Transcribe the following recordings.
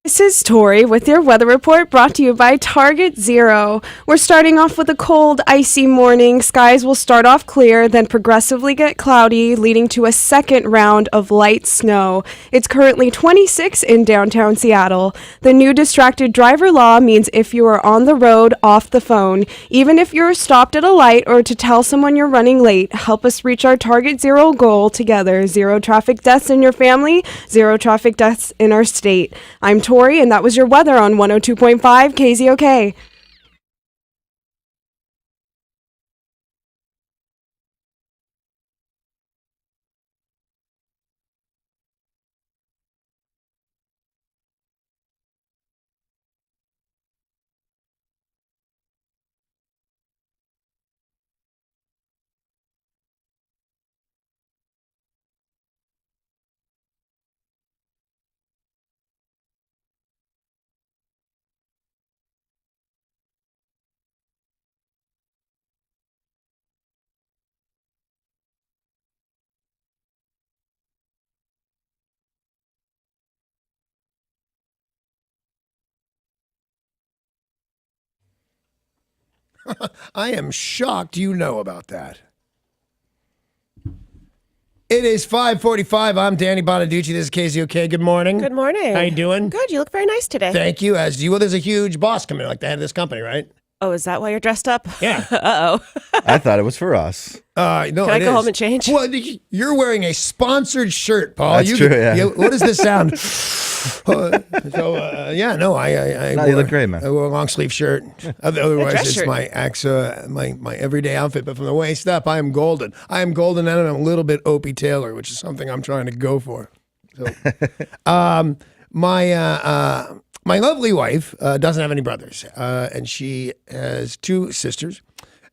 This is Tori with your weather report brought to you by Target Zero. We're starting off with a cold, icy morning. Skies will start off clear, then progressively get cloudy, leading to a second round of light snow. It's currently 26 in downtown Seattle. The new distracted driver law means if you are on the road, off the phone. Even if you're stopped at a light or to tell someone you're running late, help us reach our Target Zero goal together. 0 traffic deaths in your family, 0 traffic deaths in our state. I'm Tori, and that was your weather on 102.5 KZOK. I am shocked you know about that. It is 5:45. I'm Danny Bonaducci. This is KZOK. Good morning. Good morning. How you doing? Good. You look very nice today. Thank you. As you, well, there's a huge boss coming, like the head of this company, right? Oh, is that why you're dressed up? Yeah. Uh-oh. I thought it was for us. No, Can I go home and change? Well, you're wearing a sponsored shirt, Paul. That's true, yeah. What does this sound? I No, you look great, man. I wore a long sleeve shirt. Otherwise, dress it's shirt. my everyday outfit. But from the waist up, I am golden. I am golden, and I'm a little bit Opie Taylor, which is something I'm trying to go for. So, my lovely wife doesn't have any brothers, and she has 2 sisters.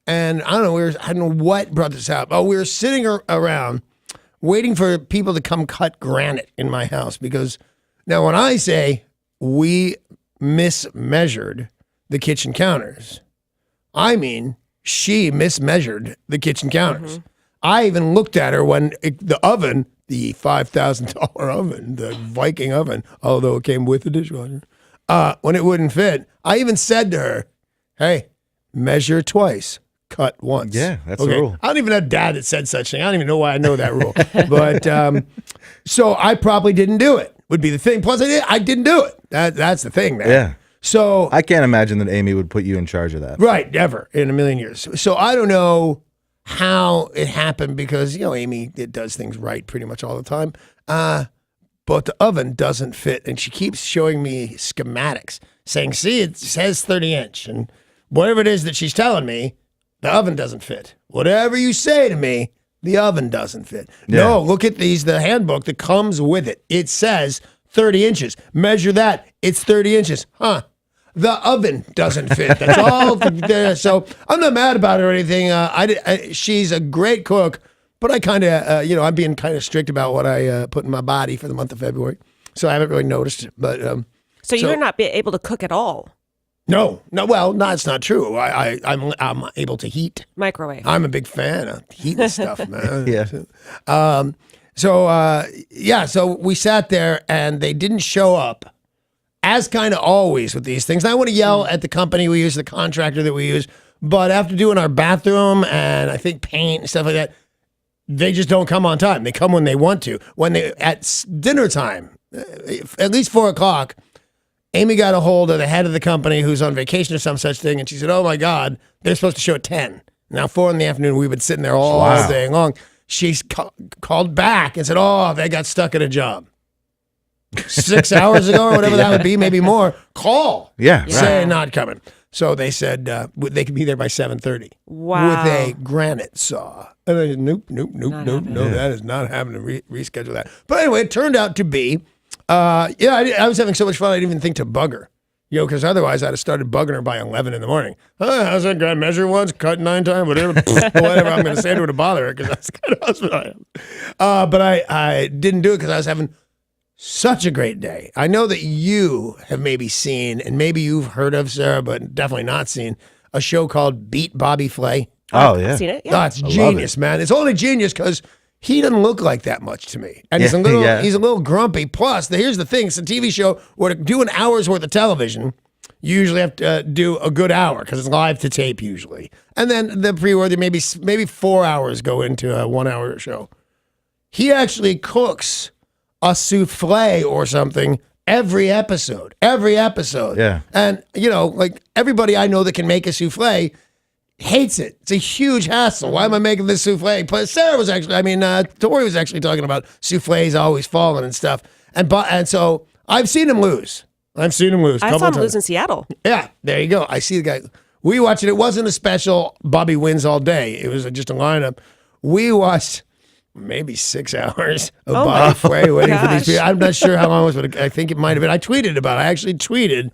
And I don't know what brought this up. Oh, we were sitting around waiting for people to come cut granite in my house because now when I say we mismeasured the kitchen counters, I mean she mismeasured the kitchen counters. Mm-hmm. I even looked at her when the oven, the $5,000 oven, the Viking oven, although it came with the dishwasher, when it wouldn't fit, I even said to her, hey, measure twice, cut once. Yeah, that's the rule. I don't even have dad that said such thing. I don't even know why I know that rule. But so I probably didn't do it, would be the thing. Plus, I didn't do it. That's the thing, man. Yeah. So I can't imagine that Amy would put you in charge of that. right, never in a million years. So I don't know how it happened because, Amy does things right pretty much all the time. But the oven doesn't fit. And she keeps showing me schematics saying, see, it says 30-inch. And whatever it is that she's telling me, the oven doesn't fit. Whatever you say to me, the oven doesn't fit. Yeah. No, look at the handbook that comes with it. It says 30 inches. Measure that. It's 30 inches. Huh. The oven doesn't fit. That's all there. So I'm not mad about it or anything. She's a great cook. But I kind of, I'm being kind of strict about what I put in my body for the month of February. So I haven't really noticed it. But So you're not able to cook at all? No. Well, no, it's not true. I'm able to heat. Microwave. I'm a big fan of heating stuff, man. Yeah. So we sat there and they didn't show up, as kind of always with these things. And I want to yell at the company we use, the contractor that we use, but after doing our bathroom and I think paint and stuff like that, they just don't come on time. They come when they want to. When they at dinner time, at least 4:00, Amy got a hold of the head of the company who's on vacation or some such thing, and she said, "Oh my God, they're supposed to show at 10." Now 4 p.m, we've been sitting there all day long. She's called back and said, "Oh, they got stuck at a job 6 hours ago or whatever that would be, maybe more." Call, say not coming. So they said they could be there by 7:30. Wow. With a granite saw. And I said, nope, that is not happening to reschedule that. But anyway, it turned out to be, I was having so much fun I didn't even think to bug her. Because otherwise I'd have started bugging her by 11 in the morning. How's that guy measure once, cut 9 times, whatever I'm going to say to her to bother her because that's the kind of husband I am. But I didn't do it because I was having such a great day. I know that you have maybe seen, and maybe you've heard of, Sarah, but definitely not seen, a show called Beat Bobby Flay. Oh, yeah. I've seen it. Yeah. Oh, it's genius, man. It's only genius because he doesn't look like that much to me. And he's a little grumpy. Plus, here's the thing. It's a TV show where to do an hour's worth of television, you usually have to do a good hour because it's live to tape usually. And then the pre-worthy, maybe 4 hours go into a 1 hour show. He actually cooks a souffle or something every episode. Yeah. And, like everybody I know that can make a souffle hates it. It's a huge hassle. Why am I making this souffle? But Sarah was Tori was actually talking about souffles always falling and stuff. And so I've seen him lose. I saw him lose in Seattle. Yeah, there you go. I see the guy. We watched it. It wasn't a special Bobby wins all day. It was just a lineup. We watched maybe 6 hours of Bobby Flay waiting for these people. I'm not sure how long it was, but I think it might have been. I tweeted about it. I actually tweeted,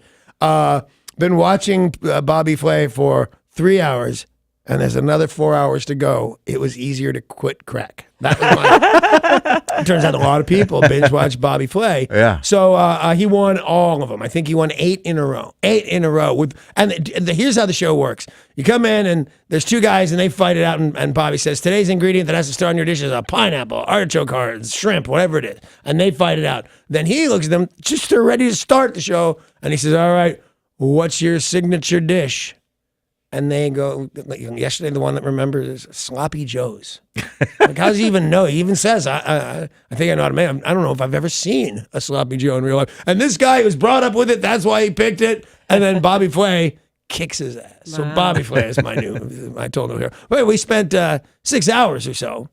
been watching Bobby Flay for 3 hours, and there's another 4 hours to go. It was easier to quit crack. That was it turns out a lot of people binge watch Bobby Flay. Yeah. So he won all of them. I think he won 8 in a row. 8 in a row. Here's how the show works. You come in and there's 2 guys and they fight it out, and Bobby says, today's ingredient that has to start on your dish is a pineapple, artichoke hearts, shrimp, whatever it is. And they fight it out. Then he looks at them, just they're ready to start the show, and he says, all right, what's your signature dish? And they go, yesterday the one that remembers is Sloppy Joe's. Like, how does he even know? He even says, I think I know how to make it. I don't know if I've ever seen a Sloppy Joe in real life. And this guy was brought up with it. That's why he picked it. And then Bobby Flay kicks his ass. So Bobby Flay is my total hero. Wait, we spent 6 hours or so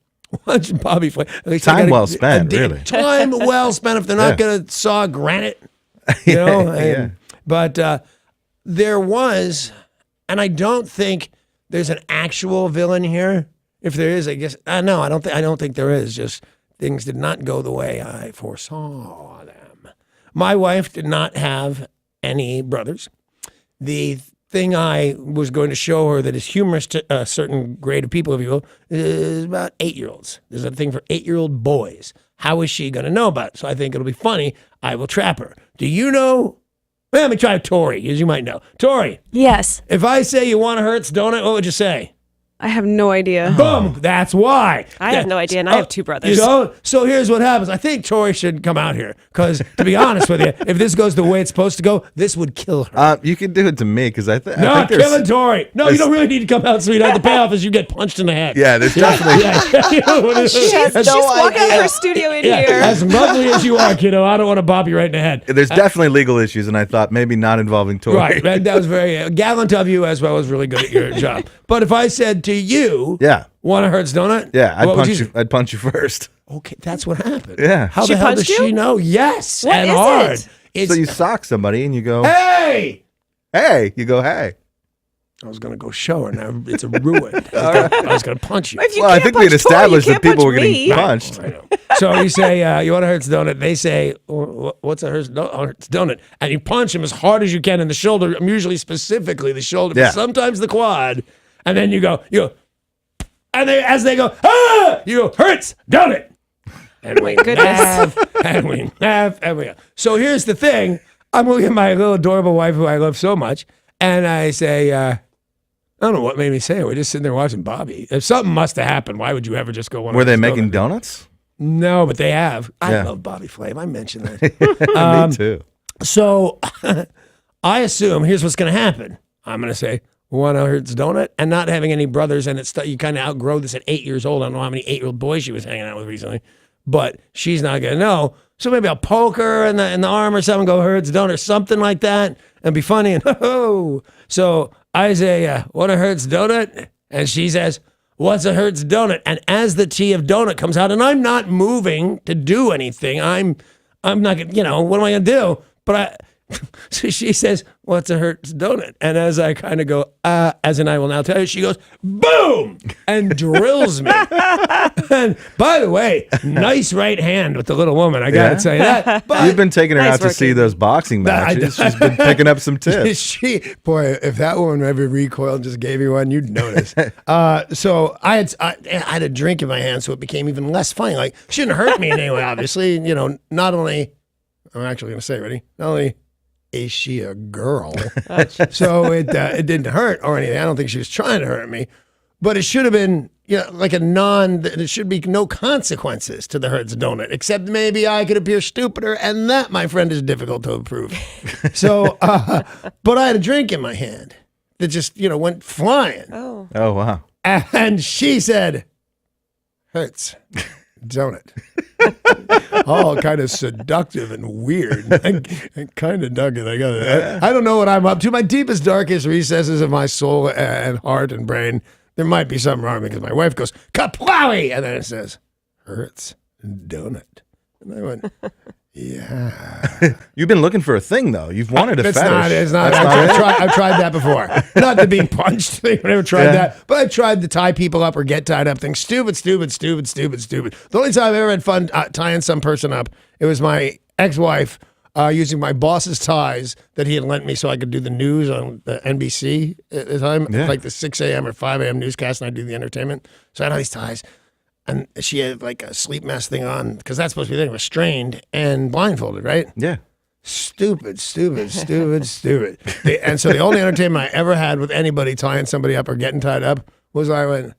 watching Bobby Flay. Time well spent, really. Time well spent if they're not going to saw granite. But there was... And I don't think there's an actual villain here. If there is, I guess no. I don't think there is. Just things did not go the way I foresaw them. My wife did not have any brothers. The thing I was going to show her that is humorous to a certain grade of people, if you will, is about 8-year-olds. There's a thing for 8-year-old boys. How is she going to know about it? So I think it'll be funny. I will trap her. Do you know? Let me try Tori, as you might know. Tori. Yes. If I say you want a Hertz donut, what would you say? I have no idea. Boom. That's why. I have no idea, and I have 2 brothers. So here's what happens. I think Tori should come out here because, to be honest with you, if this goes the way it's supposed to go, this would kill her. You can do it to me because I think killing Tori. No, you don't really need to come out, sweetheart. The payoff is you get punched in the head. Yeah, there's definitely. She's walking out of her studio in here. As lovely as you are, kiddo, I don't want to bop you right in the head. There's definitely legal issues, and I thought maybe not involving Tori. Right. That was very gallant of you, as well as really good at your job. But if I said to you, want a Hertz donut? Yeah, I'd punch you first. Okay, that's what happened. Yeah. How the hell does she know? Yes. What and is hard. it? So you sock somebody and you go, hey! Hey! You go, hey. I was going to go show her. Now it's a ruin. I was going to punch you. Well, I think we had established that people were getting punched. I know. So you say, you want a Hertz donut? They say, what's a Hertz donut? And you punch him as hard as you can in the shoulder, usually specifically the shoulder, but sometimes the quad. And then you go, and as they go, you go, Hertz donut. And we laugh, and we laugh, and we laugh. So here's the thing. I'm looking at my little adorable wife who I love so much, and I say, I don't know what made me say it. We're just sitting there watching Bobby. If something must have happened, why would you ever just go one? Were they making donuts? No, but they have. I love Bobby Flay. I mentioned that. Me too. So I assume here's what's going to happen. I'm going to say, want a Hertz donut? And not having any brothers, and you kind of outgrow this at 8 years old. I don't know how many 8-year-old boys she was hanging out with recently, but she's not going to know. So maybe I'll poke her in the arm or something, go Hertz donut or something like that, and be funny. And so I say, want a Hertz donut? And she says, what's a Hertz donut? And as the T of donut comes out, and I'm not moving to do anything, I'm not gonna, what am I gonna do? But so she says, what's a Hertz donut? And as I kind of go, as in I will now tell you, she goes, boom, and drills me. And by the way, nice right hand with the little woman. I got to say that. But you've been taking her out to see those boxing matches. She's been picking up some tips. Boy, if that woman ever recoiled and just gave me one, you'd notice. So I had a drink in my hand, so it became even less funny. Like, shouldn't hurt me in any way, obviously. Not only, I'm actually going to say, ready? Not only is she a girl, so it didn't hurt or anything. I don't think she was trying to hurt me. but it should have been, like there should be no consequences to the Hertz donut, except maybe I could appear stupider, and that, my friend, is difficult to approve. So, but I had a drink in my hand that just, went flying. Oh, wow. And she said, Hertz donut. All kind of seductive and weird. I kind of dug it. I don't know what I'm up to. My deepest, darkest recesses of my soul and heart and brain, there might be something wrong because my wife goes, Kaplowy! And then it says, Hertz donut. And I went, yeah. You've been looking for a thing, though. You've wanted a fetish. It's not. I've tried that before. Not the being punched thing. I never tried that. But I tried the tie people up or get tied up thing. Stupid. The only time I've ever had fun tying some person up, it was my ex-wife using my boss's ties that he had lent me so I could do the news on the NBC at the time, like the 6 a.m. or 5 a.m. newscast, and I do the entertainment. So I had all these ties. And she had like a sleep mask thing on because that's supposed to be the thing, restrained and blindfolded, right? Yeah. Stupid. And so the only entertainment I ever had with anybody tying somebody up or getting tied up was I went,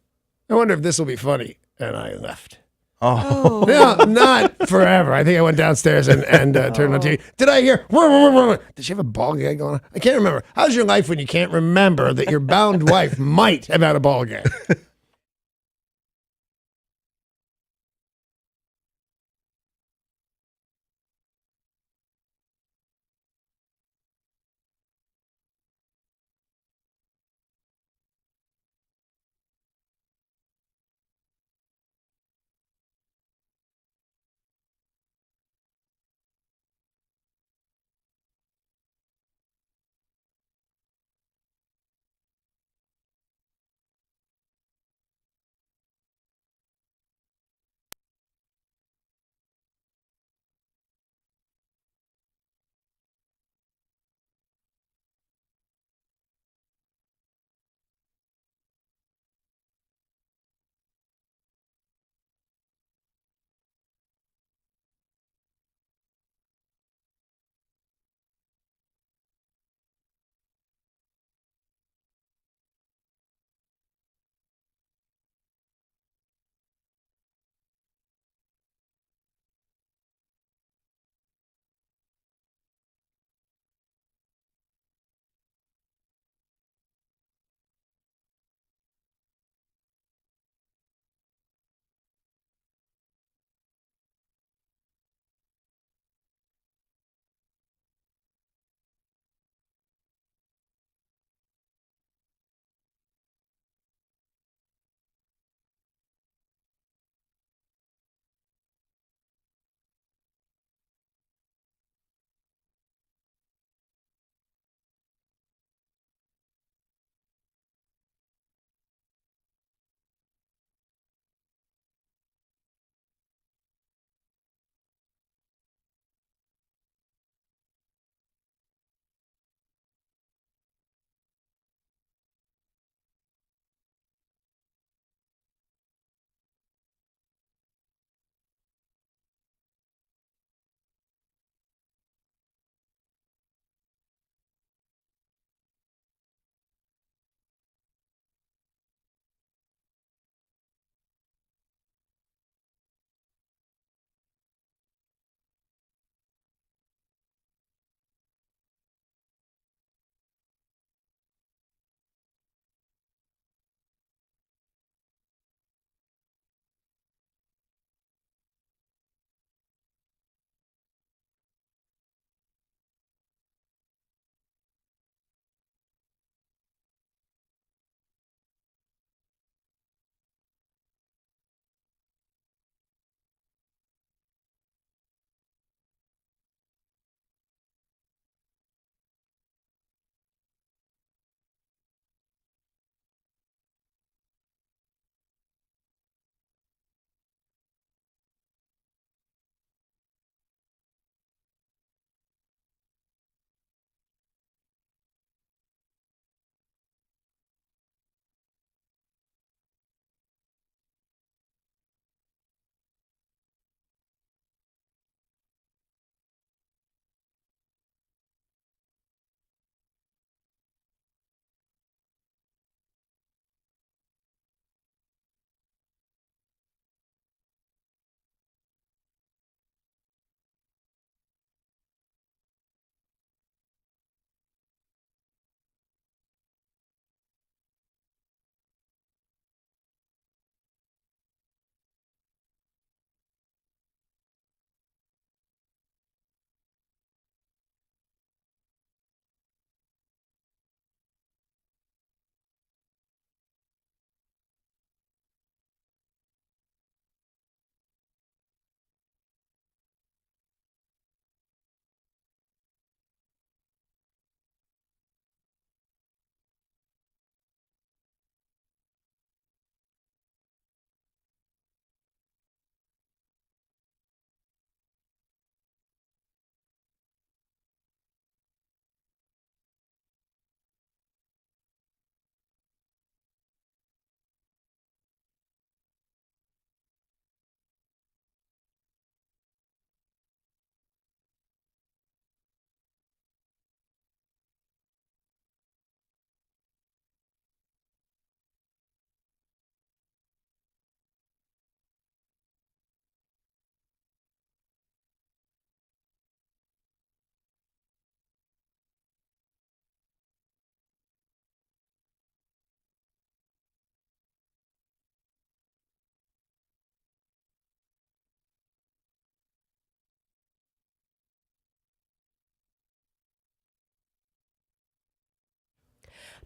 I wonder if this will be funny. And I left. Oh. No, not forever. I think I went downstairs and turned on TV. Did I hear? Did she have a ball gag going on? I can't remember. How's your life when you can't remember that your bound wife might have had a ball gag?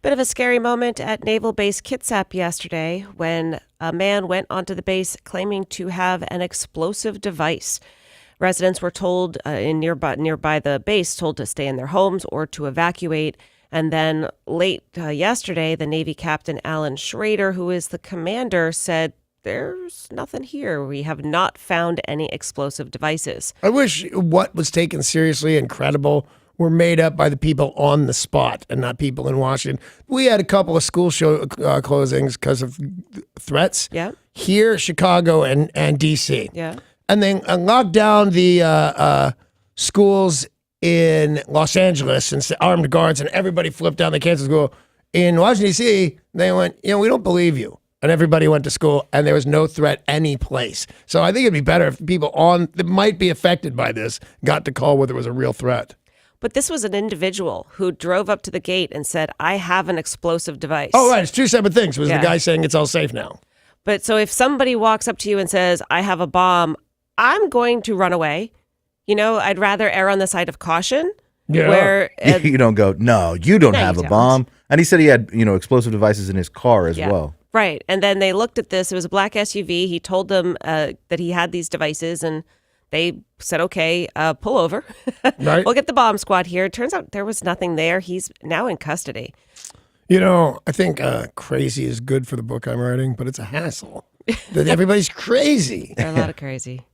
Bit of a scary moment at Naval Base Kitsap yesterday when a man went onto the base claiming to have an explosive device. Residents were told nearby the base told to stay in their homes or to evacuate. And then late yesterday, the Navy Captain Alan Schrader, who is the commander, said, "There's nothing here. We have not found any explosive devices." I wish what was taken seriously and credible were made up by the people on the spot and not people in Washington. We had a couple of school closings because of threats. Yeah. Here, Chicago, and D.C. Yeah. And then locked down the schools in Los Angeles and armed guards, and everybody flipped down the canceled school. In Washington, D.C., they went, we don't believe you. And everybody went to school, and there was no threat any place. So I think it'd be better if people that might be affected by this got to call whether it was a real threat. But this was an individual who drove up to the gate and said, "I have an explosive device." Oh, right. It's two separate things. It was the guy saying it's all safe now. But so if somebody walks up to you and says, "I have a bomb," I'm going to run away. I'd rather err on the side of caution. Yeah. Where you don't go, "No, you don't have a bomb." And he said he had, explosive devices in his car as well. Right. And then they looked at this. It was a black SUV. He told them that he had these devices, and they said, "Okay, pull over. Right. We'll get the bomb squad here." It turns out there was nothing there. He's now in custody. I think crazy is good for the book I'm writing, but it's a hassle. That everybody's crazy. There are a lot of crazy.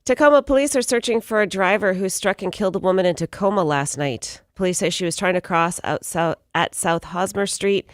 Tacoma police are searching for a driver who struck and killed a woman in Tacoma last night. Police say she was trying to cross at South Hosmer Street.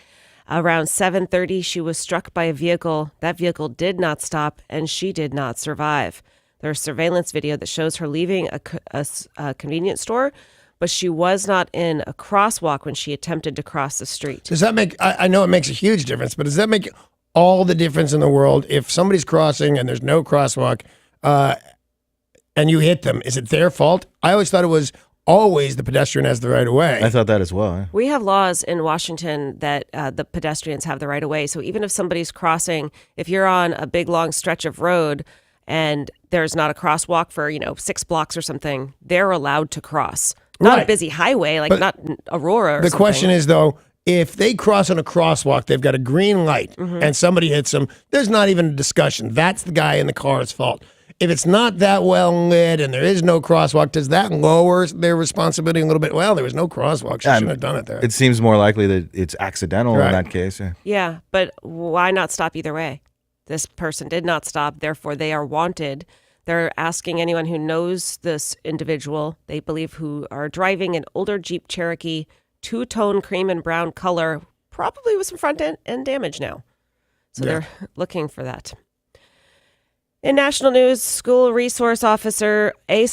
Around 7:30, she was struck by a vehicle. That vehicle did not stop, and she did not survive. There's surveillance video that shows her leaving a convenience store, but she was not in a crosswalk when she attempted to cross the street. Does that make, I know it makes a huge difference, but does that make all the difference in the world if somebody's crossing and there's no crosswalk and you hit them? Is it their fault? I always thought it was always the pedestrian has the right of way. I thought that as well. We have laws in Washington that the pedestrians have the right of way. So even if somebody's crossing, if you're on a big, long stretch of road and there's not a crosswalk for, 6 blocks or something, they're allowed to cross. Not a busy highway, like not Aurora or the something. question is, though, if they cross on a crosswalk, they've got a green light, and somebody hits them, there's not even a discussion. That's the guy in the car's fault. If it's not that well lit and there is no crosswalk, does that lower their responsibility a little bit? Well, there was no crosswalk. She shouldn't have done it there. It seems more likely that it's accidental in that case. Yeah, but why not stop either way? This person did not stop, therefore they are wanted. They're asking anyone who knows this individual, they believe, who are driving an older Jeep Cherokee, 2-tone cream and brown color, probably with some front end damage now. So they're looking for that. In national news, a school resources officer at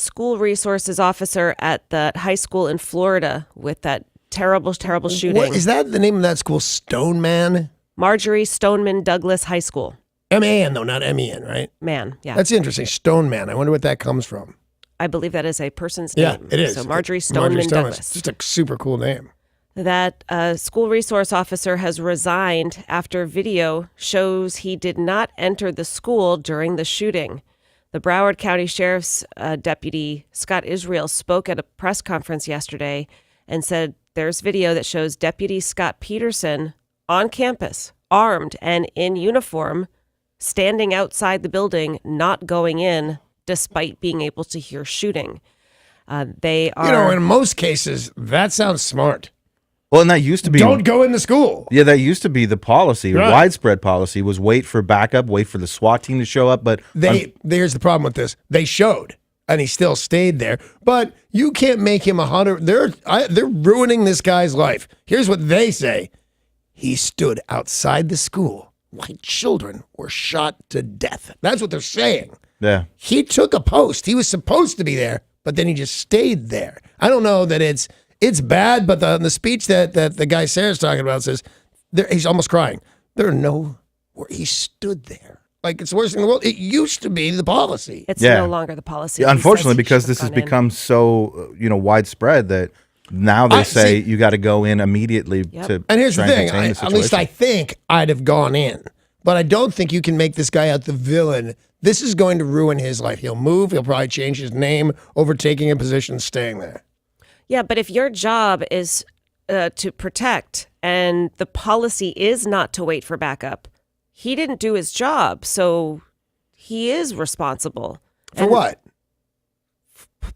the high school in Florida with that terrible shooting. What, is that the name of that school, Stoneman? Marjorie Stoneman Douglas High School. M-A-N, though, not M-E-N, right? Man, yeah. That's interesting. Stoneman. I wonder what that comes from. I believe that is a person's name. Yeah, it is. So Marjorie Stoneman Douglas. It's just a super cool name. That school resource officer has resigned after video shows he did not enter the school during the shooting. The Broward County Sheriff's Deputy Scott Israel spoke at a press conference yesterday and said there's video that shows Deputy Scott Peterson on campus, armed and in uniform, standing outside the building, not going in, despite being able to hear shooting. They are... in most cases, that sounds smart. Well, and that used to be... Don't go into school. Yeah, that used to be the policy. Right. Widespread policy was wait for backup, wait for the SWAT team to show up. But here's the problem with this. They showed, and he still stayed there. But you can't make him 100... They're ruining this guy's life. Here's what they say. He stood outside the school while children were shot to death. That's what they're saying. Yeah. He took a post. He was supposed to be there, but then he just stayed there. I don't know that it's bad, but the speech that the guy Sarah's talking about says, he's almost crying. He stood there. Like, it's the worst thing in the world. It used to be the policy. It's no longer the policy. Yeah, unfortunately, because this has become so, widespread that now they say you got to go in immediately to And here's the try thing. and contain the At least I think I'd have gone in. But I don't think you can make this guy out the villain. This is going to ruin his life. He'll move. He'll probably change his name, overtaking a position, staying there. Yeah, but if your job is to protect and the policy is not to wait for backup. He didn't do his job, so he is responsible. For what?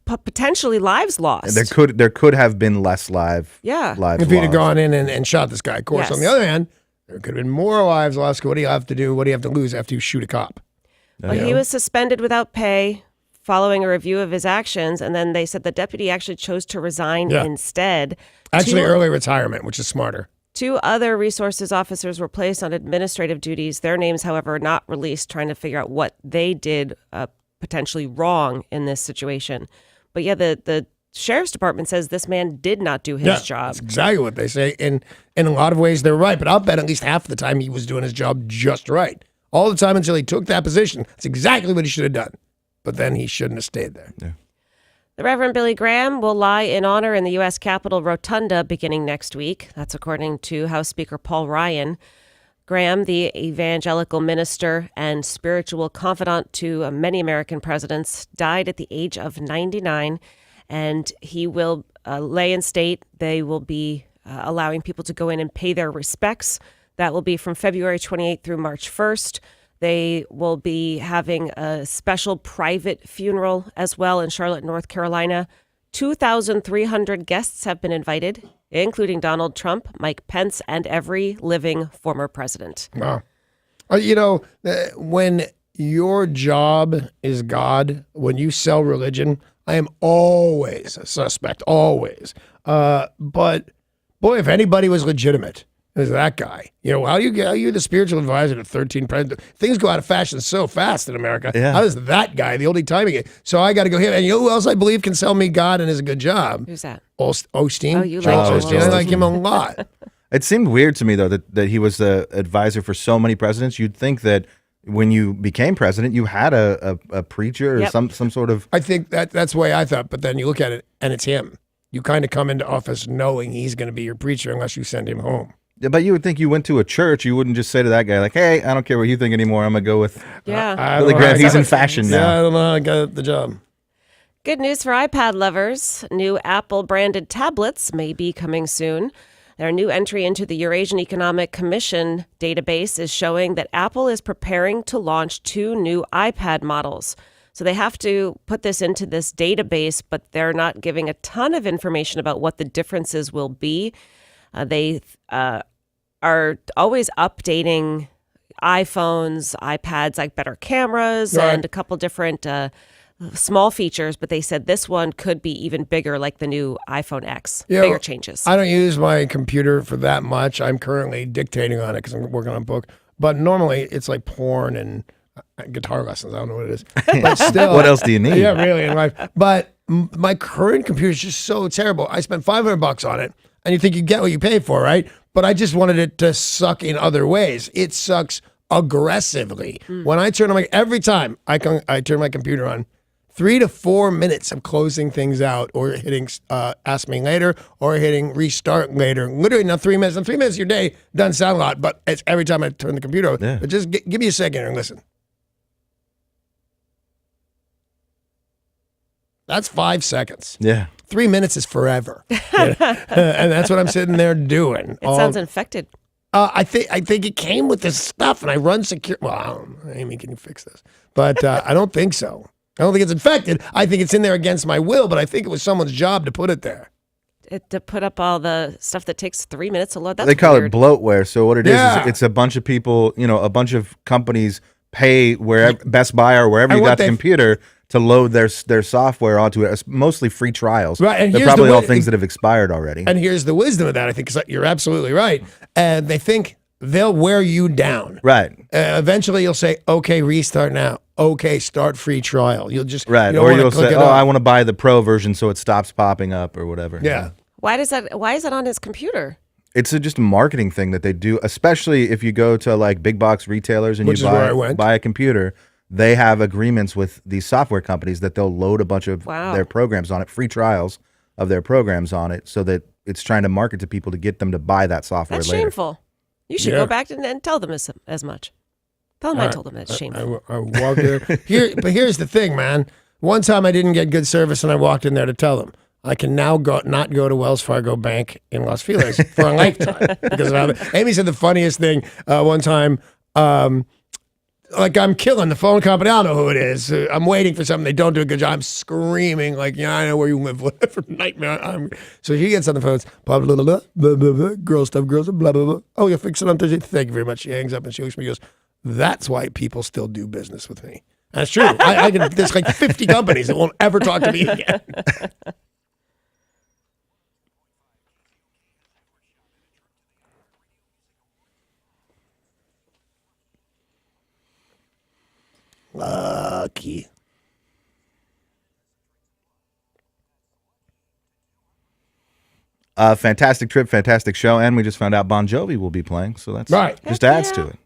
Potentially lives lost. There could have been less lives If he'd have lost. gone in and shot this guy. Of course, Yes. on the other hand, there could have been more lives lost. What do you have to do? What do you have to lose after you shoot a cop? Well, he was suspended without pay following a review of his actions, and then they said the deputy actually chose to resign instead. Actually, early retirement, which is smarter. 2 other resources officers were placed on administrative duties. Their names, however, not released, trying to figure out what they did potentially wrong in this situation. But yeah, the sheriff's department says this man did not do his job. That's exactly what they say. In a lot of ways, they're right. But I'll bet at least half the time he was doing his job just right. All the time until he took that position. That's exactly what he should have done. But then he shouldn't have stayed there. Yeah. The Reverend Billy Graham will lie in honor in the U.S. Capitol Rotunda beginning next week. That's according to House Speaker Paul Ryan. Graham, the evangelical minister and spiritual confidant to many American presidents, died at the age of 99, and he will lay in state. They will be allowing people to go in and pay their respects. That will be from February 28th through March 1st. They will be having a special private funeral as well in Charlotte, North Carolina. 2,300 guests have been invited, including Donald Trump, Mike Pence, and every living former president. Wow. When your job is God, when you sell religion, I am always a suspect, always. But boy, if anybody was legitimate, it was that guy. How are you the spiritual advisor to 13 presidents? Things go out of fashion so fast in America. Yeah. How is that guy the only timing it? So I got to go here. And you know who else I believe can sell me God and is a good job? Who's that? Osteen. Oh, you like Charles Joel Osteen. I Osteen. like him a lot. It seemed weird to me, though, that he was the advisor for so many presidents. You'd think that when you became president, you had a preacher or Yep. some sort of... I think that's the way I thought. But then you look at it, and it's him. You kind of come into office knowing he's going to be your preacher unless you send him home. Yeah, but you would think you went to a church, you wouldn't just say to that guy, like, hey, I don't care what you think anymore. I'm going to go with Yeah. Billy Graham. He's in fashion Yeah, I now. don't know how I got the job. Good news for iPad lovers. New Apple-branded tablets may be coming soon. Their new entry into the Eurasian Economic Commission database is showing that Apple is preparing to launch 2 new iPad models. So they have to put this into this database, but they're not giving a ton of information about what the differences will be. They are always updating iPhones, iPads, like better cameras Right. and a couple different small features, but they said this one could be even bigger, like the new iPhone X. Bigger changes. I don't use my computer for that much. I'm currently dictating on it because I'm working on a book. But normally it's like porn and guitar lessons. I don't know what it is. But still, What else do you need? Yeah, really, in life. But my current computer is just so terrible. I spent $500 on it, and you think you get what you pay for, right? But I just wanted it to suck in other ways. It sucks aggressively. When I turn on every time I turn my computer on, 3 to 4 minutes of closing things out or hitting ask me later or hitting restart later. Literally now 3 minutes. And 3 minutes of your day doesn't sound a lot, but it's every time I turn the computer on. Yeah. But just give me a second and listen. That's 5 seconds. Yeah. 3 minutes is forever. And that's what I'm sitting there doing. It sounds infected. I think it came with this stuff, and I run secure. Well, I don't know. Amy, can you fix this? But I don't think so. I don't think it's infected. I think it's in there against my will, but I think it was someone's job to put it there. To put up all the stuff that takes 3 minutes to load. That's They call weird. it bloatware. So what it is Yeah. it's a bunch of people, a bunch of companies pay wherever Best Buy or wherever And you what got the they- computer to load their software onto it. It's mostly free trials. Right, and They're here's the probably all way- things that have expired already. And here's the wisdom of that, I think, because you're absolutely right. And they think they'll wear you down. Right. Eventually, you'll say, okay, restart now. Okay, start free trial. You'll just, Right. you don't Or wanna you'll click say, it oh, up. I want to buy the pro version so it stops popping up or whatever. Yeah. Why is that on his computer? It's just a marketing thing that they do, especially if you go to like big box retailers and Which you is where I went. buy a computer. They have agreements with these software companies that they'll load a bunch of Wow. their programs on it, free trials of their programs on it, so that it's trying to market to people to get them to buy that software That's later. shameful. You should Yeah. go back and tell them as much. Tell them I told them that's shameful. I walked there. But here's the thing, man. One time I didn't get good service and I walked in there to tell them. I can now not go to Wells Fargo Bank in Los Feliz for a lifetime. Because of how Amy said the funniest thing one time. Like I'm killing the phone company. I don't know who it is. I'm waiting for something. They don't do a good job. I'm screaming like, yeah, I know where you live. Whatever nightmare. So she gets on the phone. It's blah, blah, blah, blah, blah, blah, blah, girl stuff, blah, blah, blah. Oh, you'll fix it on Thursday. Thank you very much. She hangs up and she looks at me and goes, that's why people still do business with me. That's true. I can, there's like 50 companies that won't ever talk to me again. Lucky. Fantastic trip, fantastic show, and we just found out Bon Jovi will be playing, so that's right. Just adds to it.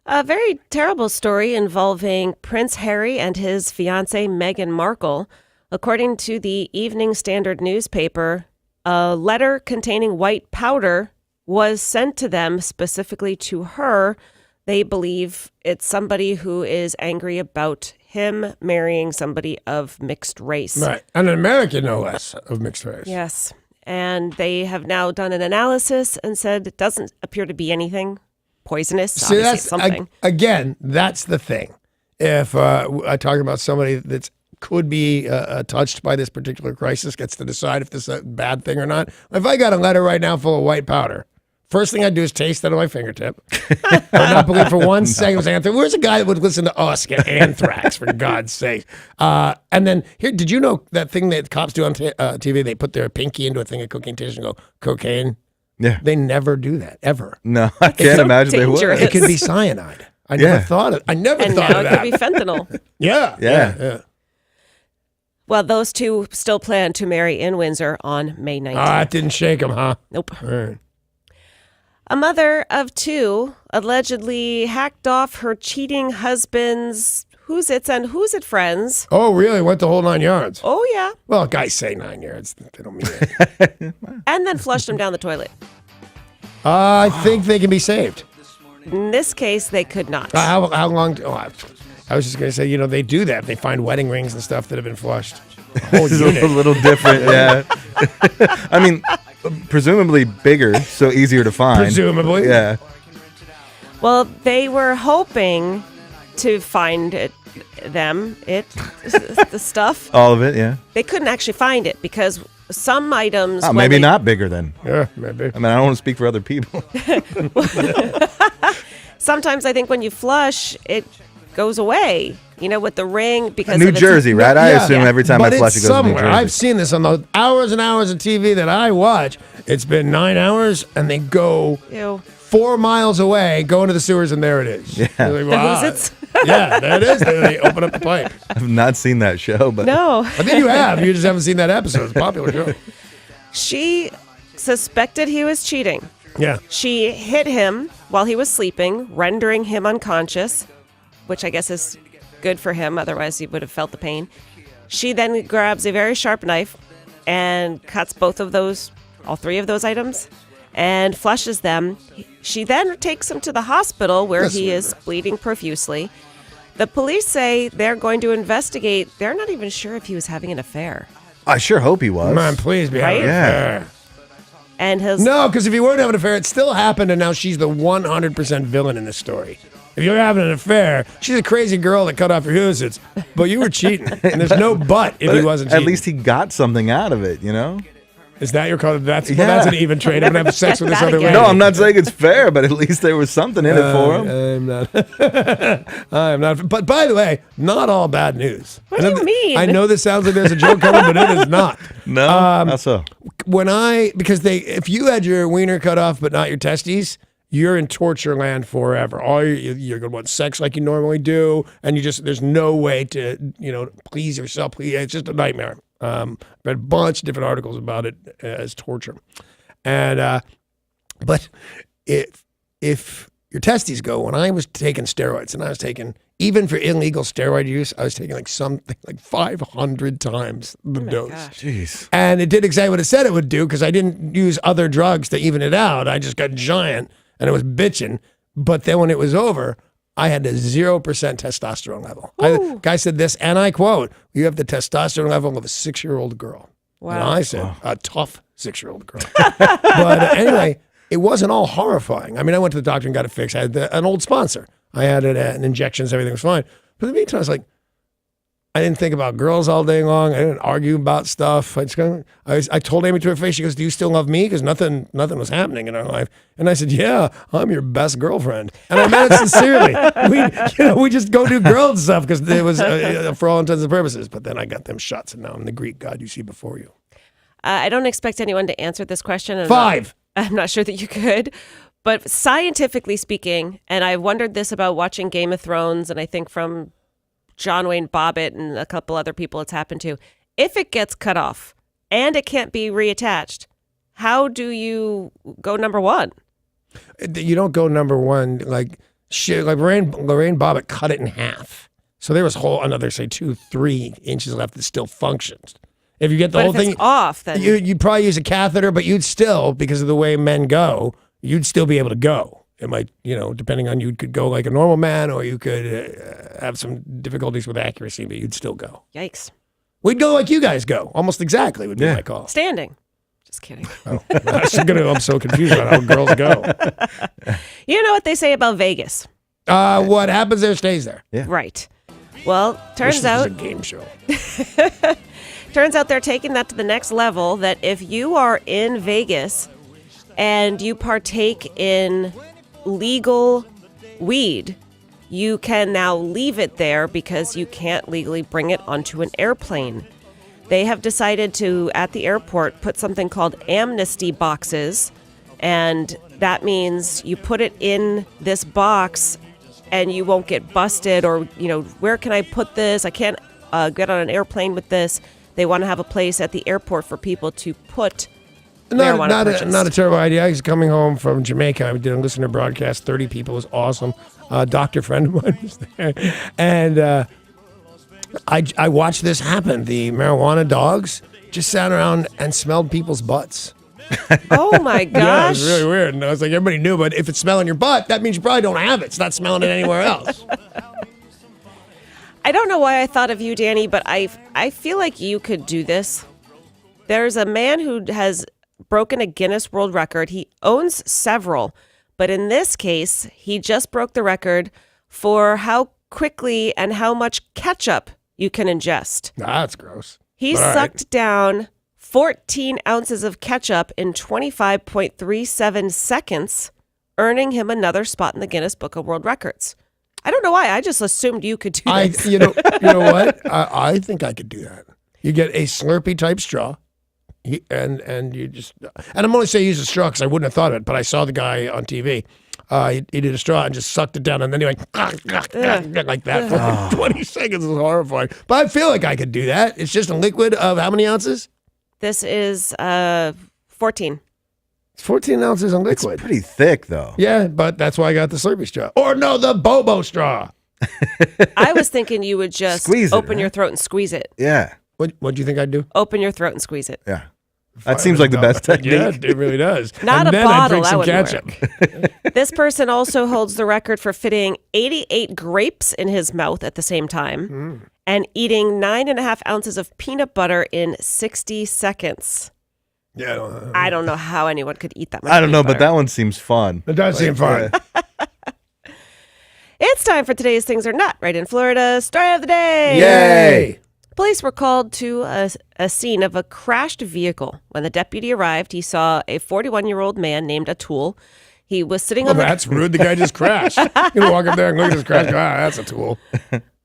A very terrible story involving Prince Harry and his fiancée Meghan Markle. According to the Evening Standard newspaper, a letter containing white powder was sent to them specifically to her. They believe it's somebody who is angry about him marrying somebody of mixed race. Right. And an American, no less, of mixed race. Yes. And they have now done an analysis and said it doesn't appear to be anything poisonous. See, Obviously, that's it's something. Again, that's the thing. If I talk about somebody that could be touched by this particular crisis, gets to decide if this is a bad thing or not. If I got a letter right now full of white powder, first thing I'd do is taste that on my fingertip. I would not believe for one second it was anthrax. Where's a guy that would listen to us get anthrax, for God's sake? And then, here, did you know that thing that cops do on TV? They put their pinky into a thing of cocaine tissue and go, cocaine? Yeah. They never do that, ever. No, I can't so imagine dangerous. they would. It could be cyanide. I never thought of And that. now it could be fentanyl. Yeah. Well, those two still plan to marry in Windsor on May 19th. It didn't shake them, huh? Nope. All right. A mother of two allegedly hacked off her cheating husband's Who's It friends. Oh, really? Went the whole 9 yards? Oh, yeah. Well, guys say 9 yards. They don't mean it. And then flushed him down the toilet. I think they can be saved. In this case, they could not. How long? I was just going to say, they do that. They find wedding rings and stuff that have been flushed. Whole This is unit. a little different, yeah. I mean, presumably bigger, so easier to find. Presumably. Yeah. Well, they were hoping to find the stuff. All of it, yeah. They couldn't actually find it because some items... Oh, maybe not bigger then. Yeah, maybe. I mean, I don't want to speak for other people. Sometimes I think when you flush, it goes away, with the ring because New of its- Jersey, right? I Yeah. assume every time But I flush, it it's goes to New somewhere. Jersey. I've seen this on the hours and hours of TV that I watch. It's been 9 hours, and they go Ew. 4 miles away, go into the sewers, and there it is. Yeah. You're like, wow. Who's it? Yeah, there it is. They open up the pipe. I've not seen that show, but No. I think you have. You just haven't seen that episode. It's a popular show. She suspected he was cheating. Yeah. She hit him while he was sleeping, rendering him unconscious, which I guess is good for him. Otherwise, he would have felt the pain. She then grabs a very sharp knife and cuts all three of those items, and flushes them. She then takes him to the hospital where he is bleeding profusely. The police say they're going to investigate. They're not even sure if he was having an affair. I sure hope he was. Man, please be having an Yeah. affair. And his No, because if you weren't having an affair, it still happened, and now she's the 100% villain in this story. If you're having an affair, she's a crazy girl that cut off your hussits, but you were cheating, and there's no but if he wasn't cheating. At least he got something out of it, Is that your color? That's Yeah. that's an even trade. I'm gonna have sex with this That other again. lady. No, I'm not saying it's fair, but at least there was something in it for him. I'm not. I'm not. But by the way, not all bad news. What do you mean? I know this sounds like there's a joke coming, but it is not. No, how so? Because if you had your wiener cut off but not your testes, you're in torture land forever. You're gonna want sex like you normally do, and there's no way to please yourself. It's just a nightmare. Read a bunch of different articles about it as torture, and but if your testes go, when I was taking steroids, and I was taking, even for illegal steroid use, I was taking like something like 500 times the dose. gosh. Jeez. And it did exactly what it said it would do, because I didn't use other drugs to even it out. I just got giant, and it was bitching. But then when it was over, I had a 0% testosterone level. Guy said this, and I quote, "You have the testosterone level of a 6-year-old girl." And I said, a tough 6-year-old girl. But anyway, it wasn't all horrifying. I mean, I went to the doctor and got it fixed. I had an old sponsor. I had it and injections, everything was fine. But in the meantime, I was like, I didn't think about girls all day long. I didn't argue about stuff. I told Amy to her face, she goes, do you still love me? Because nothing was happening in our life. And I said, yeah, I'm your best girlfriend. And I meant it sincerely. We just go do girl stuff because it was for all intents and purposes. But then I got them shots, and now I'm the Greek god you see before you. I don't expect anyone to answer this question. 5. I'm not sure that you could. But scientifically speaking, and I wondered this about watching Game of Thrones, and I think from John Wayne Bobbitt and a couple other people it's happened to. If it gets cut off and it can't be reattached, how do you go number 1? You don't go number 1 like Lorraine Bobbitt cut it in half. So there was another, say, 2-3 inches left that still functions. If you get the whole thing it's off, then you'd probably use a catheter, but you'd still, because of the way men go, you'd still be able to go. It might, depending on you could go like a normal man, or you could have some difficulties with accuracy, but you'd still go. Yikes. We'd go like you guys go, almost exactly would be my call. Standing. Just kidding. Oh, I'm so confused about how girls go. You know what they say about Vegas? What happens there stays there. Yeah. Right. Well, turns this out is a game show. Turns out they're taking that to the next level, that if you are in Vegas and you partake in legal weed, you can now leave it there because you can't legally bring it onto an airplane. They have decided to, at the airport, put something called amnesty boxes, and that means you put it in this box and you won't get busted, or, where can I put this? I can't get on an airplane with this. They want to have a place at the airport for people to put Not a terrible idea. I was coming home from Jamaica. I did a listener broadcast. 30 people. It was awesome. A doctor friend of mine was there. And I watched this happen. The marijuana dogs just sat around and smelled people's butts. Oh, my gosh. Yeah, it was really weird. And I was like, everybody knew, but if it's smelling your butt, that means you probably don't have it. It's not smelling it anywhere else. I don't know why I thought of you, Danny, but I feel like you could do this. There's a man who has broken a Guinness World Record. He owns several, but in this case, he just broke the record for how quickly and how much ketchup you can ingest. That's gross. He sucked down 14 ounces of ketchup in 25.37 seconds, earning him another spot in the Guinness Book of World Records. I don't know why. I just assumed you could do this. You know what? I think I could do that. You get a Slurpee type straw. And you just, and I'm only saying use a straw because I wouldn't have thought of it, but I saw the guy on TV. He did a straw and just sucked it down, and then he went like that for 20 seconds. It was horrifying. But I feel like I could do that. It's just a liquid of how many ounces? This is 14. It's 14 ounces of liquid. It's pretty thick, though. Yeah, but that's why I got the Slurpee straw. Or no, the Bobo straw. I was thinking you would just open your throat and squeeze it. Yeah. What do you think I'd do? Open your throat and squeeze it. Yeah. That seems like the best technique. Yeah, it really does. Not and a then bottle, I'd drink that some would ketchup. work. This person also holds the record for fitting 88 grapes in his mouth at the same time and eating 9.5 ounces of peanut butter in 60 seconds. Yeah, I don't know how anyone could eat that much I don't know, peanut but butter. that one seems fun. It does seem fun. It's time for today's Things Are Not Right in Florida Story of the Day. Yay! Police were called to a scene of a crashed vehicle. When the deputy arrived, he saw a 41-year-old man named Atul. He was sitting on that's rude. The guy just crashed. You walk up there and look at this crash. That's Atul.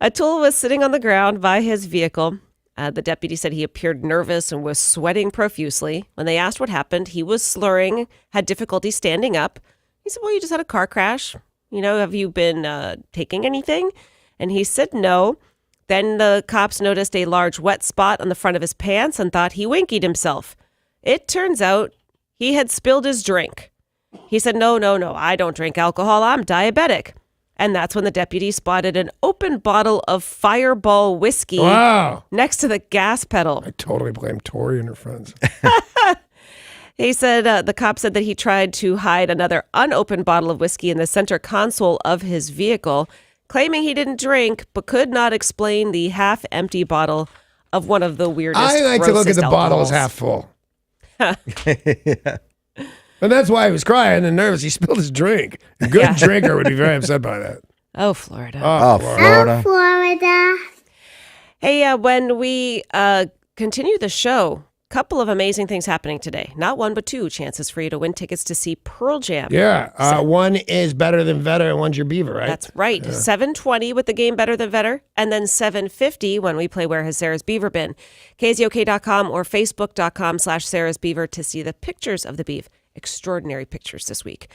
Atul was sitting on the ground by his vehicle. The deputy said he appeared nervous and was sweating profusely. When they asked what happened, he was slurring, had difficulty standing up. He said, well, you just had a car crash. Have you been taking anything? And he said no. Then the cops noticed a large wet spot on the front of his pants and thought he winkied himself. It turns out he had spilled his drink. He said, no, I don't drink alcohol. I'm diabetic. And that's when the deputy spotted an open bottle of Fireball whiskey next to the gas pedal. I totally blame Tori and her friends. He said the cop said that he tried to hide another unopened bottle of whiskey in the center console of his vehicle, claiming he didn't drink but could not explain the half-empty bottle of one of the weirdest. I like to look at the bottle as alcohols. half full. And that's why he was crying and nervous. He spilled his drink. A good drinker would be very upset by that. Oh, Florida. Oh, Florida. Hey, when we continue the show, couple of amazing things happening today. Not one, but two chances for you to win tickets to see Pearl Jam. Yeah. One is Better Than Vetter and one's your beaver, right? That's right. 7:20 with the game Better Than Vetter, and then 7:50 when we play Where Has Sarah's Beaver Been? KZOK.com or Facebook.com/Sarah's Beaver to see the pictures of the beef. Extraordinary pictures this week.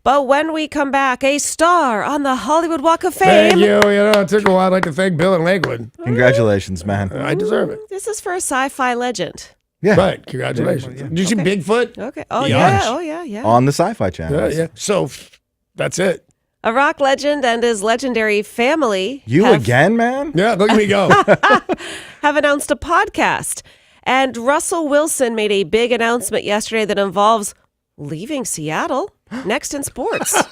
But when we come back, a star on the Hollywood Walk of Fame. Thank you. You know, it took a while. I'd like to thank Bill and Lakewood. Congratulations, man. I deserve it. This is for a sci-fi legend. Yeah. Right. Congratulations. Did you see Bigfoot? Okay. Oh, Yes. yeah. Oh, yeah, yeah. On the Sci-Fi Channel. Yeah. So that's it. A rock legend and his legendary family You again, man? Yeah. Look at me go. have announced a podcast. And Russell Wilson made a big announcement yesterday that involves leaving Seattle. Next in sports.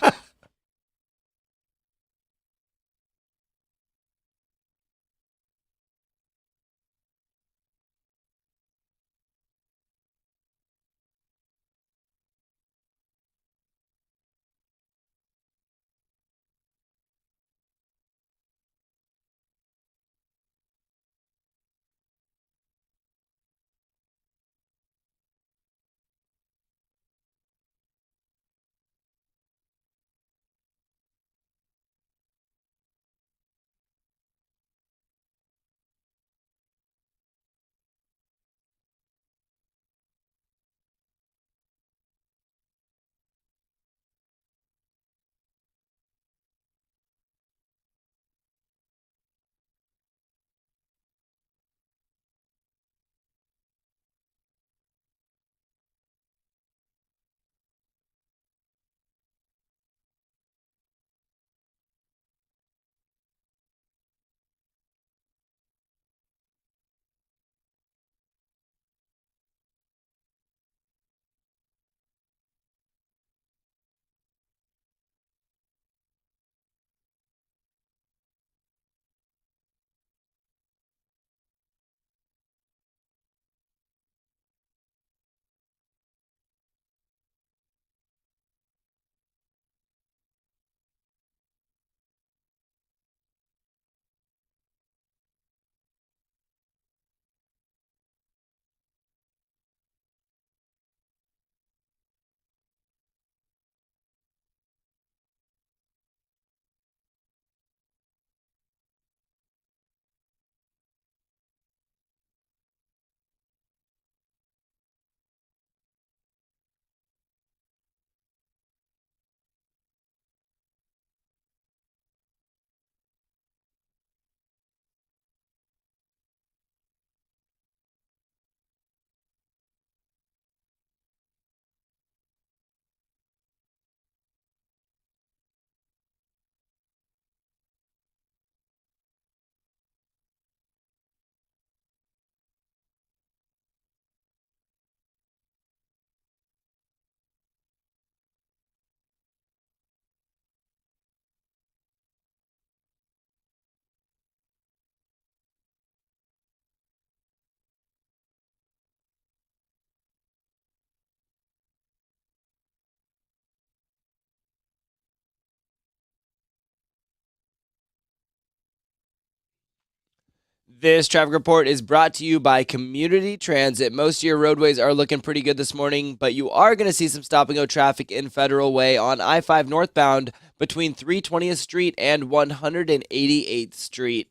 This traffic report is brought to you by Community Transit. Most of your roadways are looking pretty good this morning, but you are going to see some stop-and-go traffic in Federal Way on I-5 northbound between 320th Street and 188th Street.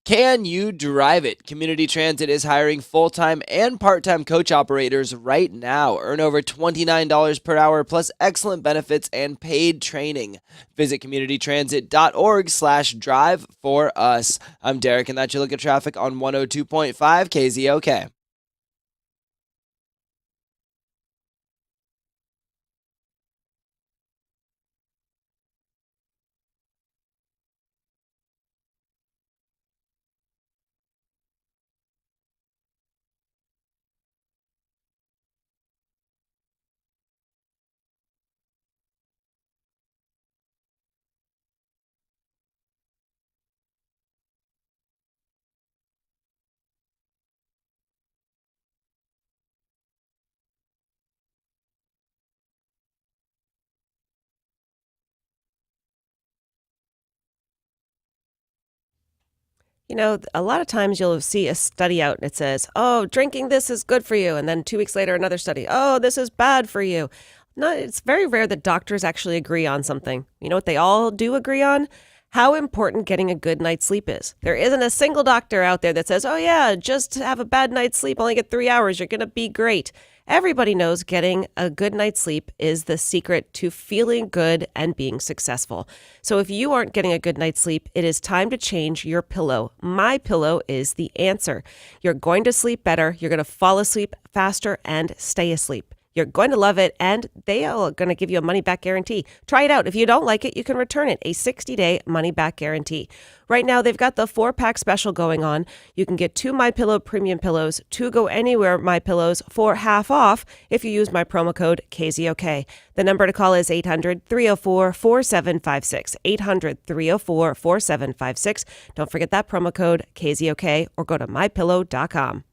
Can you drive it? Community Transit is hiring full-time and part-time coach operators right now. Earn over $29 per hour plus excellent benefits and paid training. Visit communitytransit.org/drive for us. I'm Derek, and that's your look at traffic on 102.5 KZOK. A lot of times you'll see a study out and it says, oh, drinking this is good for you. And then 2 weeks later, another study, oh, this is bad for you. No, it's very rare that doctors actually agree on something. You know what they all do agree on? How important getting a good night's sleep is. There isn't a single doctor out there that says, oh, yeah, just have a bad night's sleep, only get 3 hours, you're going to be great. Everybody knows getting a good night's sleep is the secret to feeling good and being successful. So if you aren't getting a good night's sleep, it is time to change your pillow. My Pillow is the answer. You're going to sleep better, you're going to fall asleep faster, and stay asleep. You're going to love it, and they are going to give you a money-back guarantee. Try it out. If you don't like it, you can return it. A 60-day money-back guarantee. Right now, they've got the 4-pack special going on. You can get 2 MyPillow premium pillows, 2 Go Anywhere My Pillows for half off if you use my promo code KZOK. The number to call is 800-304-4756. 800-304-4756. Don't forget that promo code KZOK or go to mypillow.com.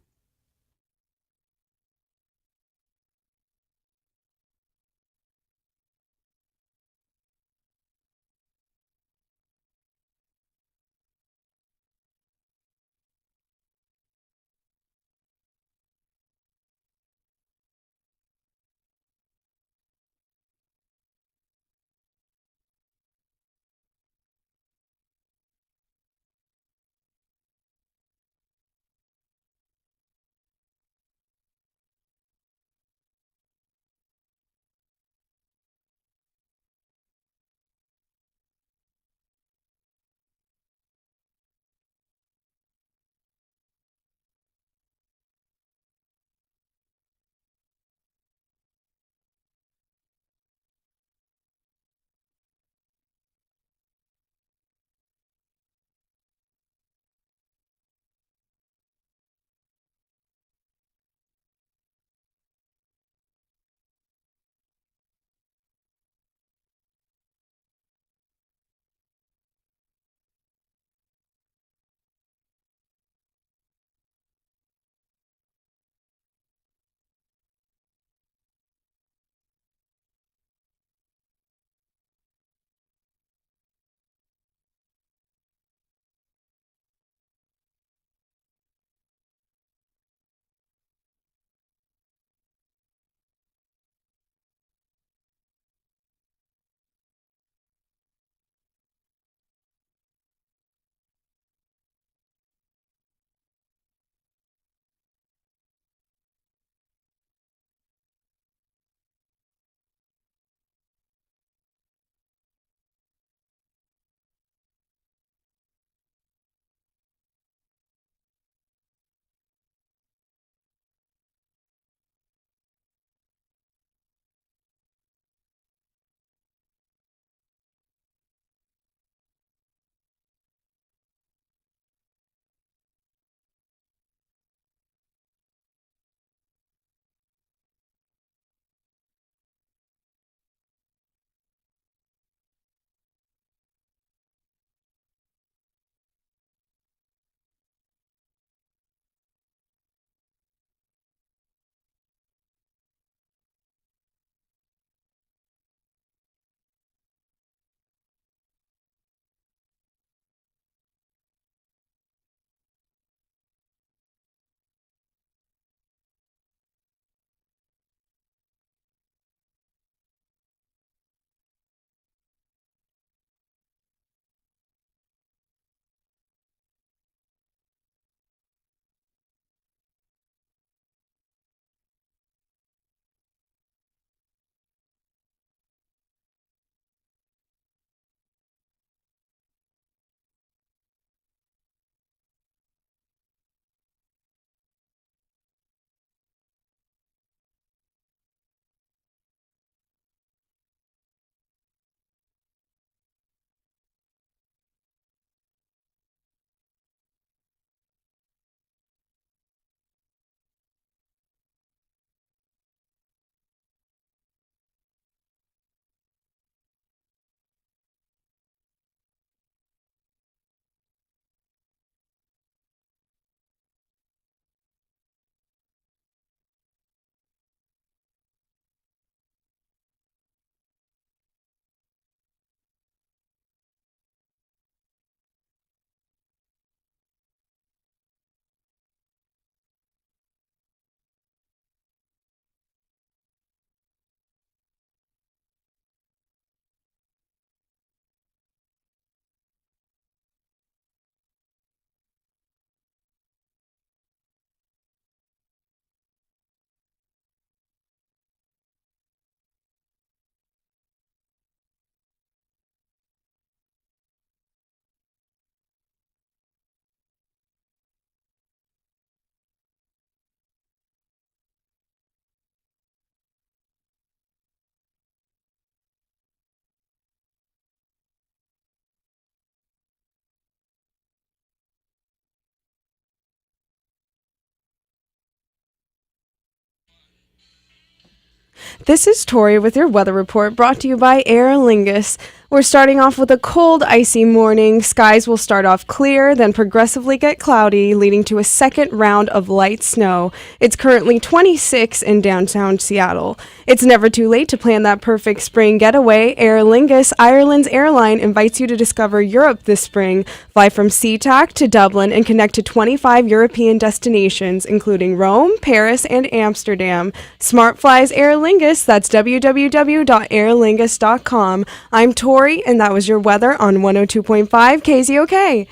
This is Tori with your weather report brought to you by Aer Lingus. We're starting off with a cold, icy morning. Skies will start off clear, then progressively get cloudy, leading to a second round of light snow. It's currently 26 in downtown Seattle. It's never too late to plan that perfect spring getaway. Aer Lingus, Ireland's airline, invites you to discover Europe this spring. Fly from SeaTac to Dublin and connect to 25 European destinations, including Rome, Paris, and Amsterdam. Smart flies Aer Lingus. That's www.aerlingus.com. I'm Tori, and that was your weather on 102.5 KZOK.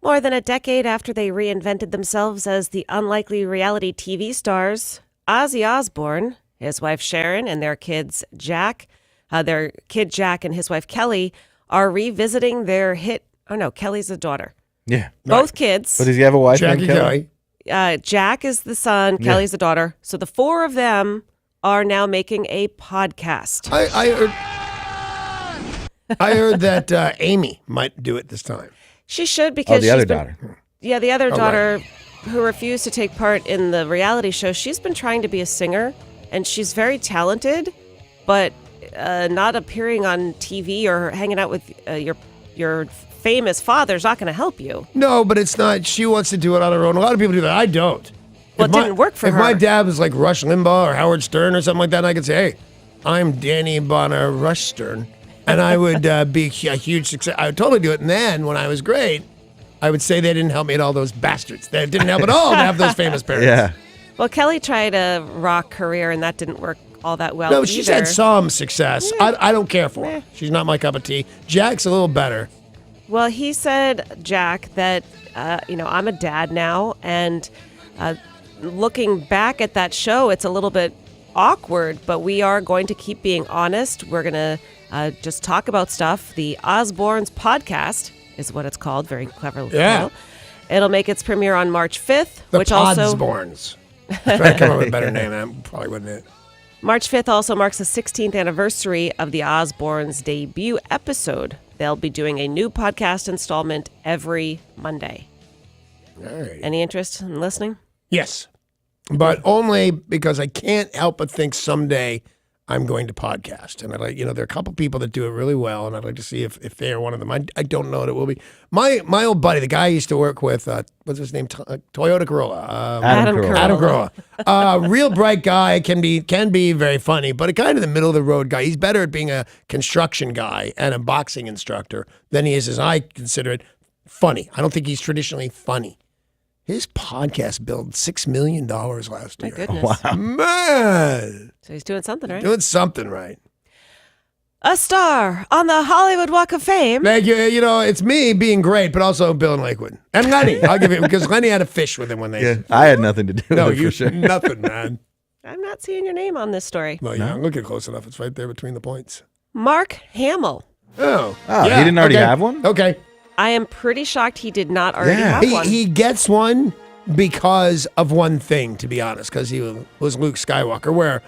More than a decade after they reinvented themselves as the unlikely reality TV stars, Ozzy Osbourne, his wife Sharon, and their kid Jack and his wife Kelly are revisiting their hit. Oh no, Kelly's a daughter. Yeah. Both kids. But does he have a wife Jackie named Kelly? Jack is the son, Kelly's the daughter. So the four of them are now making a podcast. I heard that Amy might do it this time. She should because the other daughter. Yeah, the other daughter right. who refused to take part in the reality show. She's been trying to be a singer, and she's very talented, but not appearing on TV or hanging out with your famous father's not going to help you. No, but it's not. She wants to do it on her own. A lot of people do that. I don't. Well, it didn't work for her. If my dad was like Rush Limbaugh or Howard Stern or something like that, and I could say, hey, I'm Danny Bonner Rush Stern, and I would be a huge success. I would totally do it. And then when I was great, I would say they didn't help me at all, those bastards. They didn't help at all to have those famous parents. Yeah. Well, Kelly tried a rock career, and that didn't work all that well No, she's had some success. Yeah. I don't care for her. She's not my cup of tea. Jack's a little better. Well, he said, Jack, that, I'm a dad now, and looking back at that show, it's a little bit awkward, but we are going to keep being honest. We're going to just talk about stuff. The Osbournes Podcast is what it's called. Very clever. Yeah. It'll make its premiere on March 5th, The which also... Osbournes. Try to come up with a better name. That probably wouldn't it. March 5th also marks the 16th anniversary of the Osbournes' debut episode. They'll be doing a new podcast installment every Monday. All right. Any interest in listening? Yes, but only because I can't help but think someday I'm going to podcast. And I'd like, there are a couple people that do it really well, and I'd like to see if they are one of them. I don't know what it will be. My old buddy, the guy I used to work with, what's his name? Toyota Corolla. Adam Carolla. Adam Carolla. Real bright guy, can be very funny, but a kind of the middle of the road guy. He's better at being a construction guy and a boxing instructor than he is, as I consider it, funny. I don't think he's traditionally funny. His podcast billed $6 million last year. My goodness. Wow. Man. So he's doing something right. Doing something right. A star on the Hollywood Walk of Fame. Thank you. It's me being great, but also Bill and Lakewood. And Lenny. I'll give it, because Lenny had a fish with him when they... Yeah, I had nothing to do with No, it you for sure. nothing, man. I'm not seeing your name on this story. Well, yeah, look at it close enough. It's right there between the points. Mark Hamill. Oh. Oh, yeah, he didn't already okay. have one? Okay. I am pretty shocked he did not already Yeah. have one. He gets one because of one thing, to be honest, because he was Luke Skywalker, where...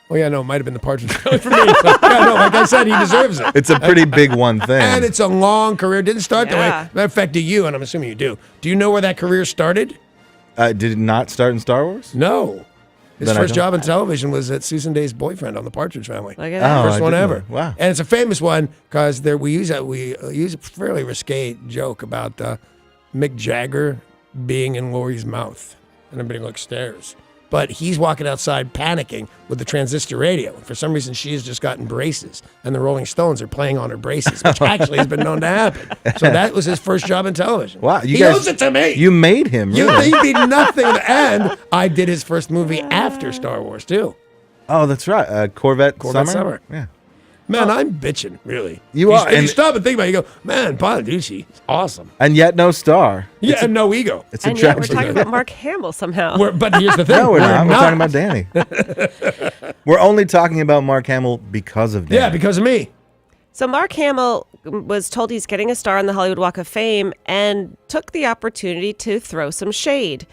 Well, yeah, no, it might have been the Partridge Family for me. But, yeah, no, like I said, he deserves it. It's a pretty big one thing. And it's a long career. Didn't start that Yeah. way. Matter of fact, do you, and I'm assuming you do, do you know where that career started? Did it not start in Star Wars? No. His Then I first don't. job in television was at Susan Day's boyfriend on The Partridge Family. Look at that. Oh, First I one didn't ever. know. Wow. And it's a famous one because we use a fairly risque joke about Mick Jagger being in Laurie's mouth. And everybody like stares. But he's walking outside panicking with the transistor radio. For some reason, she has just gotten braces, and the Rolling Stones are playing on her braces, which actually has been known to happen. So that was his first job in television. Wow, He owes it to me. You made him, You really. think he'd nothing. And I did his first movie after Star Wars, too. Oh, that's right. Corvette Summer. Yeah. Man, I'm bitching, really. You are, If you and- stop and think about it, you go, man, Bonaducci is awesome. And yet no star. Yeah, and no ego. It's a And yet we're tragedy. talking about Mark Hamill somehow. But here's the thing. No, we're not. We're talking about Danny. We're only talking about Mark Hamill because of Danny. Yeah, because of me. So Mark Hamill was told he's getting a star on the Hollywood Walk of Fame and took the opportunity to throw some shade.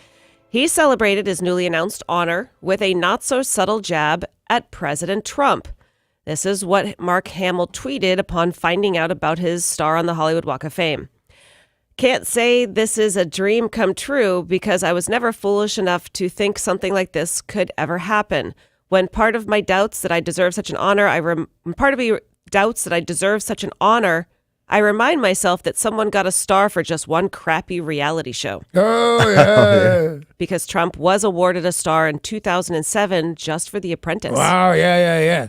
He celebrated his newly announced honor with a not-so-subtle jab at President Trump. This is what Mark Hamill tweeted upon finding out about his star on the Hollywood Walk of Fame. Can't say this is a dream come true because I was never foolish enough to think something like this could ever happen. When part of my doubts that I deserve such an honor, I remind myself that someone got a star for just one crappy reality show. Oh, yeah. Because Trump was awarded a star in 2007 just for The Apprentice. Wow, yeah.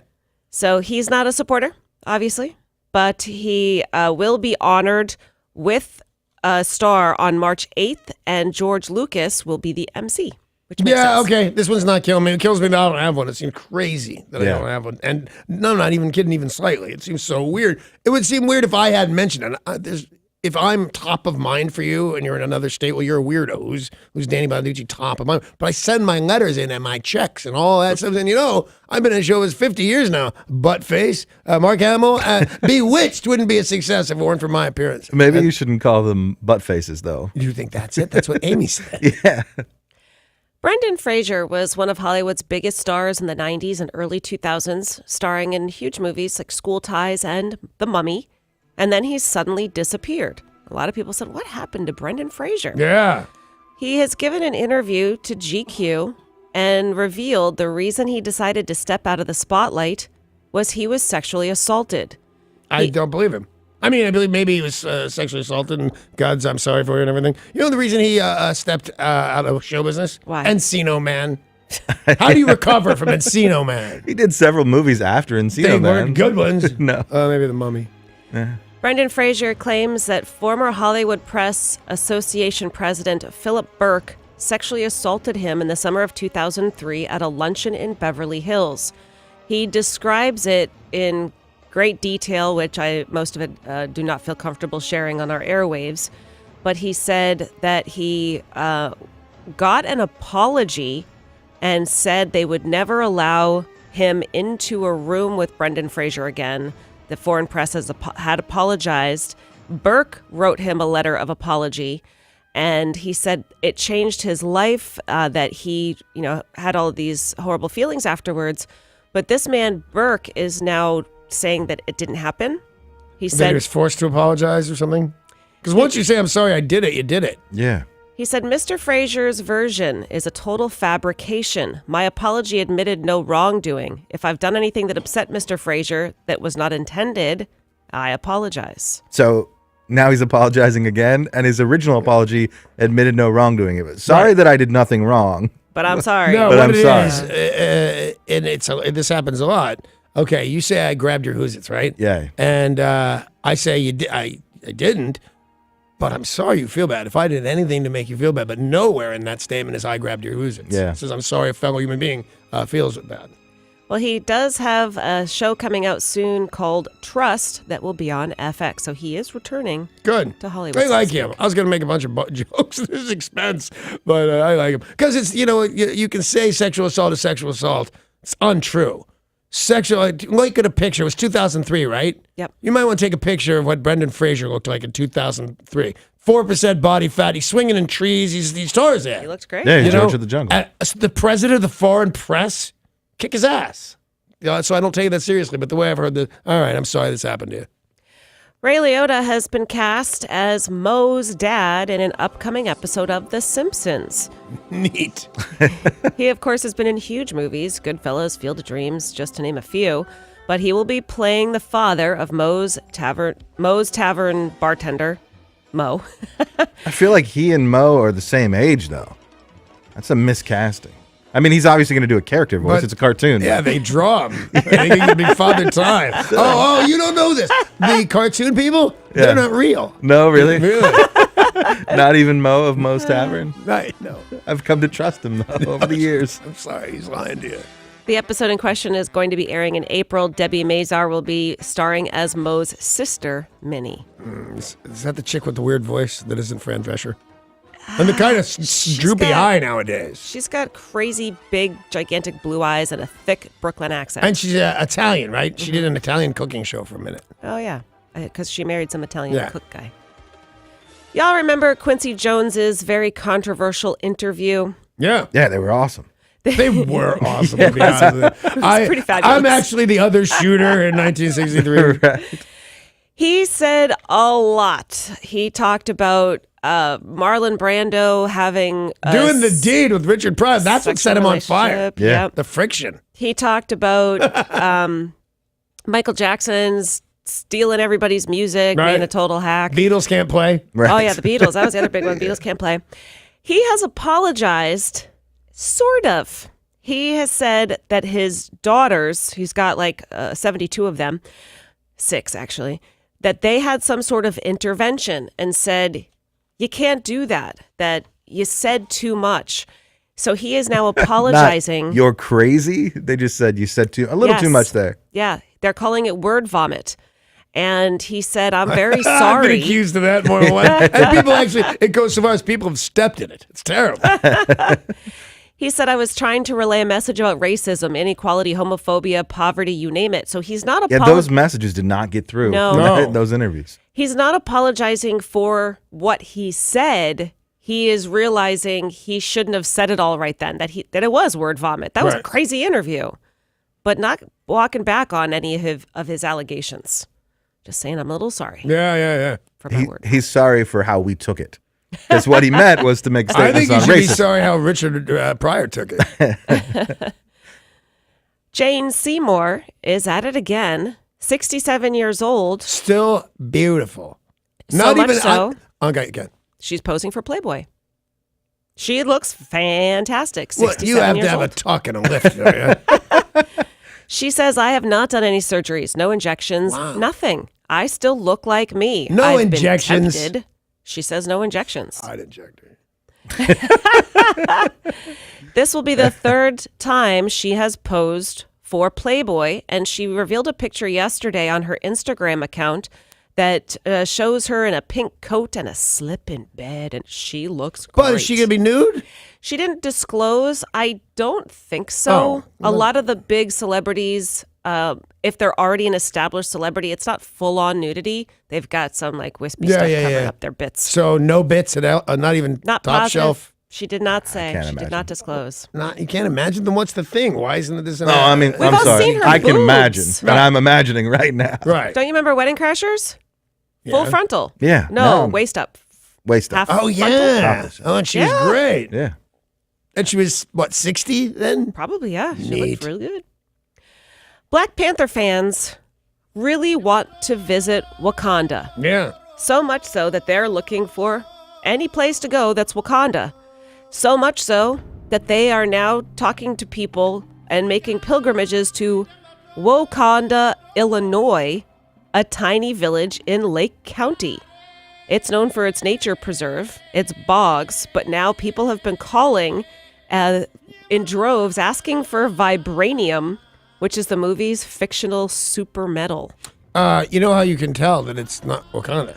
So he's not a supporter, obviously, but he will be honored with a star on March 8th, and George Lucas will be the MC. Which makes sense. Okay. This one's not killing me. It kills me that I don't have one. It seems crazy that I don't have one. And no, I'm not even kidding, even slightly. It seems so weird. It would seem weird if I hadn't mentioned it. If I'm top of mind for you and you're in another state, well, you're a weirdo. Who's Danny Bonaducci top of mind? But I send my letters in and my checks and all that stuff. And I've been in shows 50 years now. Buttface, Mark Hamill, Bewitched wouldn't be a success if it weren't for my appearance. Maybe you shouldn't call them butt faces, though. You think that's it? That's what Amy said. Yeah. Brendan Fraser was one of Hollywood's biggest stars in the 90s and early 2000s, starring in huge movies like School Ties and The Mummy. And then he suddenly disappeared. A lot of people said, what happened to Brendan Fraser? Yeah. He has given an interview to GQ and revealed the reason he decided to step out of the spotlight was he was sexually assaulted. I don't believe him. I mean, I believe maybe he was sexually assaulted and God's I'm sorry for you and everything. You know the reason he stepped out of show business? Why? Encino Man. How do you recover from Encino Man? He did several movies after Encino They Man. weren't good ones. No. Maybe The Mummy. Brendan Fraser claims that former Hollywood Press Association president Philip Burke sexually assaulted him in the summer of 2003 at a luncheon in Beverly Hills. He describes it in great detail, which most of it do not feel comfortable sharing on our airwaves. But he said that he got an apology and said they would never allow him into a room with Brendan Fraser again. The foreign press had apologized. Burke wrote him a letter of apology, and he said it changed his life, that he, had all of these horrible feelings afterwards. But this man, Burke, is now saying that it didn't happen. He said he was forced to apologize or something? Because once you say, I'm sorry, I did it, you did it. Yeah. He said, Mr. Fraser's version is a total fabrication. My apology admitted no wrongdoing. If I've done anything that upset Mr. Fraser that was not intended, I apologize. So now he's apologizing again, and his original apology admitted no wrongdoing. It was sorry that I did nothing wrong. But I'm sorry. No, But what I'm it sorry. is, and this happens a lot. Okay, you say I grabbed your hoozits, right? Yeah. And I say I didn't, but I'm sorry you feel bad. If I did anything to make you feel bad, but nowhere in that statement is I grabbed your hoozits. Yeah. It says I'm sorry a fellow human being feels bad. Well, he does have a show coming out soon called Trust that will be on FX. So he is returning Good. to Hollywood. I so to like speak. him. I was going to make a bunch of jokes at his expense, but I like him. Because it's, you can say sexual assault is sexual assault. It's untrue. Look at a picture. It was 2003, right? Yep. You might want to take a picture of what Brendan Fraser looked like in 2003. 4% body fat. He's swinging in trees. He's Tarzan. He looks great. Yeah, he's You George know, of the Jungle. The president of the foreign press, kick his ass. So I don't take that seriously, but the way I've heard all right, I'm sorry this happened to you. Ray Liotta has been cast as Moe's dad in an upcoming episode of The Simpsons. Neat. He, of course, has been in huge movies, Goodfellas, Field of Dreams, just to name a few. But he will be playing the father of Moe's Tavern bartender, Moe. I feel like he and Mo are the same age, though. That's a miscasting. I mean, he's obviously going to do a character voice. But- It's a cartoon. Yeah, they draw him. I think he could be Father Time. Oh, you don't know this. The cartoon people, they're not real. No, really? Really? Not even Mo of Mo's Tavern? Right, no. I've come to trust him, though, over the years. I'm sorry, he's lying to you. The episode in question is going to be airing in April. Debbie Mazar will be starring as Moe's sister, Minnie. Is that the chick with the weird voice that isn't Fran Drescher? And the kind of droopy eye nowadays. She's got crazy, big, gigantic blue eyes and a thick Brooklyn accent. And she's Italian, right? She did an Italian cooking show for a minute. Oh, yeah, because she married some Italian Yeah. cook guy. Y'all remember Quincy Jones's very controversial interview? Yeah. Yeah, they were awesome. They were awesome, to be honest with you. pretty fabulous. I'm actually the other shooter in 1963. Right. He said a lot. He talked about Marlon Brando having Doing the deed with Richard Pryor. That's what set him on fire. relationship. Yeah. Yep. The friction. He talked about Michael Jackson's stealing everybody's music, Right. being a total hack. Beatles can't play. Right. Oh, yeah, the Beatles. That was the other big one. Beatles can't play. He has apologized, sort of. He has said that his daughters, he's got like 72 of them, 6 actually, that they had some sort of intervention and said, you can't do that, that you said too much. So he is now apologizing. You're crazy. They just said you said a little too Yes. much there. Yeah, they're calling it word vomit. And he said, I'm very I've sorry. been accused of that more than once. And people actually, it goes so far as people have stepped in it. It's terrible. He said, I was trying to relay a message about racism, inequality, homophobia, poverty, you name it. So he's not Yeah, those messages did not get through. No. Those interviews. He's not apologizing for what he said. He is realizing he shouldn't have said it all right then, that it was word vomit. That was a Right. crazy interview, but not walking back on any of his allegations. Just saying I'm a little sorry Yeah. for my word. He's sorry for how we took it. Because what he meant was to make I think statements you on should be racism. sorry how Richard Pryor took it. Jane Seymour is at it again, 67 years old. Still beautiful. So much so. Okay, again. She's posing for Playboy. She looks fantastic. Well, 67 you have years to have old. a tuck and a lift. Don't you? She says, I have not done any surgeries, no injections, nothing. I still look like me. No I've injections. Been tempted. She says no injections. I'd inject her. This will be the third time she has posed for Playboy, and she revealed a picture yesterday on her Instagram account that shows her in a pink coat and a slip in bed, and she looks great. But is she going to be nude? She didn't disclose. I don't think so. Oh, A lot of the big celebrities, if they're already an established celebrity, it's not full-on nudity. They've got some like wispy stuff covering up their bits. So no bits at not even Not top positive. shelf. She did not say. can't She did imagine. not disclose. You can't imagine. Then what's the thing? Why isn't this? No, I mean, We've I'm all sorry. seen her I can boobs. imagine. Right. And I'm imagining right now. right. Don't you remember Wedding Crashers? Full Yeah. frontal. Yeah, No, no. waist up. Waste up. Half Oh frontal. yeah. Topless. Oh, and she was Yeah. great. Yeah. And she was what, 60 then? Probably, yeah. She Neat. looked really good. Black Panther fans really want to visit Wakanda. Yeah. So much so that they're looking for any place to go that's Wakanda. So much so that they are now talking to people and making pilgrimages to Wakanda, Illinois, a tiny village in Lake County. It's known for its nature preserve, its bogs, but now people have been calling in droves asking for vibranium, which is the movie's fictional super metal. You know how you can tell that it's not Wakanda?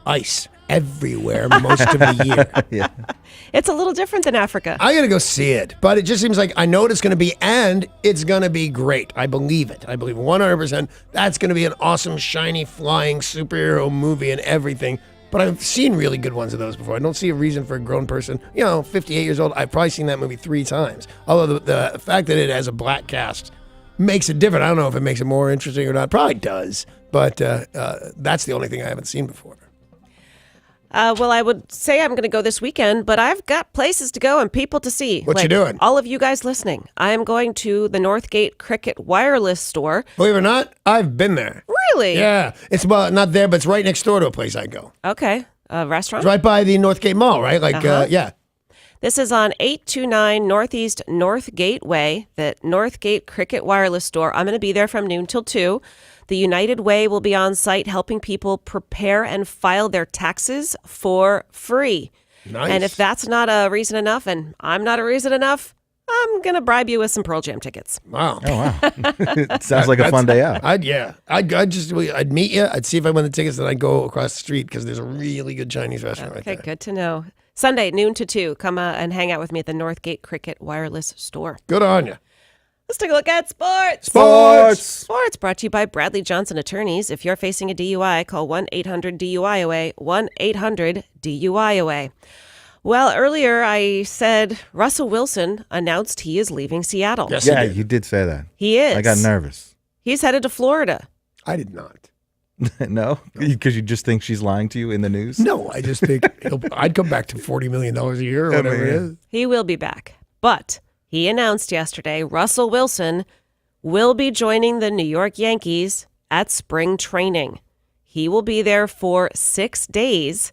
Ice everywhere most of the year. Yeah. It's a little different than Africa. I gotta go see it, but it just seems like I know what it's gonna be, and it's gonna be great. I believe it. I believe 100% that's gonna be an awesome, shiny, flying superhero movie and everything. But I've seen really good ones of those before. I don't see a reason for a grown person, 58 years old. I've probably seen that movie 3 times. Although the fact that it has a black cast makes it different. I don't know if it makes it more interesting or not. Probably does, but that's the only thing I haven't seen before. Well, I would say I'm going to go this weekend, but I've got places to go and people to see. What you doing? All of you guys listening, I am going to the Northgate Cricket Wireless Store. Believe it or not, I've been there. Really? Yeah, it's not there, but it's right next door to a place I go. Okay. A restaurant? It's right by the Northgate Mall, right? Like, yeah. This is on 829 Northeast Northgate Way, the Northgate Cricket Wireless Store. I'm going to be there from noon till 2. The United Way will be on site helping people prepare and file their taxes for free. Nice. And if that's not a reason enough, and I'm not a reason enough, I'm going to bribe you with some Pearl Jam tickets. Wow. Oh, wow. It sounds like a fun day out. I'd meet you. I'd see if I won the tickets, then I'd go across the street because there's a really good Chinese restaurant right Okay, there. good to know. Sunday, noon to 2. Come and hang out with me at the Northgate Cricket Wireless Store. Good on you. Let's take a look at sports. Sports. Brought to you by Bradley Johnson Attorneys. If you're facing a DUI, call 1-800-DUI-AWAY, 1-800-DUI-AWAY. Well, earlier I said Russell Wilson announced he is leaving Seattle. Yes, Yeah, he did. you did say that. He is. I got nervous. He's headed to Florida. I did not. No? Because you just think she's lying to you in the news? No, I just think I'd come back to $40 million a year or whatever it is. He will be back. But he announced yesterday Russell Wilson will be joining the New York Yankees at spring training. He will be there for 6 days,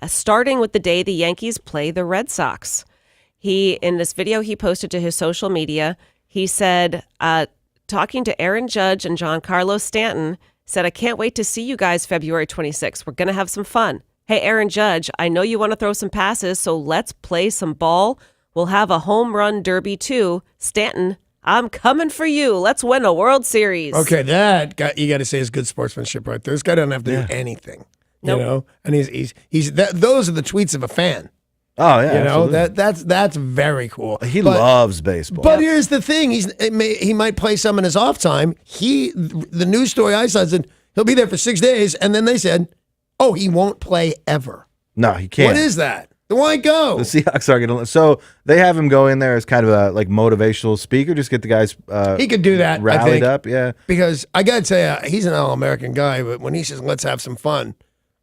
starting with the day the Yankees play the Red Sox. In this video he posted to his social media, he said, talking to Aaron Judge and Giancarlo Stanton, said, I can't wait to see you guys February 26th. We're going to have some fun. Hey, Aaron Judge, I know you want to throw some passes, so let's play some ball. We'll have a home run derby too. Stanton, I'm coming for you. Let's win a World Series. Okay, you got to say is good sportsmanship right there. This guy doesn't have to do anything, Nope. you know. And those are the tweets of a fan. Oh, yeah. You know, absolutely. that's very cool. He loves baseball. But here's the thing: he might play some in his off time. The news story I saw said he'll be there for 6 days, and then they said, "Oh, he won't play ever." No, he can't. What is that? Then why go? The Seahawks are going to. So they have him go in there as kind of a motivational speaker, just get the guys He could do that. I rallied think, up. Yeah. because I got to tell you, he's an all-American guy. But when he says "Let's have some fun,"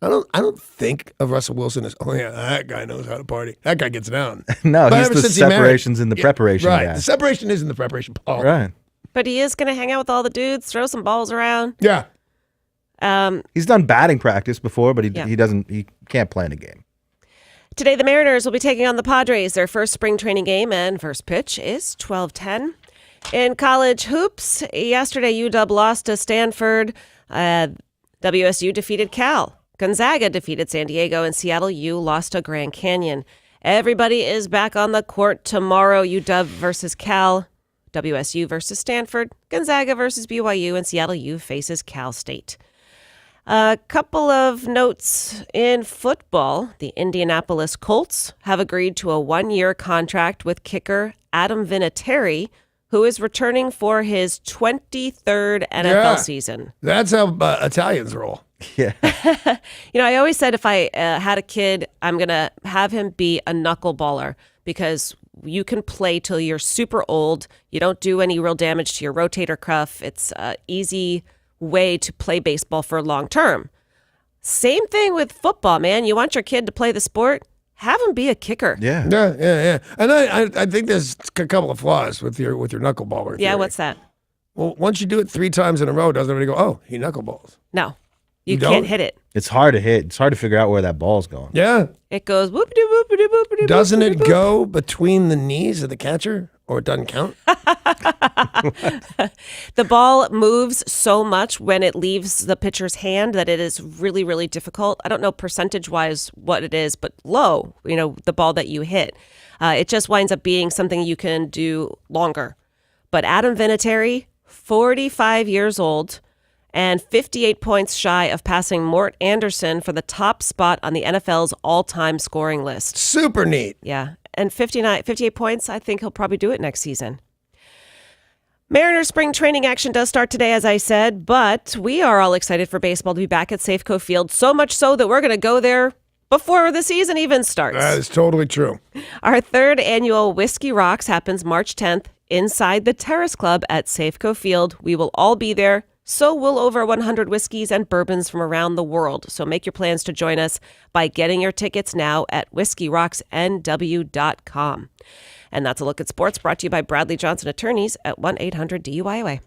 I don't think of Russell Wilson as, "Oh yeah, that guy knows how to party. That guy gets down." No, But he's ever the since he married- separations in the preparation Right, guy. the separation is in the preparation, Paul. Right. But he is going to hang out with all the dudes, throw some balls around. Yeah. He's done batting practice before, but Yeah. he can't play in a game. Today, the Mariners will be taking on the Padres, their first spring training game, and first pitch is 12:10. In college hoops, yesterday UW lost to Stanford. WSU defeated Cal. Gonzaga defeated San Diego, and Seattle U lost to Grand Canyon. Everybody is back on the court tomorrow. UW versus Cal, WSU versus Stanford, Gonzaga versus BYU, and Seattle U faces Cal State. A couple of notes in football. The Indianapolis Colts have agreed to a 1-year contract with kicker Adam Vinatieri, who is returning for his 23rd NFL Yeah. season. That's how Italians roll. Yeah. You know, I always said if I had a kid, I'm going to have him be a knuckleballer because you can play till you're super old. You don't do any real damage to your rotator cuff. It's an easy way to play baseball for long term. Same thing with football, man. You want your kid to play the sport? Have him be a kicker. Yeah. Yeah. And I think there's a couple of flaws with your knuckleballer. Yeah, theory. what's that? Well, once you do it 3 times in a row, doesn't everybody go, "Oh, he knuckleballs"? No, you You can't don't? hit it. It's hard to hit. It's hard to figure out where that ball's going. Yeah. It goes whoop-de whoop-de whoop-de Doesn't it whoop-de-whoop. go between the knees of the catcher, or it doesn't count? The ball moves so much when it leaves the pitcher's hand that it is really, really difficult. I don't know percentage-wise what it is, but low, the ball that you hit. It just winds up being something you can do longer. But Adam Vinatieri, 45 years old, and 58 points shy of passing Mort Anderson for the top spot on the NFL's all-time scoring list. Super neat. Yeah, and 58 points, I think he'll probably do it next season. Mariners spring training action does start today, as I said, but we are all excited for baseball to be back at Safeco Field, so much so that we're going to go there before the season even starts. That is totally true. Our third annual Whiskey Rocks happens March 10th inside the Terrace Club at Safeco Field. We will all be there. So will over 100 whiskeys and bourbons from around the world. So make your plans to join us by getting your tickets now at whiskeyrocksnw.com. And that's a look at sports brought to you by Bradley Johnson Attorneys at 1-800-DUIOA.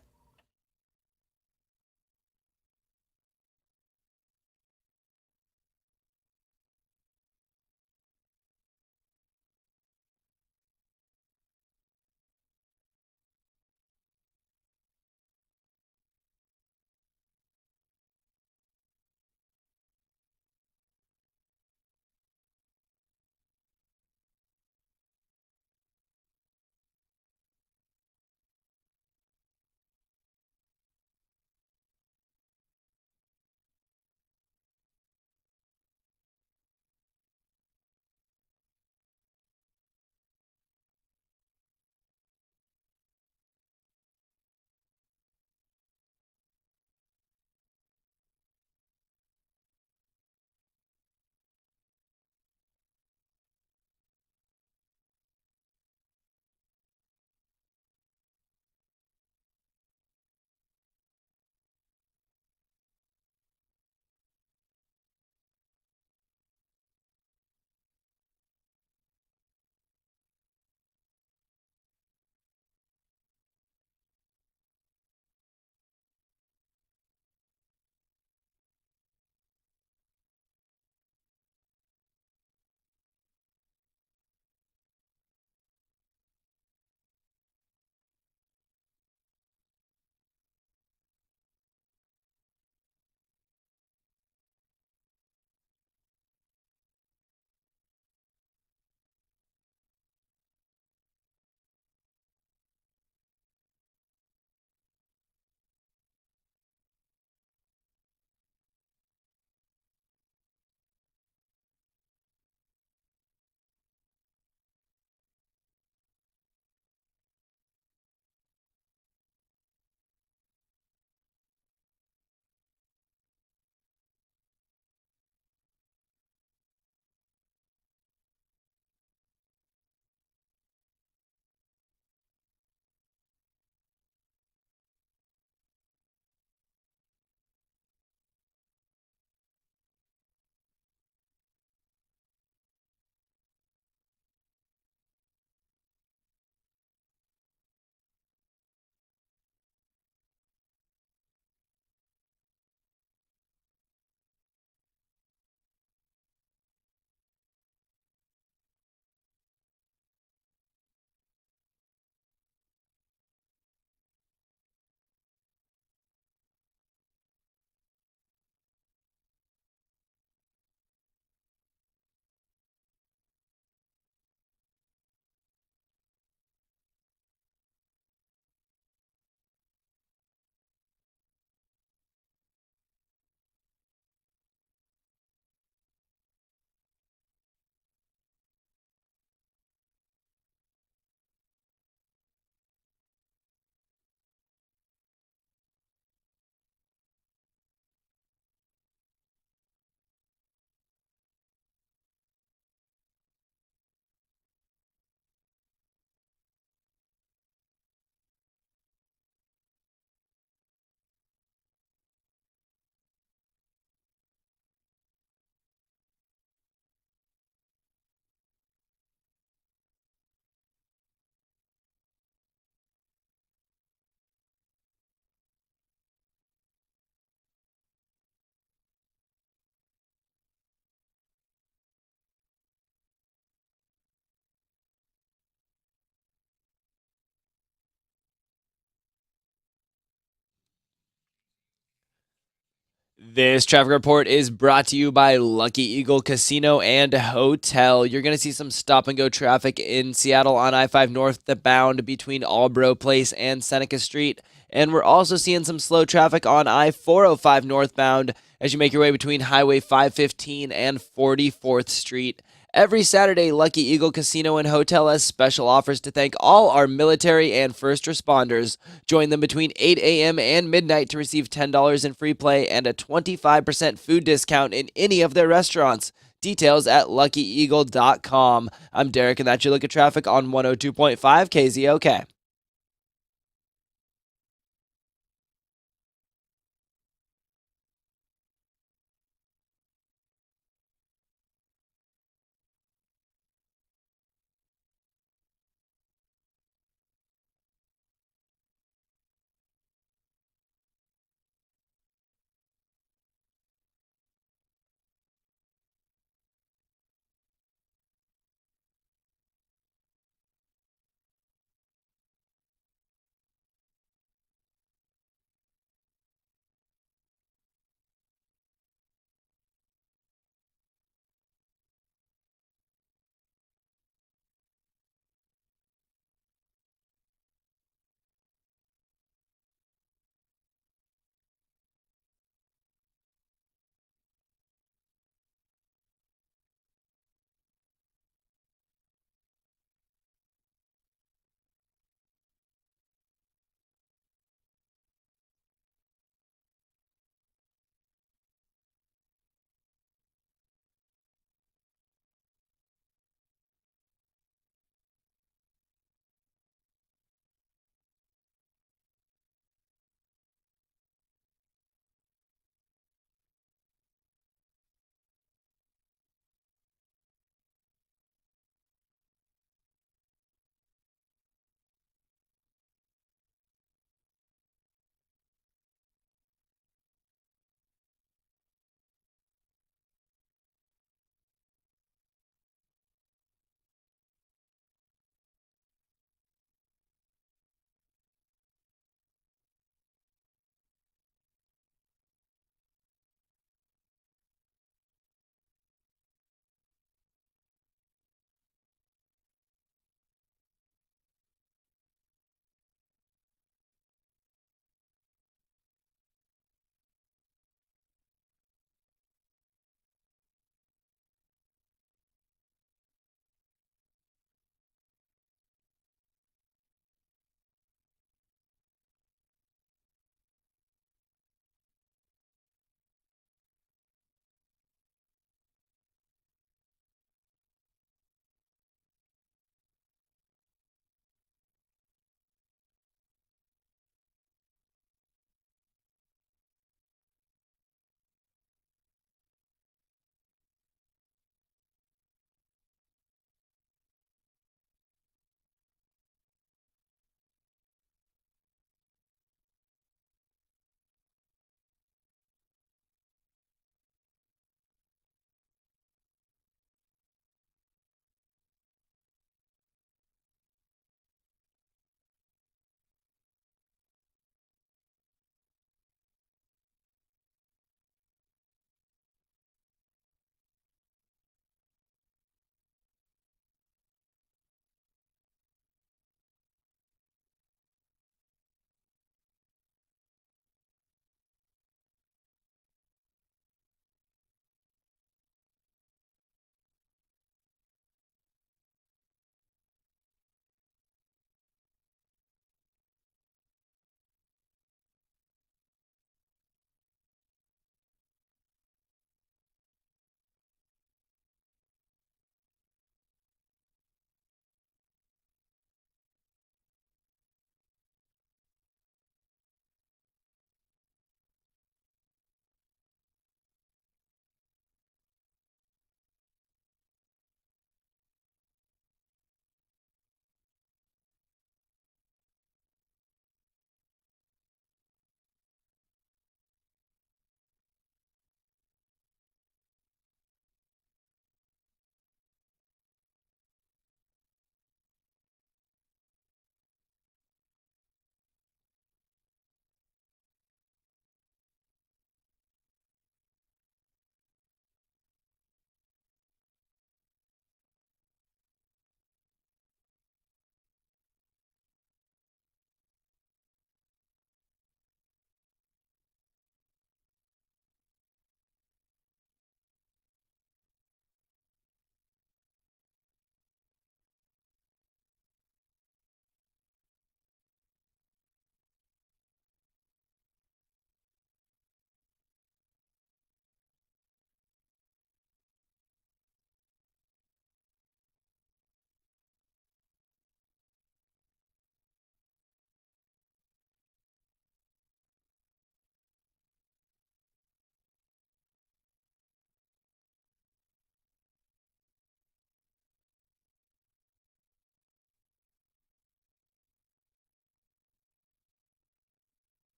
This traffic report is brought to you by Lucky Eagle Casino and Hotel. You're going to see some stop and go traffic in Seattle on I-5 northbound between Albro Place and Seneca Street. And we're also seeing some slow traffic on I-405 northbound as you make your way between Highway 515 and 44th Street. Every Saturday, Lucky Eagle Casino and Hotel has special offers to thank all our military and first responders. Join them between 8 a.m. and midnight to receive $10 in free play and a 25% food discount in any of their restaurants. Details at luckyeagle.com. I'm Derek, and that's your look at traffic on 102.5 KZOK.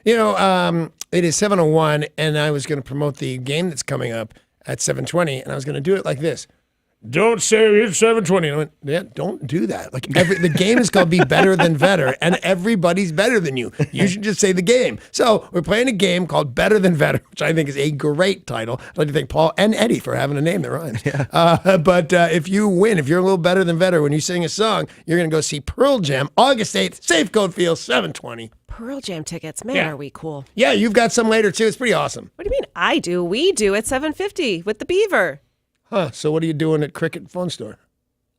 It is 7:01, and I was going to promote the game that's coming up at 7:20, and I was going to do it like this. Don't say it's 7:20. And I went, yeah, don't do that. Like the game is called Be Better Than Vetter, and everybody's better than you. You should just say the game. So we're playing a game called Better Than Vetter, which I think is a great title. I'd like to thank Paul and Eddie for having a name that rhymes. Yeah. But if you win, if you're a little better than Vetter when you sing a song, you're going to go see Pearl Jam August 8th, Safe Code Field, 7:20. Pearl Jam tickets. Man, are we cool. Yeah, you've got some later too. It's pretty awesome. What do you mean I do? We do at 7:50 with the Beaver. Huh, so what are you doing at Cricket Phone Store?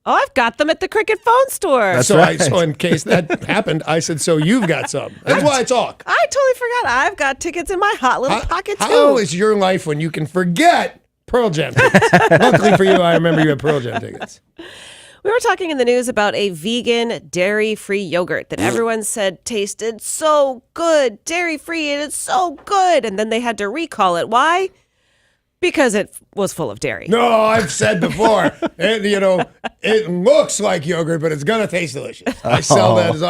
Oh, I've got them at the Cricket Phone Store. So in case that happened, I said, so you've got some. That's why I talk. I totally forgot. I've got tickets in my hot little pocket, too. How is your life when you can forget Pearl Jam tickets? Luckily for you, I remember you had Pearl Jam tickets. We were talking in the news about a vegan, dairy-free yogurt that everyone said tasted so good. Dairy-free, and it's so good. And then they had to recall it. Why? Because it was full of dairy. No, I've said before, it looks like yogurt, but it's going to taste delicious. I sell that as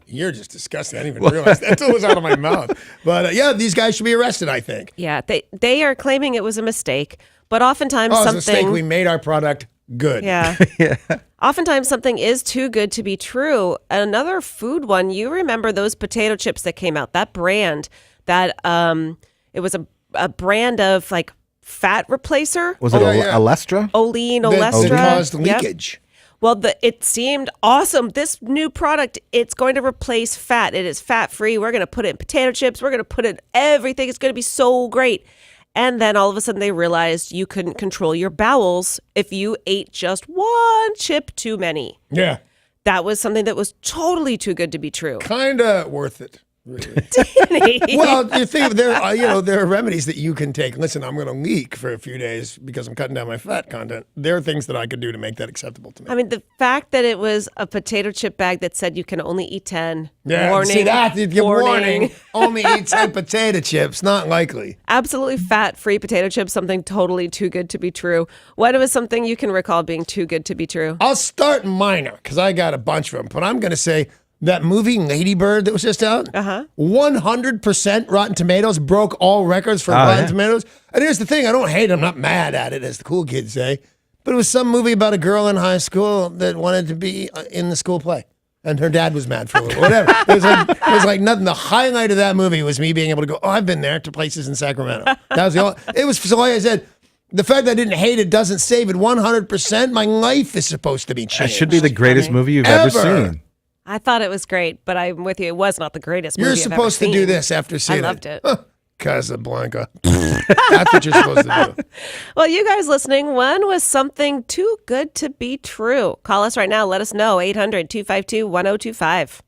you're just disgusting. I didn't even realize that until it was out of my mouth. But these guys should be arrested, I think. Yeah, they are claiming it was a mistake, but oftentimes it's a something... mistake. We made our product good. Yeah. Oftentimes something is too good to be true. Another food one, you remember those potato chips that came out, that brand, that it was a brand of like fat replacer. Was it Olestra? Olean, Olestra. That caused leakage. Yep. Well, it seemed awesome. This new product, it's going to replace fat. It is fat-free. We're going to put it in potato chips. We're going to put it in everything. It's going to be so great. And then all of a sudden they realized you couldn't control your bowels if you ate just one chip too many. Yeah. That was something that was totally too good to be true. Kind of worth it. Really. Danny. Well, you think there are remedies that you can take. Listen, I'm going to leak for a few days because I'm cutting down my fat content. There are things that I could do to make that acceptable to me. I mean, the fact that it was a potato chip bag that said you can only eat 10. Yeah, warning, see that? Warning. warning. Only eat 10 potato chips. Not likely. Absolutely fat-free potato chips, something totally too good to be true. What was something you can recall being too good to be true? I'll start minor because I got a bunch of them, but I'm going to say that movie Lady Bird that was just out, 100% Rotten Tomatoes, broke all records for Rotten Tomatoes. And here's the thing, I don't hate it, I'm not mad at it, as the cool kids say, but it was some movie about a girl in high school that wanted to be in the school play. And her dad was mad for a little, whatever. It was like nothing. The highlight of that movie was me being able to go, I've been there to places in Sacramento. That was the only, it was, so like I said, the fact that I didn't hate it doesn't save it 100%. My life is supposed to be changed. It should be the greatest movie you've ever seen. I thought it was great, but I'm with you. It was not the greatest movie You're supposed to do this after seeing it. I loved it. Casablanca. That's what you're supposed to do. Well, you guys listening, when was something too good to be true? Call us right now. Let us know. 800-252-1025.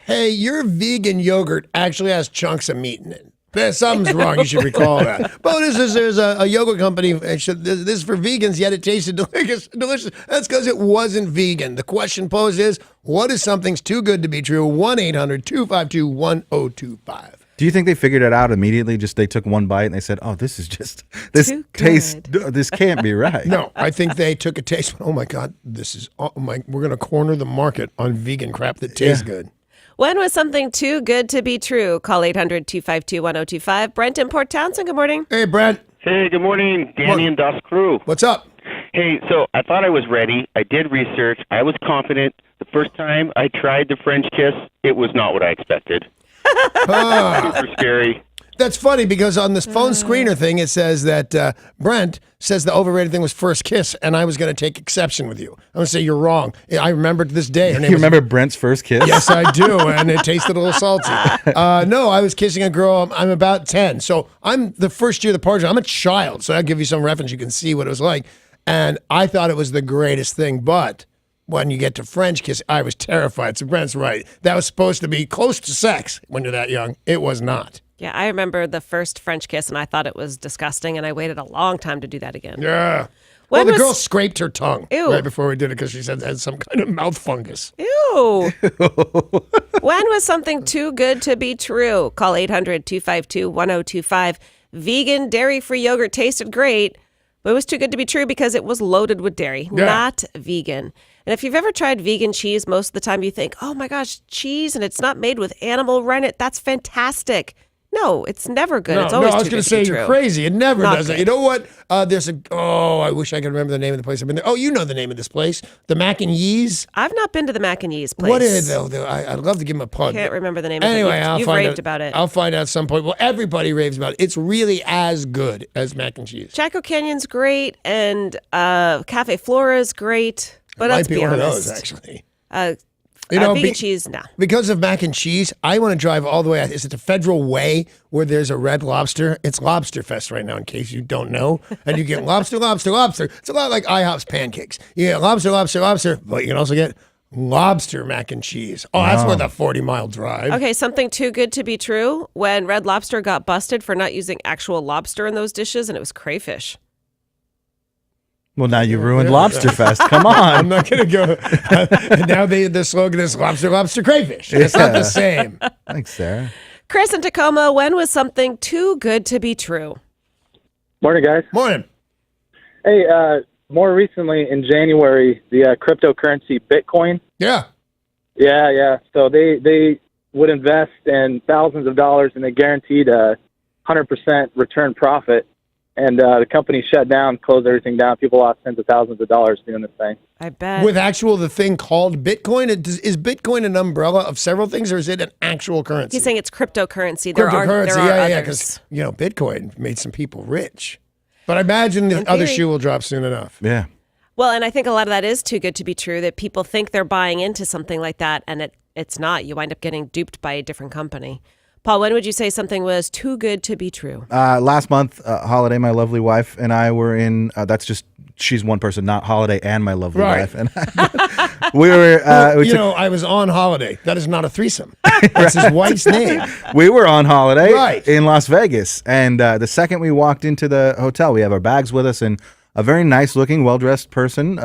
hey, your vegan yogurt actually has chunks of meat in it. Something's wrong. You should recall that. But there's a yogurt company. This is for vegans, yet it tasted delicious. That's because it wasn't vegan. The question posed is, what is something's too good to be true? 1-800-252-1025. Do you think they figured it out immediately? Just they took one bite and they said, "Oh, this can't be right." No, I think they took a taste. Oh my God, we're gonna corner the market on vegan crap that tastes good. When was something too good to be true? Call 800-252-1025. Brent in Port Townsend, good morning. Hey, Brent. Hey, good morning, Danny and Dust crew. What's up? Hey, so I thought I was ready. I did research. I was confident. The first time I tried the French kiss, it was not what I expected. Super scary. That's funny because on this phone screener thing, it says that Brent says the overrated thing was first kiss, and I was going to take exception with you. I'm going to say you're wrong. I remember to this day. You remember Brent's first kiss? Yes, I do, and it tasted a little salty. No, I was kissing a girl. I'm about 10, so I'm the first year of the party. I'm a child, so I'll give you some reference. You can see what it was like, and I thought it was the greatest thing, but when you get to French kiss, I was terrified. So Brent's right. That was supposed to be close to sex when you're that young. It was not. Yeah, I remember the first French kiss, and I thought it was disgusting, and I waited a long time to do that again. Yeah. When the girl scraped her tongue right before we did it because she said it had some kind of mouth fungus. Ew. When was something too good to be true? Call 800-252-1025. Vegan, dairy-free yogurt tasted great, but it was too good to be true because it was loaded with dairy, not vegan. And if you've ever tried vegan cheese, most of the time you think, oh my gosh, cheese, and it's not made with animal rennet. That's fantastic. No, it's never good. It's always I was too going good to say be you're true. crazy. It never Not does good. it. You know what? I wish I could remember the name of the place I've been there. Oh, you know the name of this place. The Mac and Yees. I've not been to the Mac and Yees place. What is it, though? I'd love to give him a plug. Can't remember the name Anyway, of it. I'll You've find raved out, about it. I'll find out at some point. Well, everybody raves about it. It's really as good as mac and cheese. Chaco Canyon's great, and Cafe Flora's great. But Might let's be be one honest. of those, actually. Vegan cheese, no. Because of mac and cheese, I want to drive all the way. Is it the Federal Way where there's a Red Lobster? It's Lobster Fest right now, in case you don't know. And you get lobster. It's a lot like IHOP's pancakes. You get lobster, but you can also get lobster mac and cheese. Oh, that's worth a 40-mile drive. Okay, something too good to be true. When Red Lobster got busted for not using actual lobster in those dishes, and it was crayfish. Well, now you ruined Lobster Fest. Come on. I'm not going to go. Now the slogan is lobster, crayfish. It's not the same. Thanks, Sarah. Chris in Tacoma, when was something too good to be true? Morning, guys. Morning. Hey, more recently in January, the cryptocurrency Bitcoin. Yeah. Yeah. So they would invest in thousands of dollars, and they guaranteed a 100% return profit. And the company shut down, closed everything down. People lost tens of thousands of dollars doing this thing. I bet. With the thing called Bitcoin, is Bitcoin an umbrella of several things, or is it an actual currency? He's saying it's cryptocurrency. There are yeah, others. because Bitcoin made some people rich. But I imagine the other shoe will drop soon enough. Yeah. Well, and I think a lot of that is too good to be true, that people think they're buying into something like that, and it's not. You wind up getting duped by a different company. Paul, when would you say something was too good to be true? Last month, Holiday, my lovely wife, and I were in, she's one person, not Holiday and my lovely wife. And we were, I was on holiday. That is not a threesome. That's his wife's name. We were on holiday in Las Vegas. And the second we walked into the hotel, we have our bags with us, and a very nice looking, well-dressed person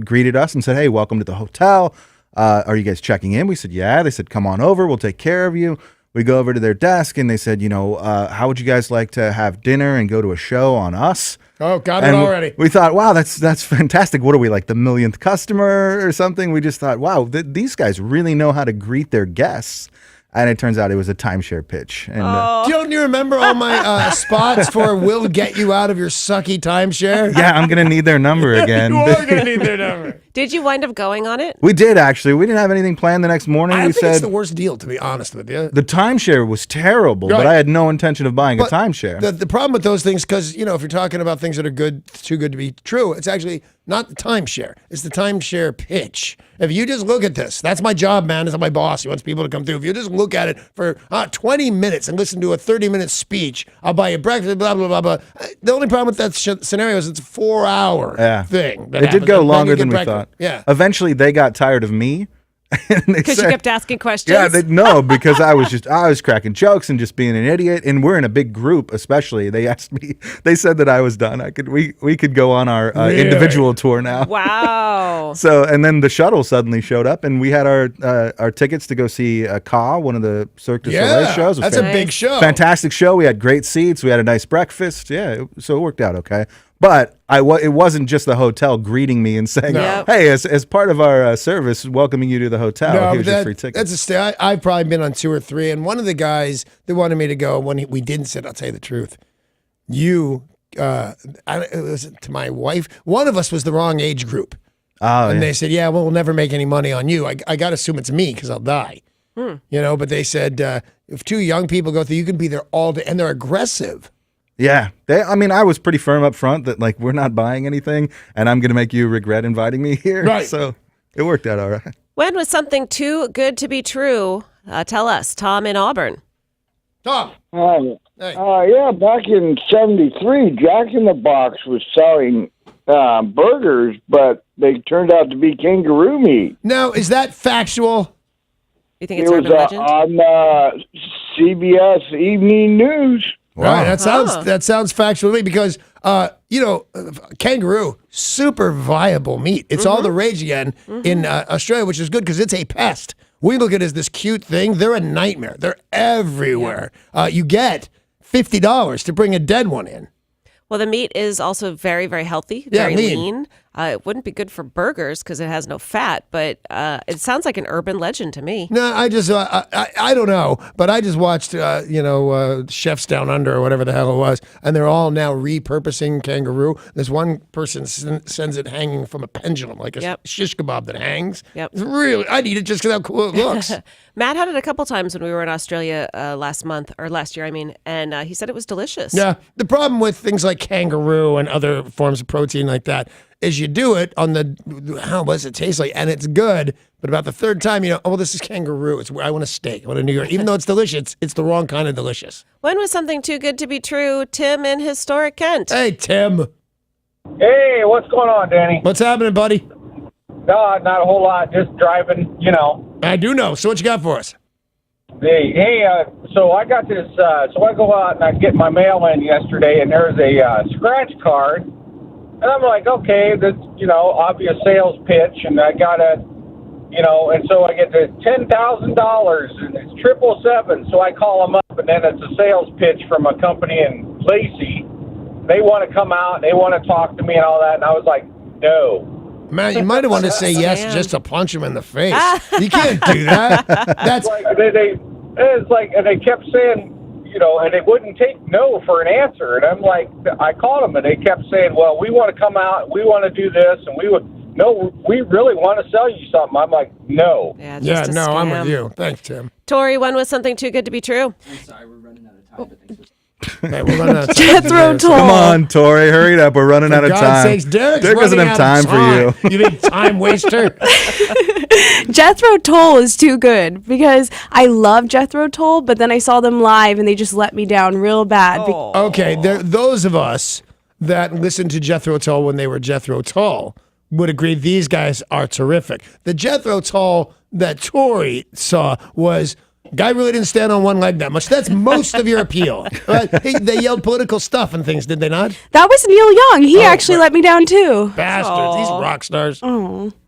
greeted us and said, "Hey, welcome to the hotel. Are you guys checking in?" We said, "Yeah." They said, "Come on over. We'll take care of you." We go over to their desk, and they said, how would you guys like to have dinner and go to a show on us? Oh, got it already. We thought, wow, that's fantastic. What are we, like the millionth customer or something? We just thought, wow, these guys really know how to greet their guests. And it turns out it was a timeshare pitch. And Don't you remember all my spots for "We'll get you out of your sucky timeshare"? yeah, I'm going to need their number again. You are going to need their number. Did you wind up going on it? We did, actually. We didn't have anything planned the next morning. I We think said it's the worst deal, to be honest with you. the timeshare was terrible, Right. but I had no intention of buying a But timeshare. The problem with those things, because, if you're talking about things that are too good to be true, it's actually not the timeshare. It's the timeshare pitch. If you just look at this, that's my job, man. It's my boss. He wants people to come through. If you just look at it for 20 minutes and listen to a 30-minute speech, I'll buy you breakfast, blah, blah, blah, blah. The only problem with that scenario is it's a 4-hour thing. It did go longer than we thought. Yeah. Eventually, they got tired of me, Because you kept asking questions. Yeah, no, because I was cracking jokes and just being an idiot. And we're in a big group, especially. They asked me. They said that I was done. We could go on our individual tour now. Wow. So, and then the shuttle suddenly showed up, and we had our tickets to go see Ka, one of the Cirque du Soleil shows. That's a big show. Fantastic show. We had great seats. We had a nice breakfast. Yeah, so it worked out okay. But it wasn't just the hotel greeting me and saying, "Hey, as part of our service, welcoming you to the hotel. Here's your free ticket." I've probably been on 2 or 3, and one of the guys that wanted me to go when we didn't sit. I'll tell you the truth. It was to my wife. One of us was the wrong age group, and they said, "Yeah, well, we'll never make any money on you." I got to assume it's me because I'll die. But they said if 2 young people go through, you can be there all day, and they're aggressive. Yeah. I was pretty firm up front that, like, we're not buying anything, and I'm going to make you regret inviting me here. Right. So it worked out all right. When was something too good to be true? Tell us, Tom in Auburn. Tom. Hey. Yeah, back in '73, Jack in the Box was selling burgers, but they turned out to be kangaroo meat. Now, is that factual? You think it's it urban was legend? on CBS Evening News. Wow. Right, that sounds factual to me because kangaroo, super viable meat. It's all the rage again in Australia, which is good because it's a pest. We look at it as this cute thing. They're a nightmare. They're everywhere. You get $50 to bring a dead one in. Well, the meat is also very, very healthy, very lean. It wouldn't be good for burgers because it has no fat, but it sounds like an urban legend to me. No, I just, I don't know, but I just watched, Chefs Down Under or whatever the hell it was, and they're all now repurposing kangaroo. There's one person sends it hanging from a pendulum, like a shish kebab that hangs. Yep. It's really, I'd eat it just because how cool it looks. Matt had it a couple times when we were in Australia last year, and he said it was delicious. Yeah. The problem with things like kangaroo and other forms of protein like that is you do it on how does it taste like, and it's good, but about the third time, this is kangaroo. I want a steak. I want a New York. Even though it's delicious, it's the wrong kind of delicious. When was something too good to be true? Tim in historic Kent. Hey, Tim. Hey, what's going on, Danny? What's happening, buddy? No, not a whole lot. Just driving, I do know. So what you got for us? Hey, so I got this, so I go out and I get my mail in yesterday, and there's a scratch card. And I'm like, okay, that's, obvious sales pitch, and I got and so I get the $10,000, and it's 777. So I call them up, and then it's a sales pitch from a company in Lacey. They want to come out, and they want to talk to me and all that, and I was like, no. Man, you might have wanted to say yes just to punch him in the face. You can't do that. That's like and they kept saying, and they wouldn't take no for an answer. And I'm like, I called them, and they kept saying, well, we want to come out, we want to do this, and we really want to sell you something. I'm like, no. Yeah, I'm with you. Thanks, Tim. Tori, when was something too good to be true? I'm sorry, we're running out of time. Hey, we're running out of time. Jethro Tull. Come on, Tori, hurry it up. We're running out of God's time. sakes, Derek doesn't have time for you. You big time waster. Jethro Tull is too good because I love Jethro Tull, but then I saw them live and they just let me down real bad. Okay, those of us that listened to Jethro Tull when they were Jethro Tull would agree these guys are terrific. The Jethro Tull that Tori saw was... Guy really didn't stand on one leg that much. That's most of your appeal. Right? They yelled political stuff and things, did they not? That was Neil Young. He actually let me down too. Bastards. These rock stars.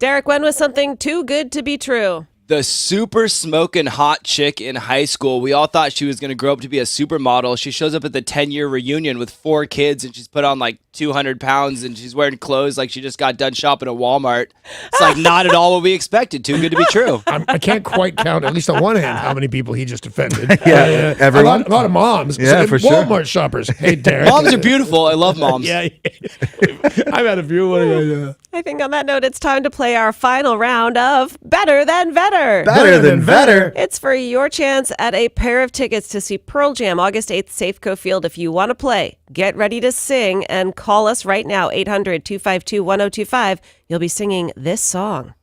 Derek, when was something too good to be true? The super smoking hot chick in high school. We all thought she was going to grow up to be a supermodel. She shows up at the 10-year reunion with 4 kids, and she's put on like 200 pounds, and she's wearing clothes like she just got done shopping at Walmart. It's like not at all what we expected. Too good to be true. I can't quite count, at least on one hand, how many people he just offended. Everyone? A lot of moms. Yeah, for sure. Walmart shoppers. Hey, Derek. Moms are beautiful. I love moms. Yeah. I've had a few. I think on that note, it's time to play our final round of Better Than Vetter. Better than better. It's for your chance at a pair of tickets to see Pearl Jam August 8th, Safeco Field. If you want to play, get ready to sing and call us right now, 800-252-1025. You'll be singing this song.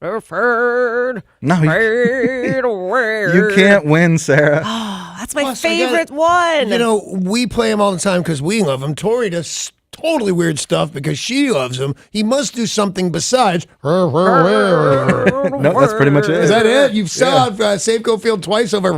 Preferred. No, you can't win, Sarah. Oh, that's my Plus, I favorite gotta- one. We play him all the time because we love him. Tori does totally weird stuff because she loves him. He must do something besides. No, that's pretty much it. Is that it? You've saw Safeco Field twice over.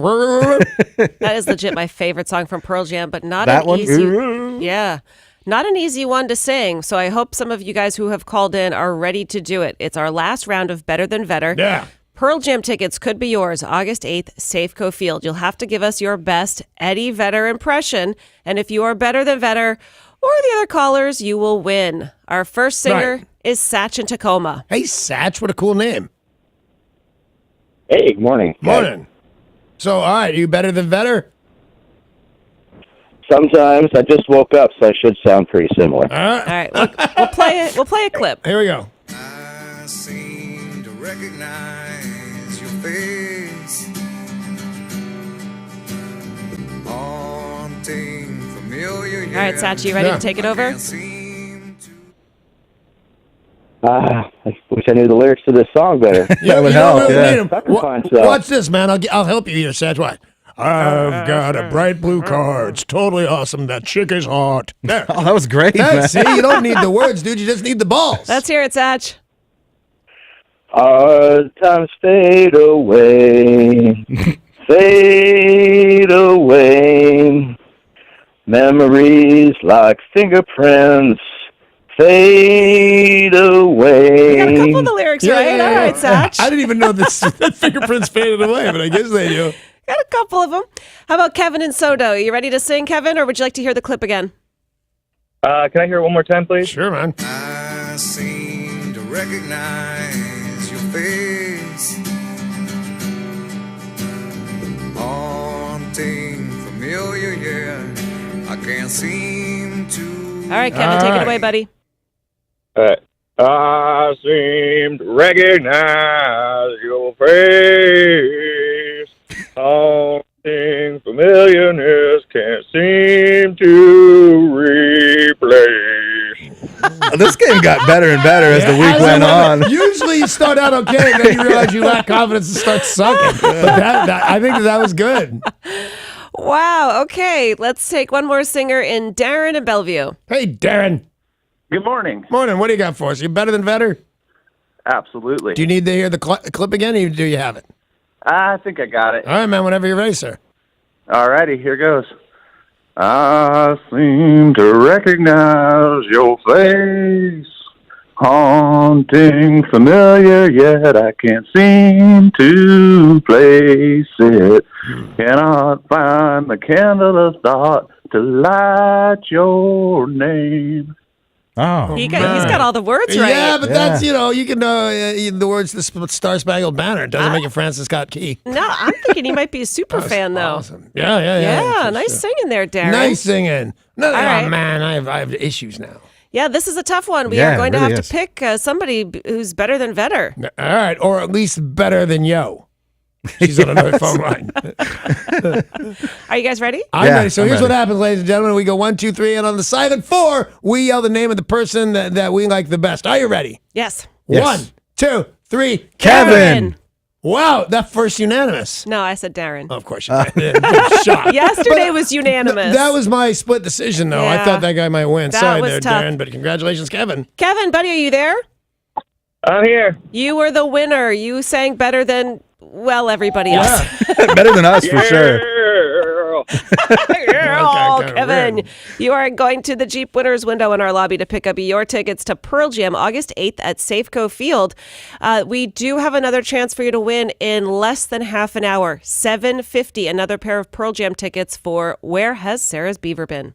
That is legit my favorite song from Pearl Jam, but not That an one? easy. Yeah. Not an easy one to sing, so I hope some of you guys who have called in are ready to do it. It's our last round of Better Than Vetter. Yeah. Pearl Jam tickets could be yours August 8th, Safeco Field. You'll have to give us your best Eddie Vedder impression, and if you are better than Vedder or the other callers, you will win. Our first singer is Satch in Tacoma. Hey, Satch, what a cool name. Hey, good morning. Morning. So, all right, are you better than Vetter? Sometimes I just woke up, so I should sound pretty similar. All All right, we'll play it. We'll play a clip. Here we go. I seem to recognize your face. Haunting, familiar. All right, Satch, you ready to take it over? I wish I knew the lyrics to this song better. Yeah, would you don't help, really yeah. need 'em. That's fine stuff. Watch this, man. I'll help you here, Satch. What? I've got a bright blue car. It's totally awesome. That chick is hot. There. Oh, that was great, man. See, you don't need the words, dude. You just need the balls. Let's hear it, Satch. Hard times fade away, fade away. Memories like fingerprints fade away. You got a couple of the lyrics right. All right, Satch. I didn't even know this the fingerprints faded away, but I guess they do. Got a couple of them. How about Kevin and Soto? You ready to sing, Kevin, or would you like to hear the clip again? Can I hear it one more time, please? Sure, man. I seem to recognize your face. Haunting, familiar, yeah. I can't seem to. All right, Kevin, take it away, buddy. All right. I seem to recognize your face. Haunting familiarness can't seem to replace. This game got better and better as the week went on. Usually you start out okay, and then you realize you lack confidence and start sucking. But I think that was good. Wow. Okay, let's take one more singer in Darren in Bellevue. Hey, Darren. Good morning. Morning. What do you got for us? You better than Vetter? Absolutely. Do you need to hear the clip again, or do you have it? I think I got it. All right, man. Whenever you're ready, sir. All righty, here goes. I seem to recognize your face. Haunting, familiar, yet I can't seem to place it. Cannot find the candle of thought to light your name. Oh, He's got all the words right. Yeah, but that's, you can know the words to the Star Spangled Banner. It doesn't make you Francis Scott Key. No, I'm thinking he might be a super fan, though. Awesome. Yeah. Yeah, nice singing there, Darren. Nice singing. No, right. man, I have issues now. Yeah, this is a tough one. We Yeah, are going it to have really to pick somebody who's better than Vetter. All right, or at least better than Yo. She's on another phone line. Are you guys ready? I'm ready. So I'm here's ready. what happens, ladies and gentlemen. We go 1, 2, 3, and on the silent 4, we yell the name of the person that we like the best. Are you ready? Yes. Yes. 1, 2, 3. Kevin. Wow, that first unanimous. No, I said Darren. Of course you did. Good shot. Yesterday was unanimous. That was my split decision, though. I Yeah. thought that guy might win. That Sorry was there, tough. Darren, but congratulations, Kevin. Kevin, buddy, are you there? I'm here. You were the winner. You sang better than, well, everybody else. Better than us for sure. Oh, kinda Kevin, weird. you are going to the Jeep winners window in our lobby to pick up your tickets to Pearl Jam August 8th at Safeco Field. We do have another chance for you to win in less than half an hour. $7.50, another pair of Pearl Jam tickets for Where Has Sarah's Beaver Been?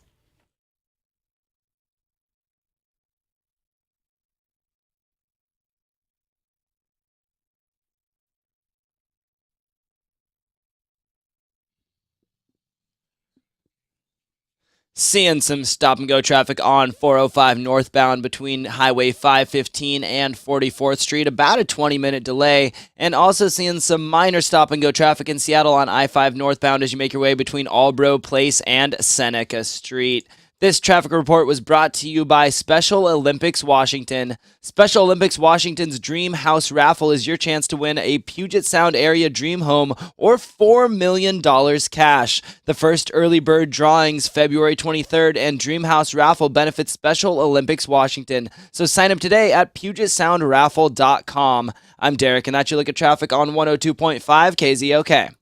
Seeing some stop and go traffic on 405 northbound between Highway 515 and 44th Street, about a 20-minute delay, and also seeing some minor stop and go traffic in Seattle on I-5 northbound as you make your way between Albro Place and Seneca Street. This traffic report was brought to you by Special Olympics Washington. Special Olympics Washington's Dream House Raffle is your chance to win a Puget Sound area dream home or $4 million cash. The first early bird drawings February 23rd, and Dream House Raffle benefits Special Olympics Washington. So sign up today at PugetSoundRaffle.com. I'm Derek, and that's your look at traffic on 102.5 KZOK.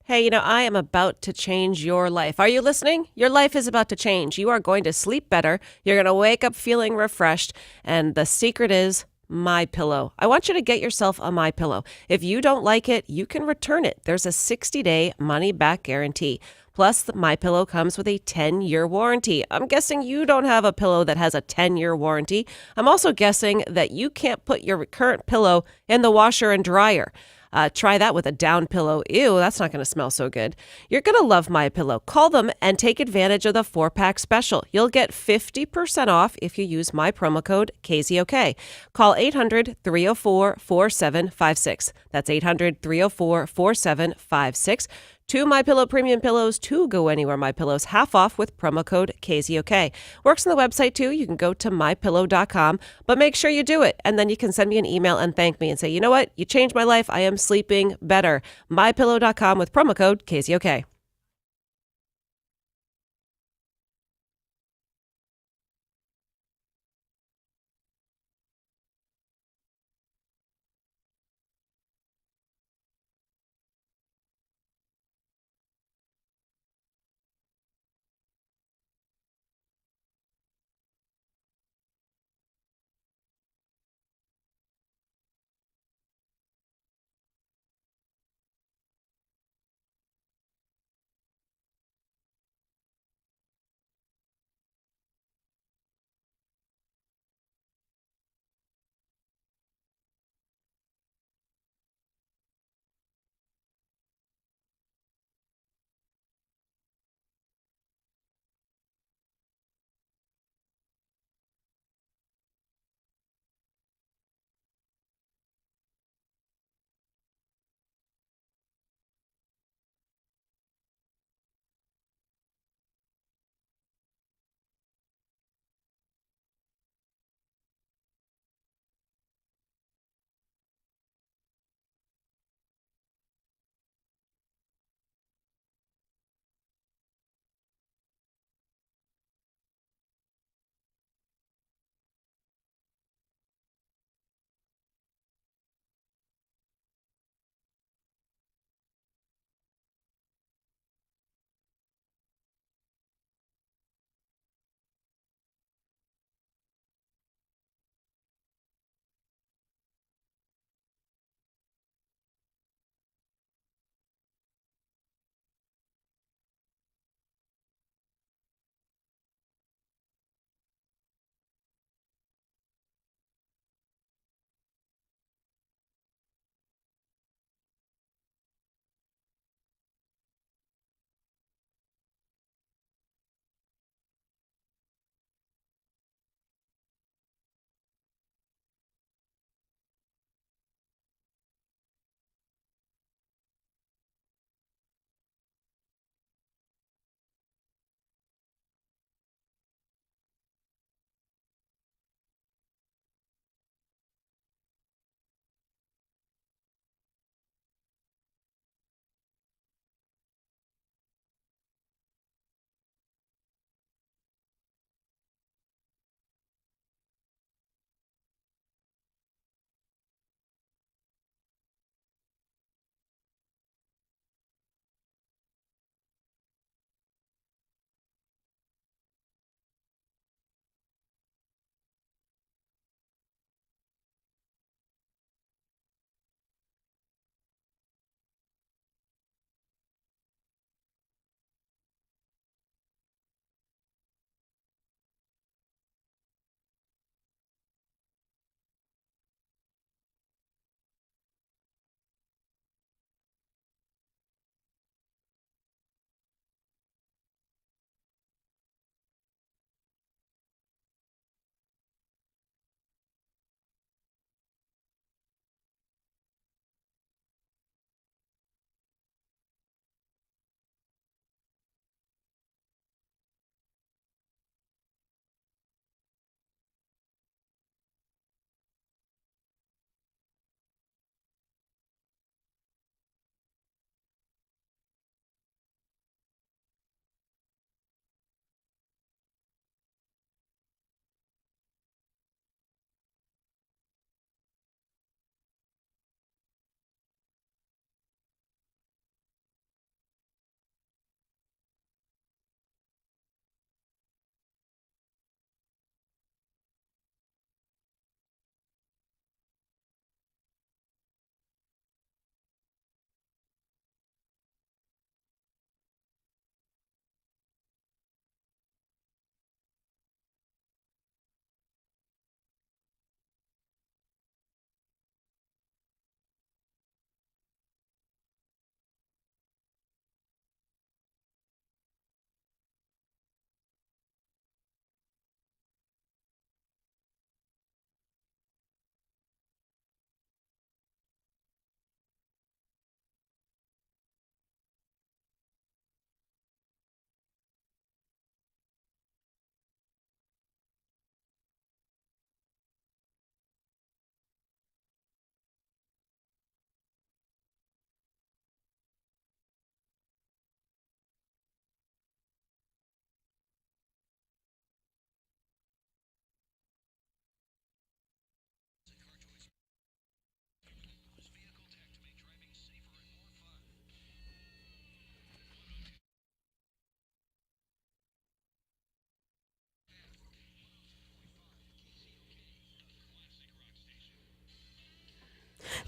Hey, I am about to change your life. Are you listening? Your life is about to change. You are going to sleep better. You're going to wake up feeling refreshed. And the secret is My Pillow. I want you to get yourself a My Pillow. If you don't like it, you can return it. There's a 60-day money-back guarantee. Plus, the My Pillow comes with a 10-year warranty. I'm guessing you don't have a pillow that has a 10-year warranty. I'm also guessing that you can't put your current pillow in the washer and dryer. Try that with a down pillow. Ew, that's not going to smell so good. You're going to love My Pillow. Call them and take advantage of the 4-pack special. You'll get 50% off if you use my promo code KZOK. Call 800-304-4756. That's 800-304-4756. 2 My Pillow premium pillows, 2 Go Anywhere My Pillows, half off with promo code KZOK. Works on the website too. You can go to mypillow.com, but make sure you do it. And then you can send me an email and thank me and say, you know what? You changed my life. I am sleeping better. Mypillow.com with promo code KZOK.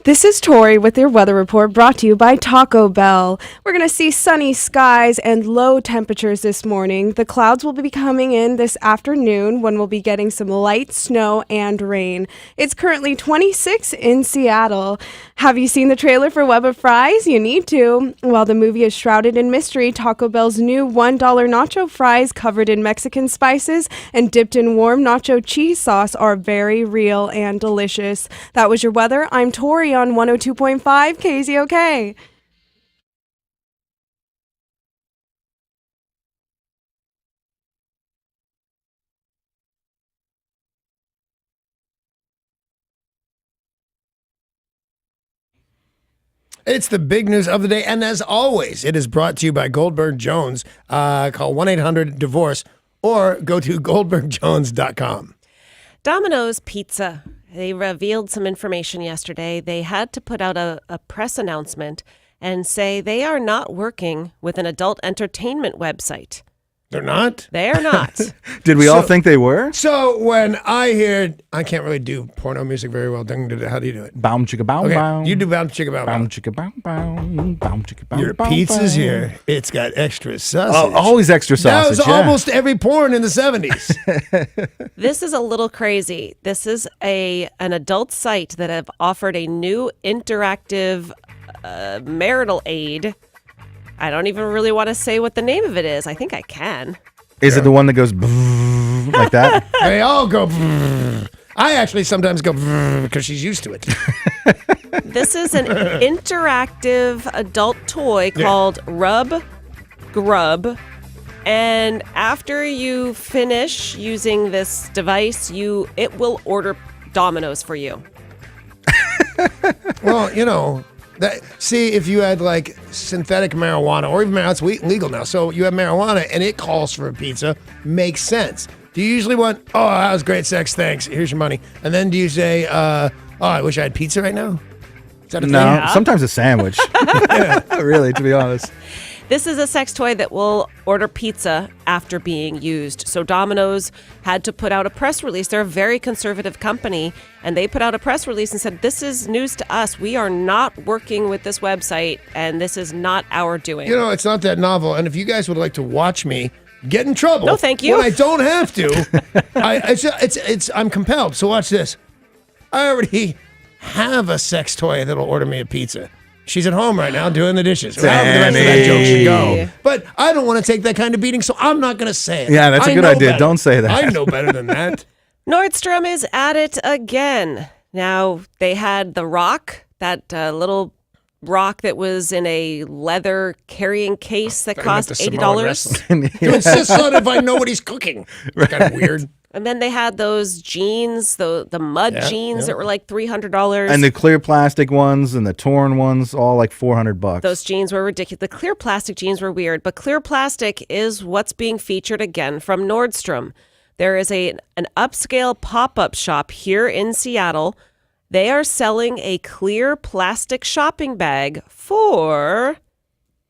This is Tori with your weather report brought to you by Taco Bell. We're going to see sunny skies and low temperatures this morning. The clouds will be coming in this afternoon when we'll be getting some light snow and rain. It's currently 26 in Seattle. Have you seen the trailer for Web of Fries? You need to. While the movie is shrouded in mystery, Taco Bell's new $1 nacho fries covered in Mexican spices and dipped in warm nacho cheese sauce are very real and delicious. That was your weather. I'm Tori on 102.5 KZOK. It's the big news of the day, and as always, it is brought to you by Goldberg Jones. Call 1-800-DIVORCE or go to goldbergjones.com. Domino's Pizza. They revealed some information yesterday. They had to put out a press announcement and say they are not working with an adult entertainment website. They're not? They are not. Did we all think they were? So when I hear, I can't really do porno music very well. How do you do it? Boom chicka bow Okay, bow. you do boom chicka bow bow. Boom chicka bow bow. Boom chicka bow Your bow pizza's bow. here. It's got extra sausage. Oh, always extra That sausage. was yeah. almost every porn in the 70s. This is a little crazy. This is an adult site that have offered a new interactive marital aid. I don't even really want to say what the name of it is. I think I can. Is it the one that goes like that? They all go. I actually sometimes go because she's used to it. This is an interactive adult toy called Rub Grub. And after you finish using this device, it will order Domino's for you. Well, you know, see, if you had like synthetic marijuana or even marijuana, it's legal now. So you have marijuana and it calls for a pizza, makes sense. Do you usually want, oh, that was great sex, thanks, here's your money. And then do you say, oh, I wish I had pizza right now? Is that a No, thing? Yeah. sometimes a sandwich. Really, to be honest. This is a sex toy that will order pizza after being used. So Domino's had to put out a press release. They're a very conservative company, and they put out a press release and said, this is news to us. We are not working with this website, and this is not our doing. You know, it's not that novel. And if you guys would like to watch me get in trouble, No, thank you. when I don't have to, I'm compelled. So watch this. I already have a sex toy that'll order me a pizza. She's at home right now doing the dishes. Well, the rest of that joke should go. But I don't want to take that kind of beating, so I'm not going to say it. Yeah, that's a I good know idea. better. Don't say that. I know better than that. Nordstrom is at it again. Now, they had the rock, that little rock that was in a leather carrying case that cost $80. To insist on if I know what he's cooking. It's kind of weird. And then they had those jeans, the mud jeans that were like $300. And the clear plastic ones and the torn ones, all like $400. Those jeans were ridiculous. The clear plastic jeans were weird, but clear plastic is what's being featured again from Nordstrom. There is an upscale pop-up shop here in Seattle. They are selling a clear plastic shopping bag for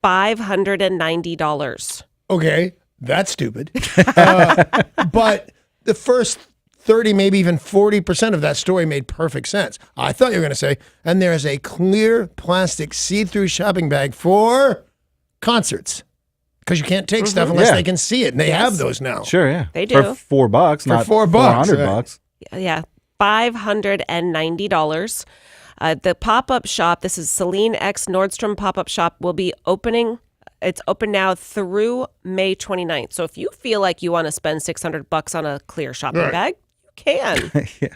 $590. Okay, that's stupid. But the first 30, maybe even 40% of that story made perfect sense. I thought you were going to say, and there's a clear plastic see-through shopping bag for concerts. Because you can't take stuff unless they can see it, and they have those now. Sure, yeah. They do. For $4, not $4, $400. Yeah, $590. The pop-up shop, this is Celine X Nordstrom pop-up shop, will be opening. It's open now through May 29th. So if you feel like you want to spend $600 on a clear shopping bag, you can. Yeah.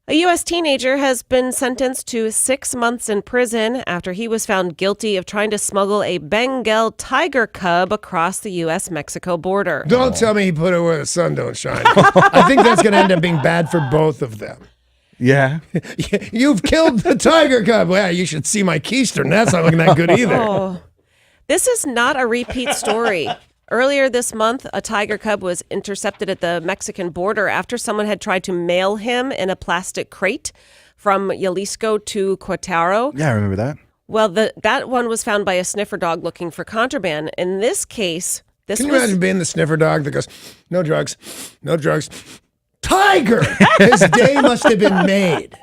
A U.S. teenager has been sentenced to 6 months in prison after he was found guilty of trying to smuggle a Bengal tiger cub across the U.S.-Mexico border. Don't tell me he put it where the sun don't shine. I think that's going to end up being bad for both of them. Yeah. You've killed the tiger cub. Well, you should see my keister. That's not looking that good either. Oh. This is not a repeat story. Earlier this month, a tiger cub was intercepted at the Mexican border after someone had tried to mail him in a plastic crate from Jalisco to Querétaro. Yeah, I remember that. Well, that one was found by a sniffer dog looking for contraband. In this case, Can you imagine being the sniffer dog that goes, no drugs, no drugs. Tiger! His day must have been made.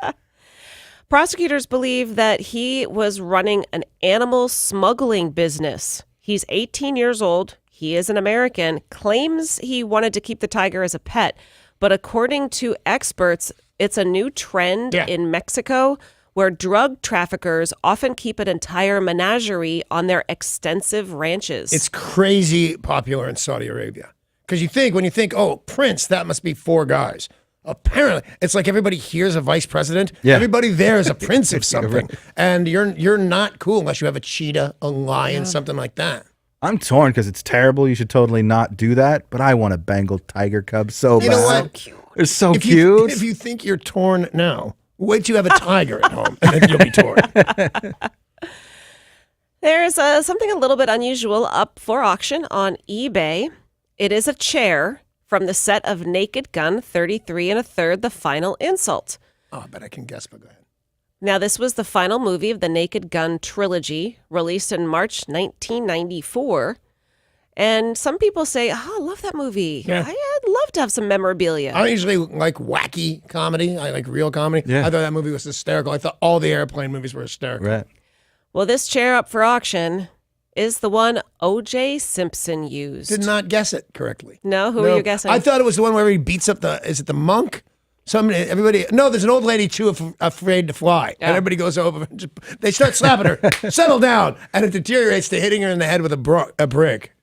Prosecutors believe that he was running an animal smuggling business. He's 18 years old. He is an American, claims he wanted to keep the tiger as a pet. But according to experts, it's a new trend in Mexico where drug traffickers often keep an entire menagerie on their extensive ranches. It's crazy popular in Saudi Arabia. Because when you think, oh, Prince, that must be 4 guys. Apparently, it's like everybody here's a vice president. Yeah. Everybody there is a prince of something. And you're not cool unless you have a cheetah, a lion, something like that. I'm torn because it's terrible. You should totally not do that. But I want a Bengal tiger cub so bad. You know what? They're so cute. If you think you're torn now, wait till you have a tiger at home, and then you'll be torn. There's something a little bit unusual up for auction on eBay. It is a chair from the set of Naked Gun 33 1/3, The Final Insult. Oh, I bet I can guess, but go ahead. Now, this was the final movie of the Naked Gun trilogy, released in March 1994. And some people say, I love that movie. Yeah. I'd love to have some memorabilia. I usually like wacky comedy. I like real comedy. Yeah. I thought that movie was hysterical. I thought all the airplane movies were hysterical. Right. Well, this chair up for auction is the one O.J. Simpson used. Did not guess it correctly. No? Who were you guessing? I thought it was the one where he beats up is it the monk? No, there's an old lady too afraid to fly. And everybody goes over. They start slapping her. Settle down. And it deteriorates to hitting her in the head with a brick.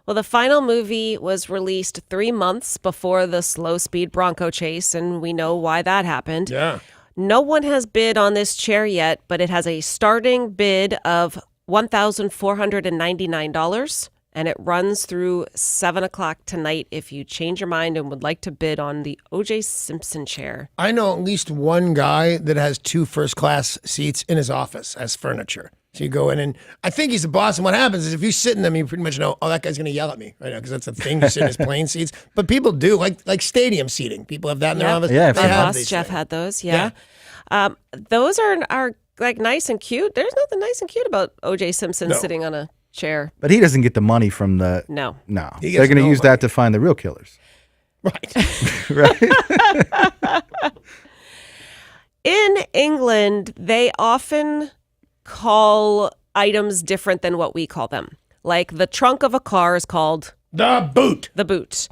Well, the final movie was released 3 months before the slow-speed Bronco chase, and we know why that happened. Yeah. No one has bid on this chair yet, but it has a starting bid of $1,499, and it runs through 7 o'clock tonight if you change your mind and would like to bid on the O.J. Simpson chair. I know at least one guy that has 2 first-class seats in his office as furniture. So you go in, and I think he's the boss. And what happens is if you sit in them, you pretty much know, oh, that guy's going to yell at me right now because that's the thing. You sit in his plane seats. But people do, like stadium seating. People have that in their office. Yeah, my boss, Jeff, had those. Yeah. Those are like nice and cute. There's nothing nice and cute about O.J. Simpson sitting on a chair. But he doesn't get the money from the... No. They're going to use that to find the real killers. Right. Right? In England, they often call items different than what we call them. Like the trunk of a car is called... The boot. The boot.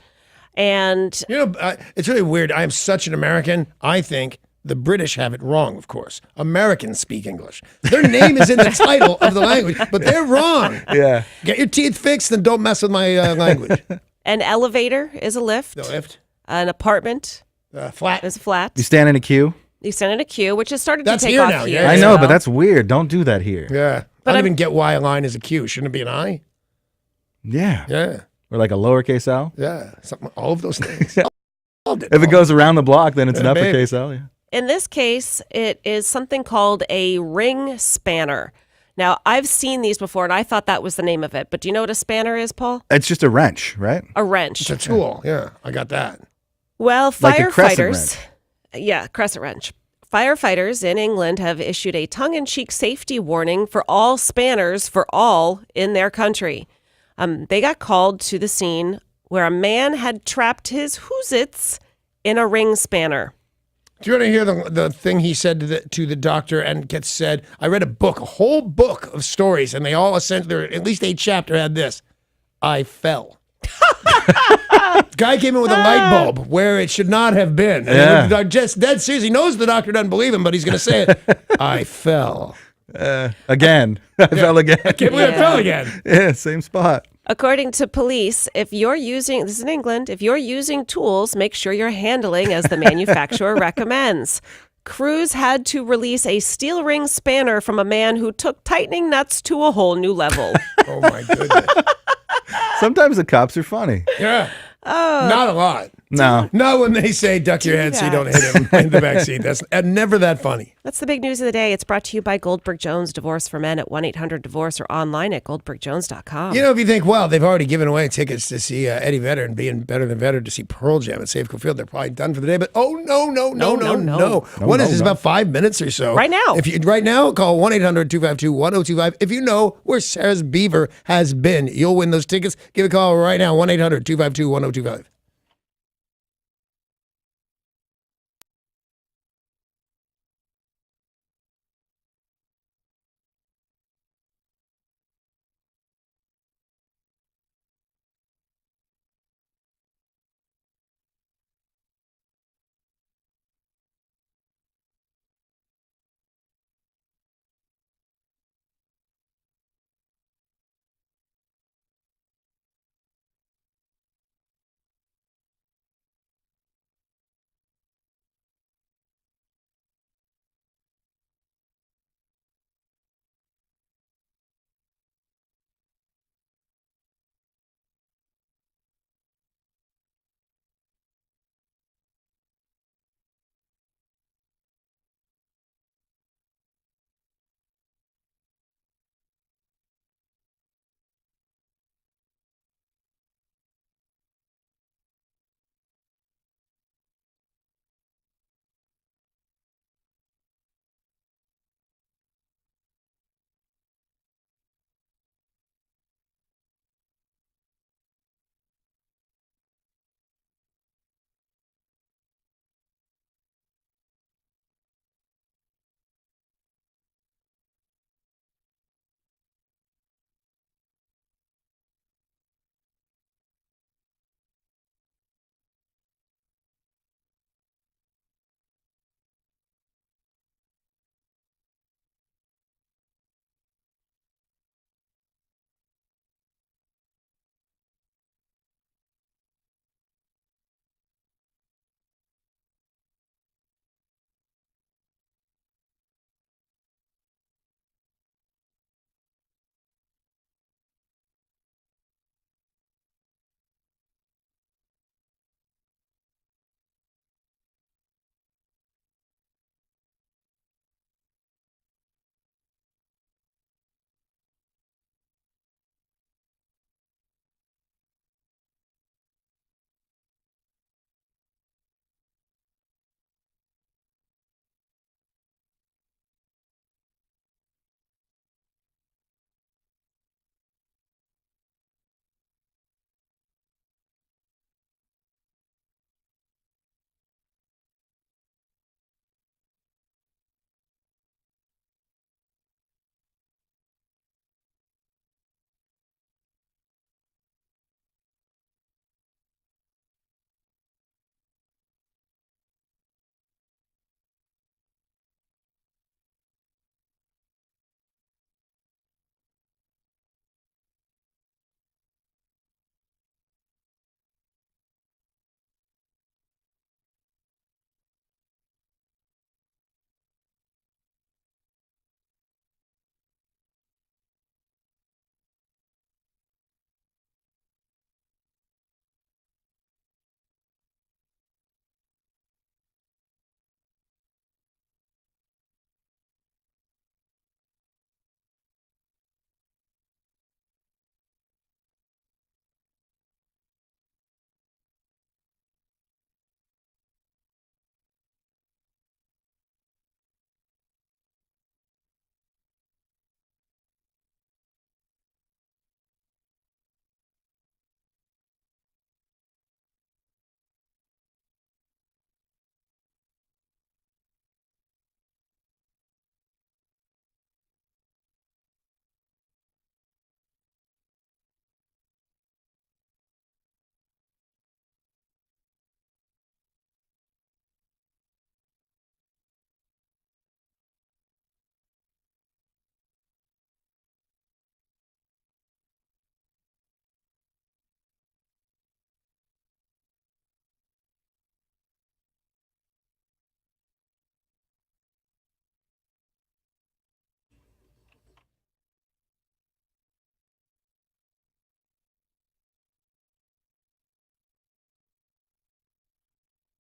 And... it's really weird. I am such an American. I think the British have it wrong, of course. Americans speak English. Their name is in the title of the language, but they're wrong. Yeah. Get your teeth fixed and don't mess with my language. An elevator is a lift. The lift. An apartment flat is a flat. You stand in a queue? You stand in a queue, which has started That's to take here off now, here. yeah. I know, but that's weird. Don't do that here. Yeah. I don't even get why a line is a Q. Shouldn't it be an I? Yeah. Yeah. Or like a lowercase L? Yeah. All of those things. If it goes around the block, then it's an uppercase L. Yeah. In this case, it is something called a ring spanner. Now, I've seen these before, and I thought that was the name of it. But do you know what a spanner is, Paul? It's just a wrench, right? A wrench. It's a tool. Yeah, I got that. Well, Like a crescent firefighters... Yeah, crescent wrench. Firefighters in England have issued a tongue-in-cheek safety warning for all spanners for all in their country. They got called to the scene where a man had trapped his hoosits in a ring spanner. Do you want to hear the thing he said to the doctor and gets said? I read a whole book of stories, and they all essentially, at least 8 chapters had this. I fell. Guy came in with a light bulb where it should not have been. And just dead serious. He knows the doctor doesn't believe him, but he's going to say it. I fell. Again. I fell again. I can't believe I fell again. Yeah, same spot. According to police, this is in England, if you're using tools, make sure you're handling as the manufacturer recommends. Crews had to release a steel ring spanner from a man who took tightening nuts to a whole new level. Oh, my goodness. Sometimes the cops are funny. Yeah. Not a lot. No. Not when they say duck your head so you don't hit him in the backseat. That's never that funny. That's the big news of the day. It's brought to you by Goldberg Jones Divorce for Men at 1-800-DIVORCE or online at goldbergjones.com. You know, if you think, well, they've already given away tickets to see Eddie Vedder and being better than Vedder to see Pearl Jam at Safeco Field, they're probably done for the day. But no. What is this, about 5 minutes or so? Right now. Right now, call 1-800-252-1025. If you know where Sarah's Beaver has been, you'll win those tickets. Give a call right now, 1-800-252-1025.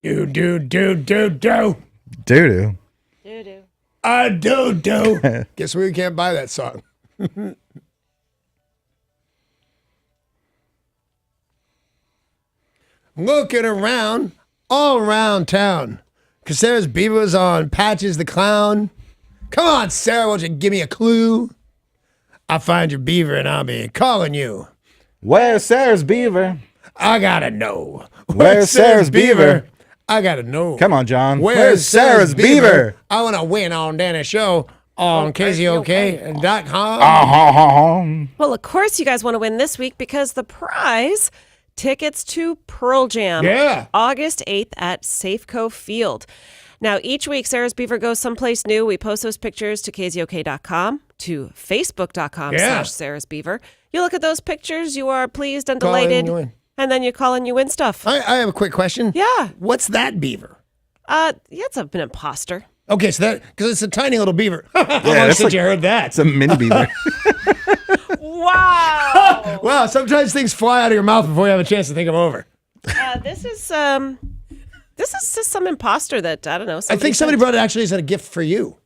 Do. Doo-doo. Doo-doo. Do. Guess we can't buy that song. Looking around, all around town. Because Sarah's beaver was on Patches the Clown. Come on, Sarah, won't you give me a clue? I'll find your beaver and I'll be calling you. Where's Sarah's beaver? I gotta know. Where's Sarah's beaver? I gotta know. Come on, John. Where's Sarah's beaver? I want to win on Danny's show on KZOK.com. Well, of course you guys want to win this week because the prize, tickets to Pearl Jam. Yeah. August 8th at Safeco Field. Now, each week, Sarah's Beaver goes someplace new. We post those pictures to KZOK.com, to Facebook.com/Sarah's Beaver. You look at those pictures, you are pleased and delighted, and then you call and you win stuff. I have a quick question. Yeah. What's that beaver? It's an imposter. Okay, so that, because it's a tiny little beaver. How long that's since you heard that? It's a mini beaver. Wow. Wow, sometimes things fly out of your mouth before you have a chance to think them over. This is just some imposter that, I don't know. I think somebody brought it actually as a gift for you.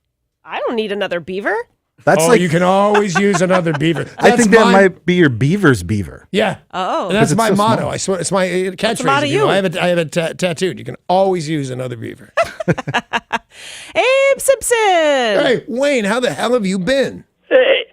I don't need another beaver. That's you can always use another beaver. I think that might be your beaver's beaver. Yeah. Oh. And that's my so motto. small. I swear, it's my catchphrase. motto you? I have it tattooed. You can always use another beaver. Abe Simpson. Hey, Wayne, how the hell have you been? Hey,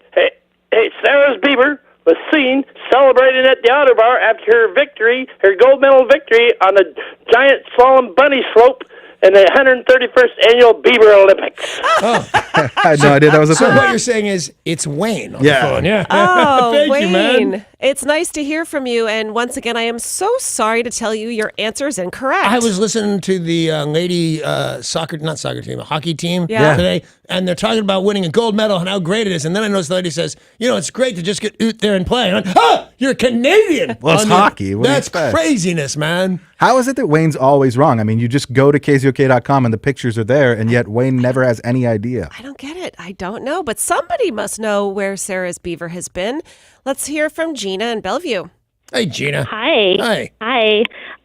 Sarah's beaver was seen celebrating at the Outer Bar after her victory, her gold medal victory on the giant slalom bunny slope in the 131st annual Beaver Olympics. Oh. I had no idea that was a So thing. what you're saying is it's Wayne on the phone. Yeah. Oh, Thank Wayne. you, man. It's nice to hear from you. And once again, I am so sorry to tell you your answer is incorrect. I was listening to the lady not soccer team, a hockey team today, and they're talking about winning a gold medal and how great it is. And then I noticed the lady says, it's great to just get out there and play. And I went, you're Canadian. Well, it's hockey. What do you That's expect? craziness, man. How is it that Wayne's always wrong? I mean, you just go to KZOK.com and the pictures are there, and yet Wayne never has any idea. I don't get it. I don't know. But somebody must know where Sarah's beaver has been. Let's hear from Gina in Bellevue. Hey, Gina. Hi.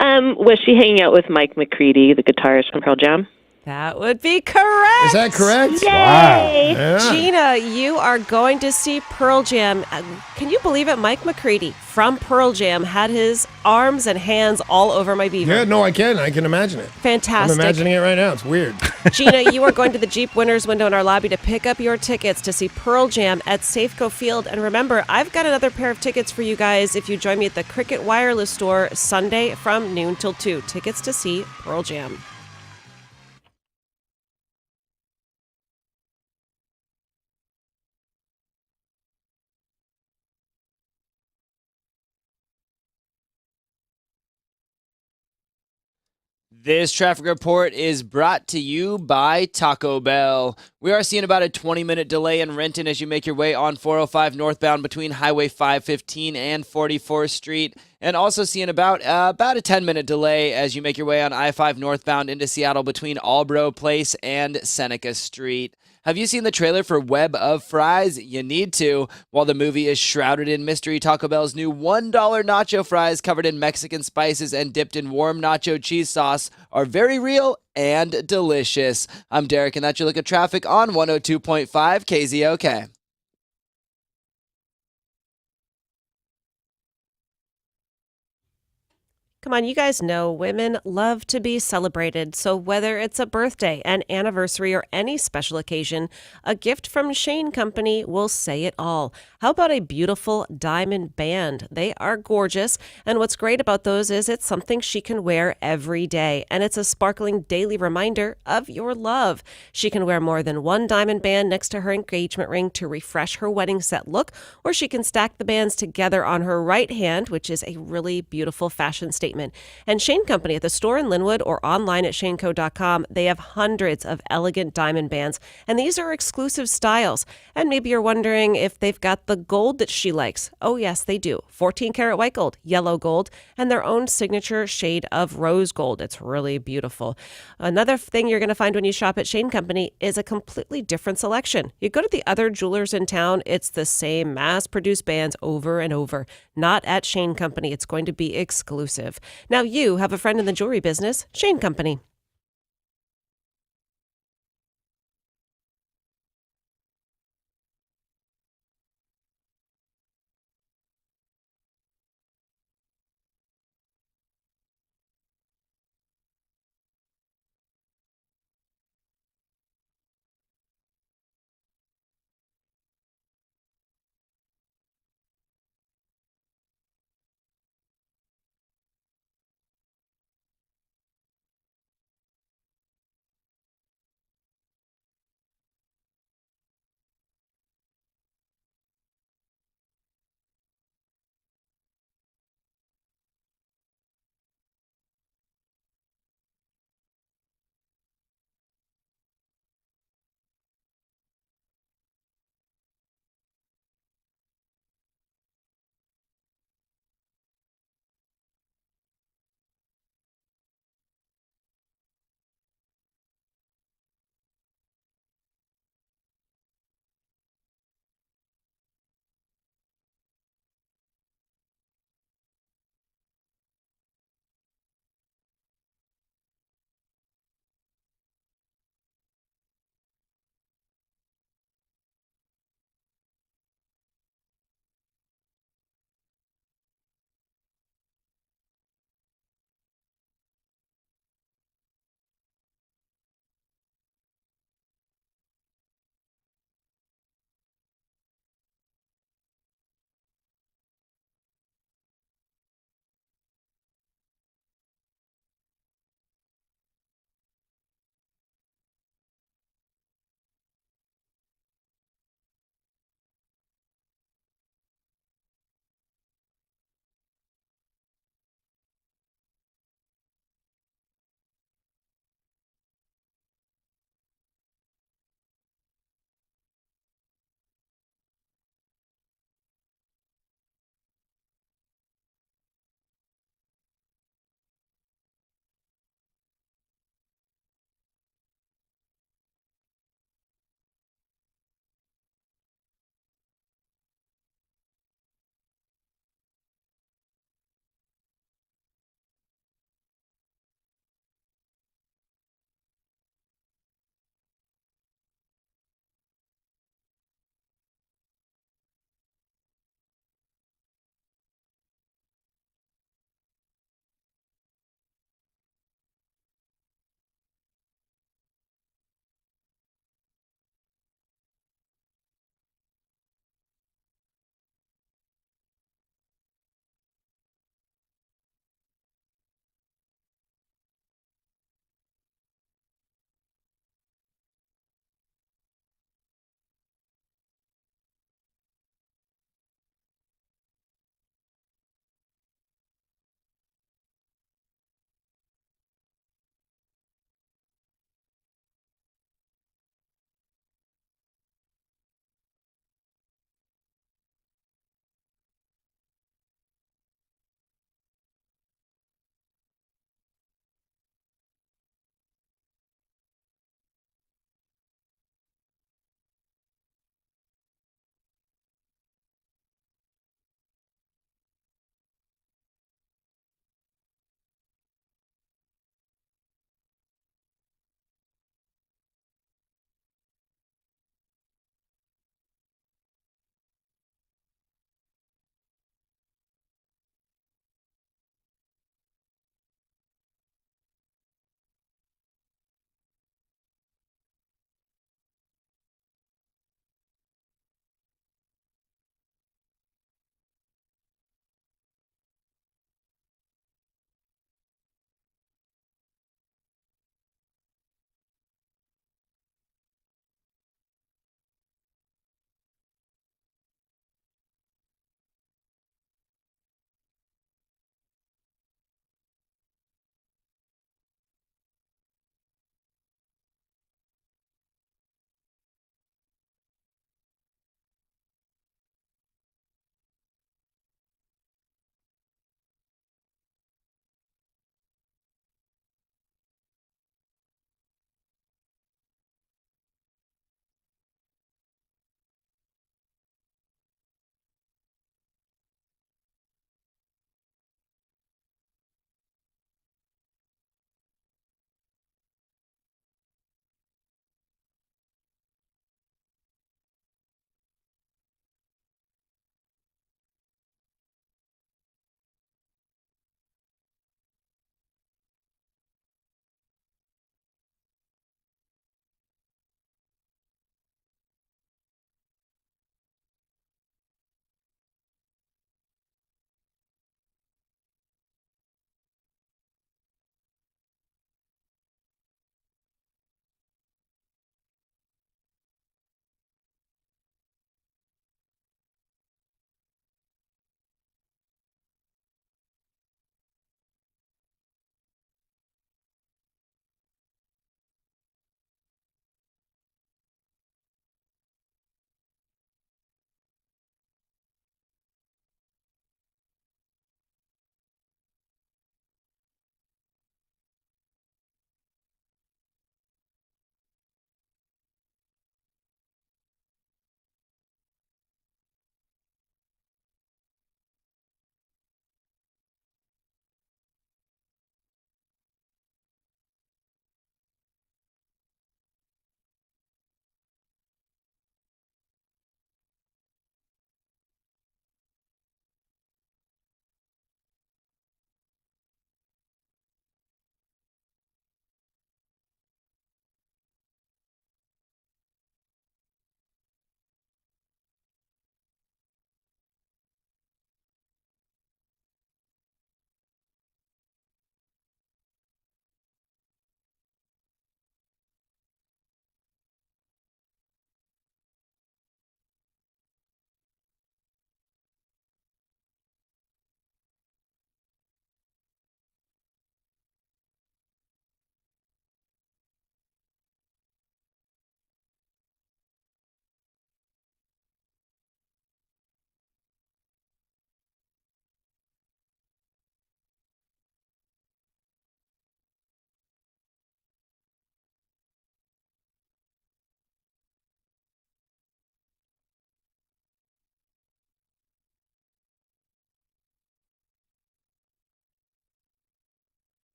Was she hanging out with Mike McCready, the guitarist from Pearl Jam? That would be correct. Is that correct? Yay! Wow. Yeah. Gina, you are going to see Pearl Jam. Can you believe it? Mike McCready from Pearl Jam had his arms and hands all over my beaver. Yeah, no, I can. I can imagine it. Fantastic. I'm imagining it right now. It's weird. Gina, you are going to the Jeep winners window in our lobby to pick up your tickets to see Pearl Jam at Safeco Field. And remember, I've got another pair of tickets for you guys if you join me at the Cricket Wireless store Sunday from noon till 2. Tickets to see Pearl Jam. This traffic report is brought to you by Taco Bell. We are seeing about a 20-minute delay in Renton as you make your way on 405 northbound between Highway 515 and 44th Street, and also seeing about a 10-minute delay as you make your way on I-5 northbound into Seattle between Albro Place and Seneca Street. Have you seen the trailer for Web of Fries? You need to. While the movie is shrouded in mystery, Taco Bell's new $1 nacho fries covered in Mexican spices and dipped in warm nacho cheese sauce are very real and delicious. I'm Derek, and that's your look at traffic on 102.5 KZOK. Come on, you guys know women love to be celebrated. So whether it's a birthday, an anniversary, or any special occasion, a gift from Shane Company will say it all. How about a beautiful diamond band? They are gorgeous. And what's great about those is it's something she can wear every day. And it's a sparkling daily reminder of your love. She can wear more than one diamond band next to her engagement ring to refresh her wedding set look, or she can stack the bands together on her right hand, which is a really beautiful fashion statement. And Shane Company at the store in Linwood or online at shaneco.com, they have hundreds of elegant diamond bands, and these are exclusive styles. And maybe you're wondering if they've got the gold that she likes. Oh yes, they do. 14 karat white gold, yellow gold, and their own signature shade of rose gold. It's really beautiful. Another thing you're going to find when you shop at Shane Company is a completely different selection. You go to the other jewelers in town, it's the same mass-produced bands over and over. Not at Shane Company. It's going to be exclusive. expensive. Now you have a friend in the jewelry business, Shane Company.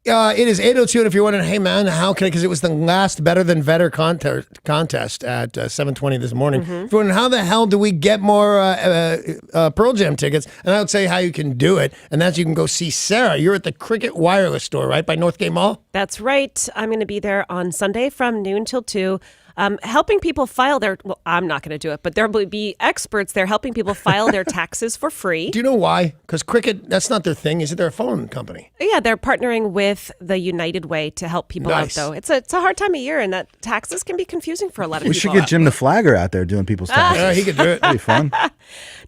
It is 8:02, and if you're wondering, hey man, how can I? Because it was the last Better Than Vetter contest at 7:20 this morning. If you're wondering, how the hell do we get more Pearl Jam tickets? And I would say how you can do it, and that's you can go see Sarah. You're at the Cricket Wireless store, right, by Northgate Mall? That's right. I'm going to be there on Sunday from noon till 2. Helping people file their, well, I'm not going to do it, but there will be experts there helping people file their taxes for free. Do you know why? Because Cricket, that's not their thing. Is it? They're a phone company. Yeah, they're partnering with the United Way to help people out, though. It's a hard time of year, and that taxes can be confusing for a lot of We people. should get Jim the Flagger out there doing people's taxes. Yeah, he could do it. That'd be fun.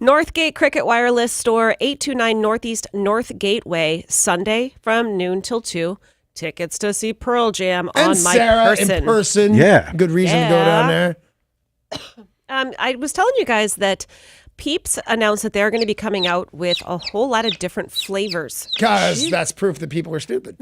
Northgate Cricket Wireless Store, 829 Northeast Northgate Way, Sunday from noon till 2. Tickets to see Pearl Jam And on my Sarah person. in person. Yeah. Good reason to go down there. I was telling you guys that Peeps announced that they're going to be coming out with a whole lot of different flavors. Because that's proof that people are stupid.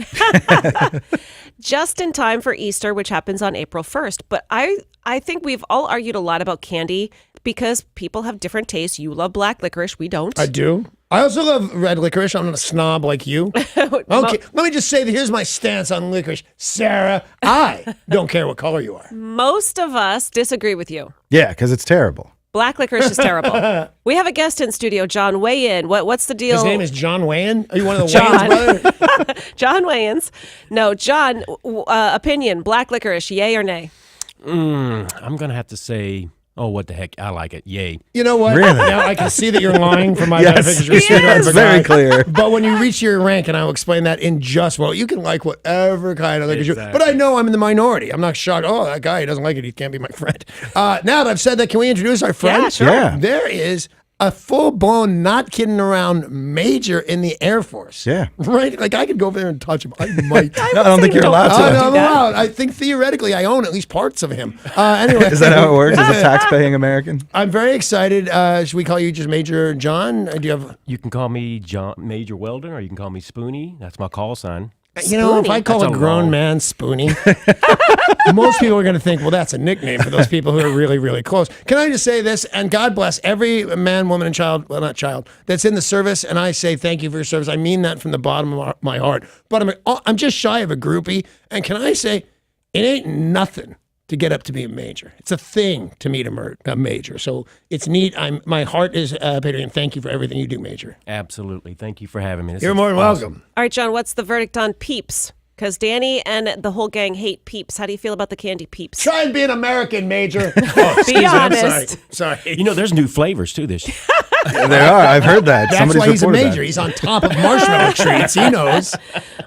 Just in time for Easter, which happens on April 1st. But I think we've all argued a lot about candy because people have different tastes. You love black licorice. We don't. I do. I also love red licorice. I'm not a snob like you. Okay, let me just say that here's my stance on licorice. Sarah, I don't care what color you are. Most of us disagree with you. Yeah, because it's terrible. Black licorice is terrible. We have a guest in studio, John. Weigh in. What's the deal? His name is John Wayan? Are you one of the John. Wayans, brother? John Wayans. No, John, opinion, black licorice, yay or nay? I'm going to have to say, oh, what the heck? I like it. Yay. You know what? Really? Now I can see that you're lying for my Yes, benefit. 'Cause you're he a sweetheart is. of a Very guy. clear. But when you reach your rank, and I will explain that in just, well, you can like whatever kind of licorice. Exactly. But I know I'm in the minority. I'm not shocked. Oh, that guy, he doesn't like it. He can't be my friend. Now that I've said that, can we introduce our friend? Yeah, sure. Yeah. There is a full-blown, not kidding around major in the Air Force. Yeah. Right? Like, I could go over there and touch him. I might. No, I don't think you're allowed to. I'm allowed. I think theoretically I own at least parts of him. Anyway. Is that how it works as a tax-paying American? I'm very excited. Should we call you just Major John? Do you have... You can call me John Major Weldon, or you can call me Spoonie. That's my call sign. You know, if I call That's a a grown long- man Spoonie, most people are going to think, well, that's a nickname for those people who are really, really close. Can I just say this? And God bless every man, woman, and child, well, not child, that's in the service. And I say thank you for your service. I mean that from the bottom of my heart. But I'm just shy of a groupie. And can I say, it ain't nothing to get up to be a major. It's a thing to meet a major. So it's neat. My heart is Peter, and thank you for everything you do, Major. Absolutely. Thank you for having me. This You're is more than awesome. welcome. All right, John, what's the verdict on Peeps? Because Danny and the whole gang hate Peeps. How do you feel about the candy Peeps? Try and be an American, Major. Oh, excuse me, I'm honest. Sorry. You know, there's new flavors too this year. There are. I've heard that. That's Somebody's why he's a reported major. that. He's on top of marshmallow treats. He knows.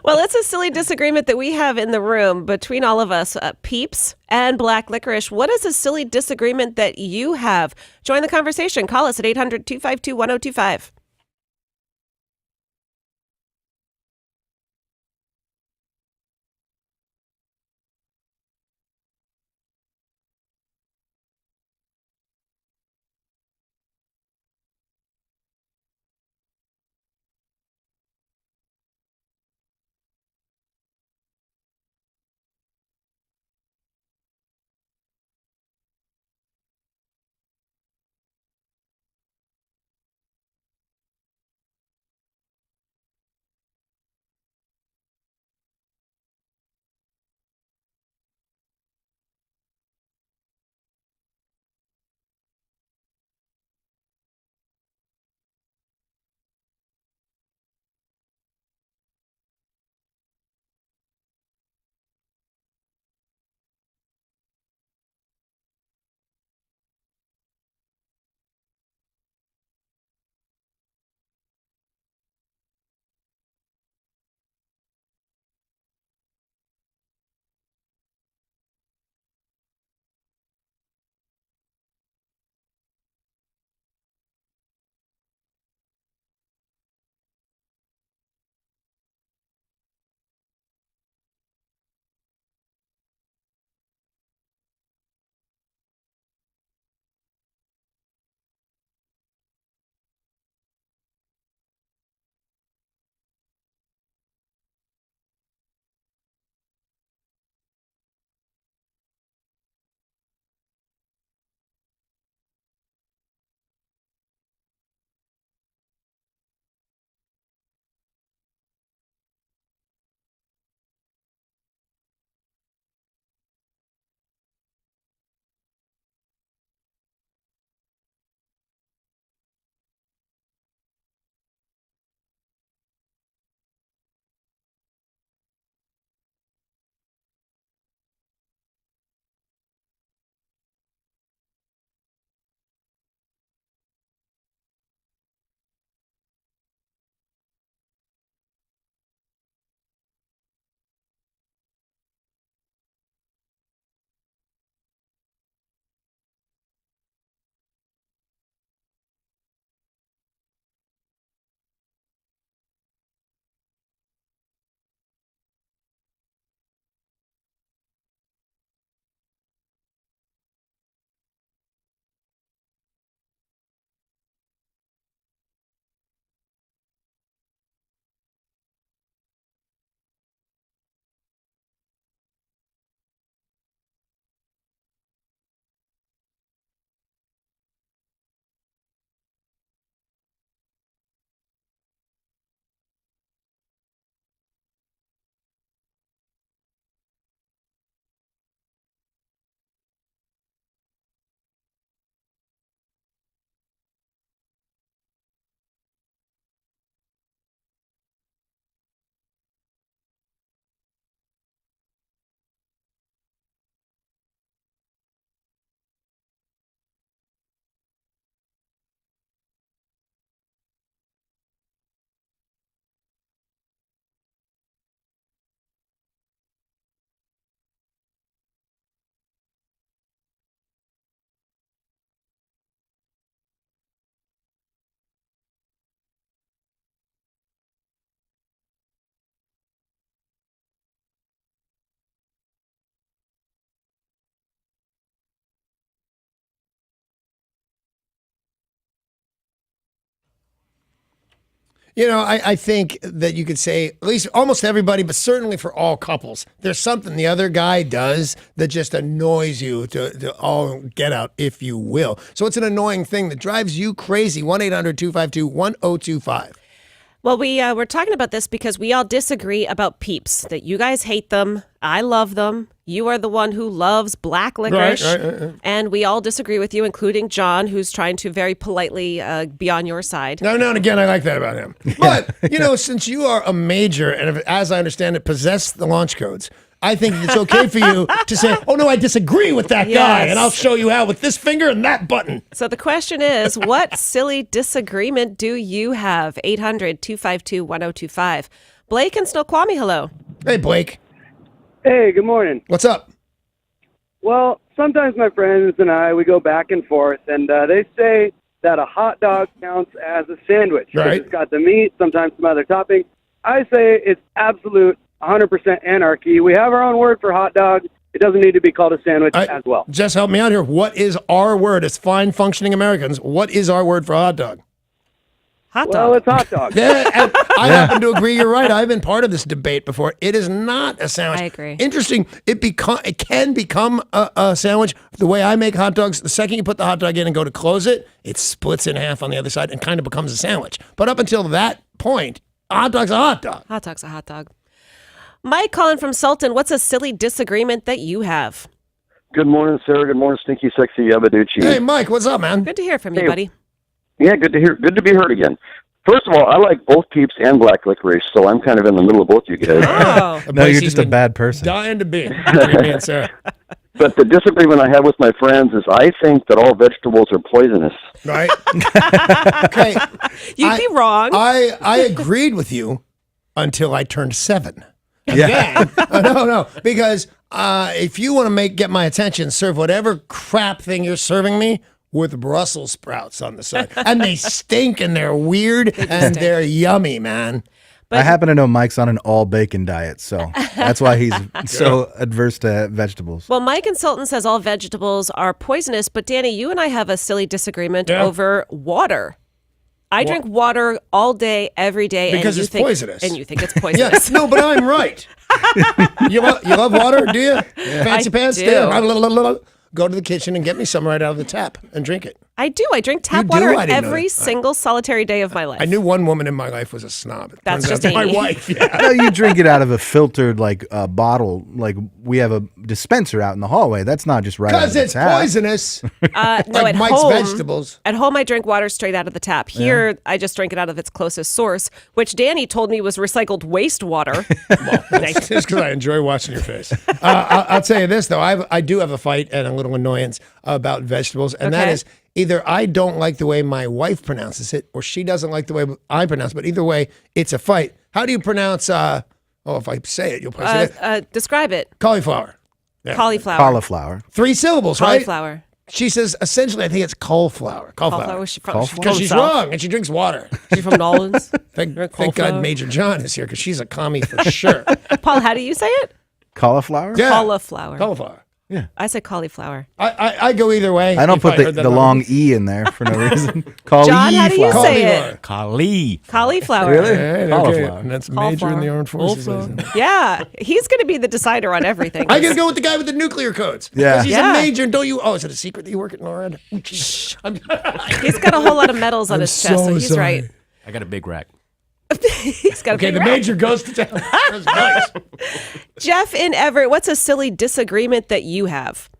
Well, it's a silly disagreement that we have in the room between all of us, Peeps and black licorice. What is a silly disagreement that you have? Join the conversation. Call us at 800-252-1025. I think that you could say, at least almost everybody, but certainly for all couples, there's something the other guy does that just annoys you to all get out, if you will. So it's an annoying thing that drives you crazy. 1-800-252-1025. Well, we're talking about this because we all disagree about Peeps, that you guys hate them. I love them. You are the one who loves black licorice. Right. And we all disagree with you, including John, who's trying to very politely be on your side. Now and again, I like that about him. But, since you are a major and, as I understand it, possess the launch codes, I think it's okay for you to say, oh, no, I disagree with that guy, and I'll show you how with this finger and that button. So the question is, what silly disagreement do you have? 800-252-1025. Blake and Snoqualmie, hello. Hey, Blake. Hey, good morning. What's up? Well, sometimes my friends and we go back and forth, and they say that a hot dog counts as a sandwich. Right. It's got the meat, sometimes some other topping. I say it's absolute 100% anarchy. We have our own word for hot dog. It doesn't need to be called a sandwich as well. Just help me out here. What is our word as fine functioning Americans? What is our word for hot dog? Hot dog. Well, it's hot dog. Yeah, I happen to agree. You're right. I've been part of this debate before. It is not a sandwich. I agree. Interesting. It can become a sandwich. The way I make hot dogs, the second you put the hot dog in and go to close it, it splits in half on the other side and kind of becomes a sandwich. But up until that point, a hot dog's a hot dog. Hot dog's a hot dog. Mike calling from Sultan, what's a silly disagreement that you have? Good morning, Sarah. Good morning, Stinky Sexy Yabaduchi. Hey, Mike, what's up, man? Good to hear from you, buddy. Yeah, good to hear. Good to be heard again. First of all, I like both Peeps and black licorice, so I'm kind of in the middle of both you guys. Oh. No, you're just a bad person. Dying to be. Me and Sarah. But the disagreement I have with my friends is I think that all vegetables are poisonous. Right? Okay. You'd be wrong. I agreed with you until I turned 7. Yeah. No, because if you want to get my attention, serve whatever crap thing you're serving me with Brussels sprouts on the side. And they stink and they're weird and they're yummy, man. I happen to know Mike's on an all bacon diet, so that's why he's so adverse to vegetables. Well, Mike in Sultan says all vegetables are poisonous, but Danny, you and I have a silly disagreement over water. I drink water all day, every day. Because it's poisonous. And you think it's poisonous. Yeah, no, but I'm right. You love water, do you? Fancy pants? do. There. Go to the kitchen and get me some right out of the tap and drink it. I do. I drink tap You do? water I didn't know every that. single solitary day of my life. I knew one woman in my life was a snob. It That's turns just out my Amy. wife. Yeah. No, you drink it out of a filtered bottle. Like we have a dispenser out in the hallway. That's not just right out of Because the it's tap. poisonous. No, Like at Mike's home, vegetables. At home, I drink water straight out of the tap. Here, I just drink it out of its closest source, which Danny told me was recycled wastewater. It's just because I enjoy watching your face. I'll tell you this, though. I do have a fight and a little annoyance about vegetables, and that Okay. is either I don't like the way my wife pronounces it, or she doesn't like the way I pronounce it. But either way, it's a fight. How do you pronounce, if I say it, you'll probably say it. Describe it. Cauliflower. Yeah. Cauliflower. 3 syllables, right? Cauliflower. She says, essentially, I think it's cauliflower. Cauliflower. She from, Because from she's South. wrong, and she drinks water. She's from Nolans. Thank cauliflower. God Major John is here, because she's a commie for sure. Paul, how do you say it? Cauliflower? Yeah. Cauliflower. Cauliflower. Yeah. I say cauliflower. I go either way. I don't if put heard that the wrong. long E in there for no reason. John, how do you say it? Cauliflower. Really? Right, Cauliflower. okay. And that's major in the armed forces. Yeah, he's going to be the decider on everything. I gotta go with the guy with the nuclear codes. Yeah. 'Cause he's Yeah. a major. And don't you? Oh, is it a secret that you work at NORAD? He's got a whole lot of medals on I'm his chest, so he's sorry. right. I got a big rack. He's got a Okay, big the rack. major goes to town. That's nice. Jeff in Everett, what's a silly disagreement that you have?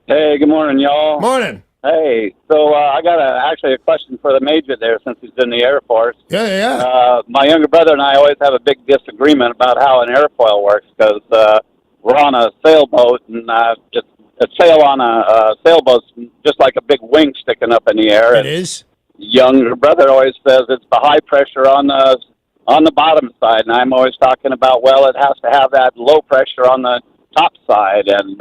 Hey, good morning, y'all. Morning. Hey, so I got actually a question for the major there since he's in the Air Force. Yeah. My younger brother and I always have a big disagreement about how an airfoil works because we're on a sailboat and just a sail on a sailboat's just like a big wing sticking up in the air. It is. Younger brother always says it's the high pressure on the bottom side, and I'm always talking about, well, it has to have that low pressure on the top side, and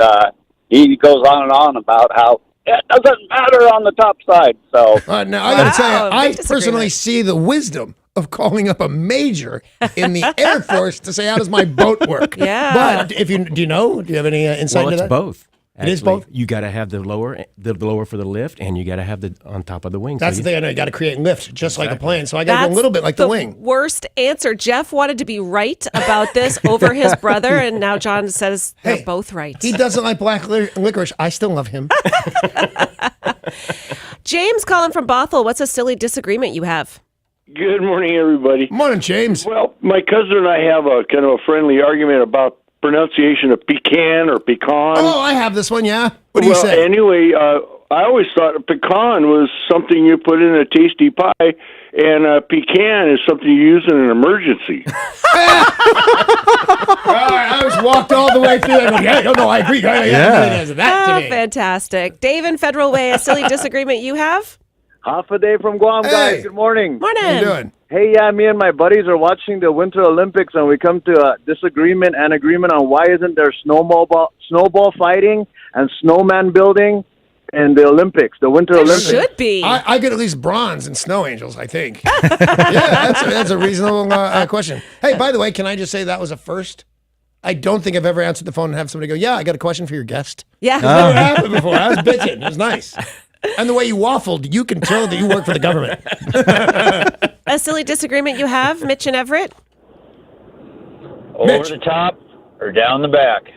he goes on and on about how it doesn't matter on the top side. So Now I gotta tell you, I big personally disagreement. see the wisdom of calling up a major in the Air Force to say, how does my boat work? Yeah. But do you know? Do you have any insight Well, into it's that? both. It is both? You got to have the lower for the lift, and you got to have the on top of the wing. That's the thing. I know you got to create lift, just like a plane. So I got to go a little bit like the wing. Worst answer. Jeff wanted to be right about this over his brother, and now John says they're both right. He doesn't like black licorice. I still love him. James calling from Bothell. What's a silly disagreement you have? Good morning, everybody. Morning, James. Well, my cousin and I have a kind of a friendly argument about pronunciation of pecan or pecan. Oh, I have this one, yeah. What do you say? Well, anyway, I always thought a pecan was something you put in a tasty pie, and a pecan is something you use in an emergency. I was walked all the way through. I go, no, I agree. That to me. Fantastic. Dave in Federal Way, a silly disagreement you have? Half a day from Guam, guys. Good morning. Morning. How you doing? Hey, me and my buddies are watching the Winter Olympics, and we come to a disagreement and agreement on why isn't there snowball fighting and snowman building in the Olympics, the Winter Olympics? Should be. I get at least bronze in snow angels, I think. Yeah, that's a reasonable question. Hey, by the way, can I just say that was a first? I don't think I've ever answered the phone and have somebody go, yeah, I got a question for your guest. Yeah. It's never happened before. I was bitching. It was nice. And the way you waffled, you can tell that you work for the government. A silly disagreement you have, Mitch and Everett? Over the top or down the back?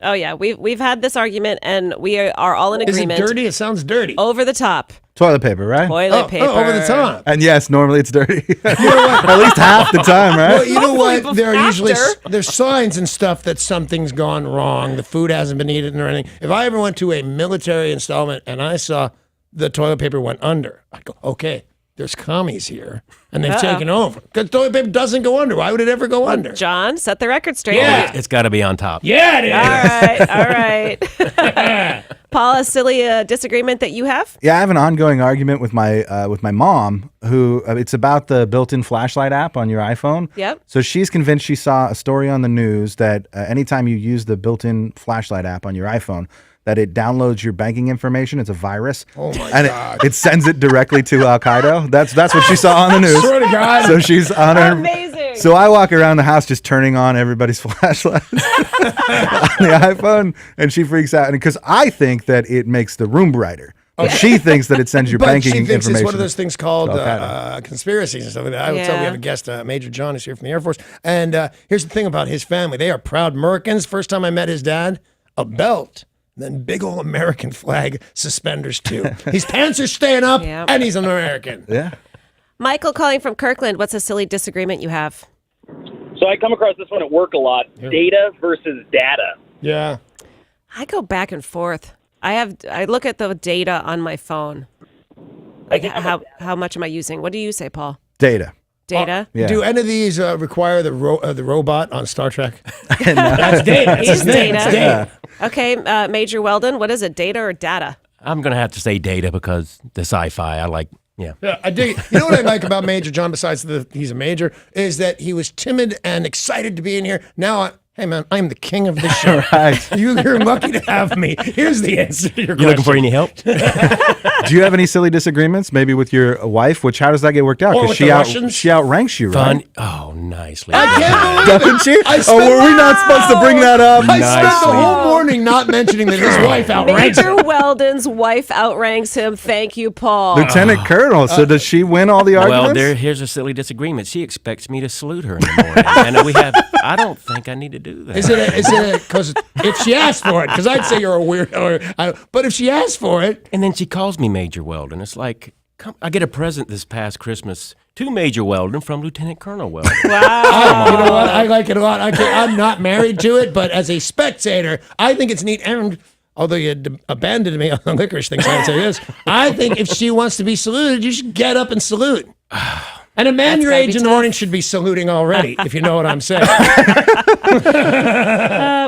Oh, yeah. We've had this argument, and we are all in agreement. Is it dirty? It sounds dirty. Over the top. Toilet paper, right? Toilet paper. over the top. And yes, normally it's dirty. At least half the time, right? Well, you know what? There are usually there's signs and stuff that something's gone wrong. The food hasn't been eaten or anything. If I ever went to a military installment and I saw the toilet paper went under, I'd go, okay, there's commies here, and they've taken over. Because toilet paper doesn't go under. Why would it ever go under? John, set the record straight. Yeah. It's got to be on top. Yeah, it is. All right. Paul, a silly disagreement that you have? Yeah, I have an ongoing argument with my mom, who it's about the built-in flashlight app on your iPhone. Yep. So she's convinced she saw a story on the news that anytime you use the built-in flashlight app on your iPhone, that it downloads your banking information. It's a virus. Oh my and God. It sends it directly to Al Qaeda. That's what she saw on the news. Swear to God. So she's on her. Amazing. So I walk around the house just turning on everybody's flashlights on the iPhone, and she freaks out. And because I think that it makes the room brighter. Okay. She thinks that it sends your banking she thinks information. it's one of those things called Al-Qaeda. conspiracies and stuff like that. I would tell we have a guest, Major John is here from the Air Force. And here's the thing about his family. They are proud Americans. First time I met his dad, a belt. Then big old American flag suspenders, too. His pants are staying up, and he's an American. Yeah. Michael calling from Kirkland. What's a silly disagreement you have? So I come across this one at work a lot. Data versus data. Yeah. I go back and forth. I look at the data on my phone. Like how much am I using? What do you say, Paul? Data. Data? Yeah. Do any of these require the robot on Star Trek? That's data. That's his name. Data. It's data. Okay, Major Weldon, what is it, data or data? I'm going to have to say data because the sci-fi, I like, yeah. Yeah, I dig it. You know what I like about Major John, besides he's a major, is that he was timid and excited to be in here. Now, hey, man, I'm the king of this show. Right. You're lucky to have me. Here's the answer to your question. You looking for any help? Do you have any silly disagreements, maybe with your wife? How does that get worked out? Or Because with the Russians? she outranks you, right? Fun. Oh, nicely. I can't believe Doesn't she? I Were we not supposed to bring that up? I spent the whole morning not mentioning that his wife outranks Major him. Weldon's wife outranks him. Thank you, Paul. Lieutenant Colonel. So does she win all the arguments? Well, here's a silly disagreement. She expects me to salute her in the morning. And I don't think I need to do that. Is it because if she asked for it? Because I'd say you're a weirdo. But if she asked for it. And then she calls me Major Weldon. It's like, I get a present this past Christmas to Major Weldon from Lieutenant Colonel Weldon. Wow. You know what? I like it a lot. I'm not married to it, but as a spectator, I think it's neat. And although you abandoned me on the licorice thing, so I'd say this. I think if she wants to be saluted, you should get up and salute. And a man your age in the morning should be saluting already, if you know what I'm saying.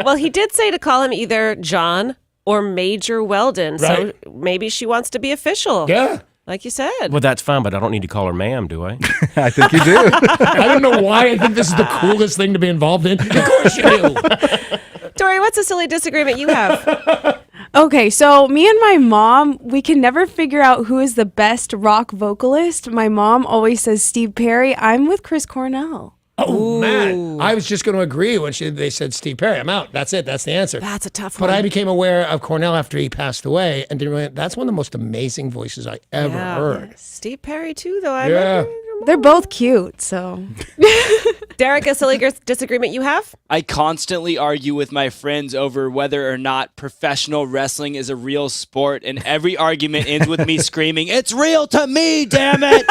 Well, he did say to call him either John or Major Weldon. Right. So maybe she wants to be official. Yeah. Like you said. Well, that's fine, but I don't need to call her ma'am, do I? I think you do. I don't know why I think this is the coolest thing to be involved in. Of course you do. Tori, what's a silly disagreement you have? Okay, so me and my mom, we can never figure out who is the best rock vocalist. My mom always says Steve Perry. I'm with Chris Cornell. Oh, man. I was just going to agree when they said Steve Perry. I'm out. That's it. That's the answer. That's a tough But one. I became aware of Cornell after he passed away and didn't realize that's one of the most amazing voices I ever heard. Steve Perry, too, though. Yeah. They're both cute, so. Derek, a silly disagreement you have? I constantly argue with my friends over whether or not professional wrestling is a real sport, and every argument ends with me screaming, "It's real to me, damn it!"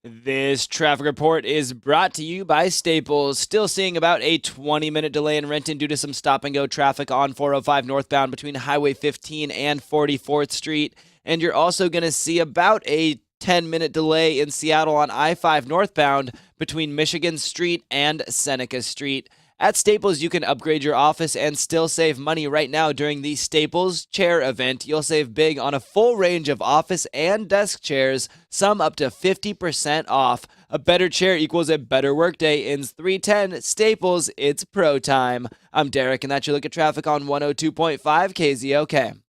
This traffic report is brought to you by Staples. Still seeing about a 20-minute delay in Renton due to some stop-and-go traffic on 405 northbound between Highway 15 and 44th Street. And you're also going to see about a 10-minute delay in Seattle on I-5 northbound between Michigan Street and Seneca Street. At Staples, you can upgrade your office and still save money right now during the Staples Chair Event. You'll save big on a full range of office and desk chairs, some up to 50% off. A better chair equals a better workday. Ends 310. Staples, it's pro time. I'm Derek, and that's your look at traffic on 102.5 KZOK.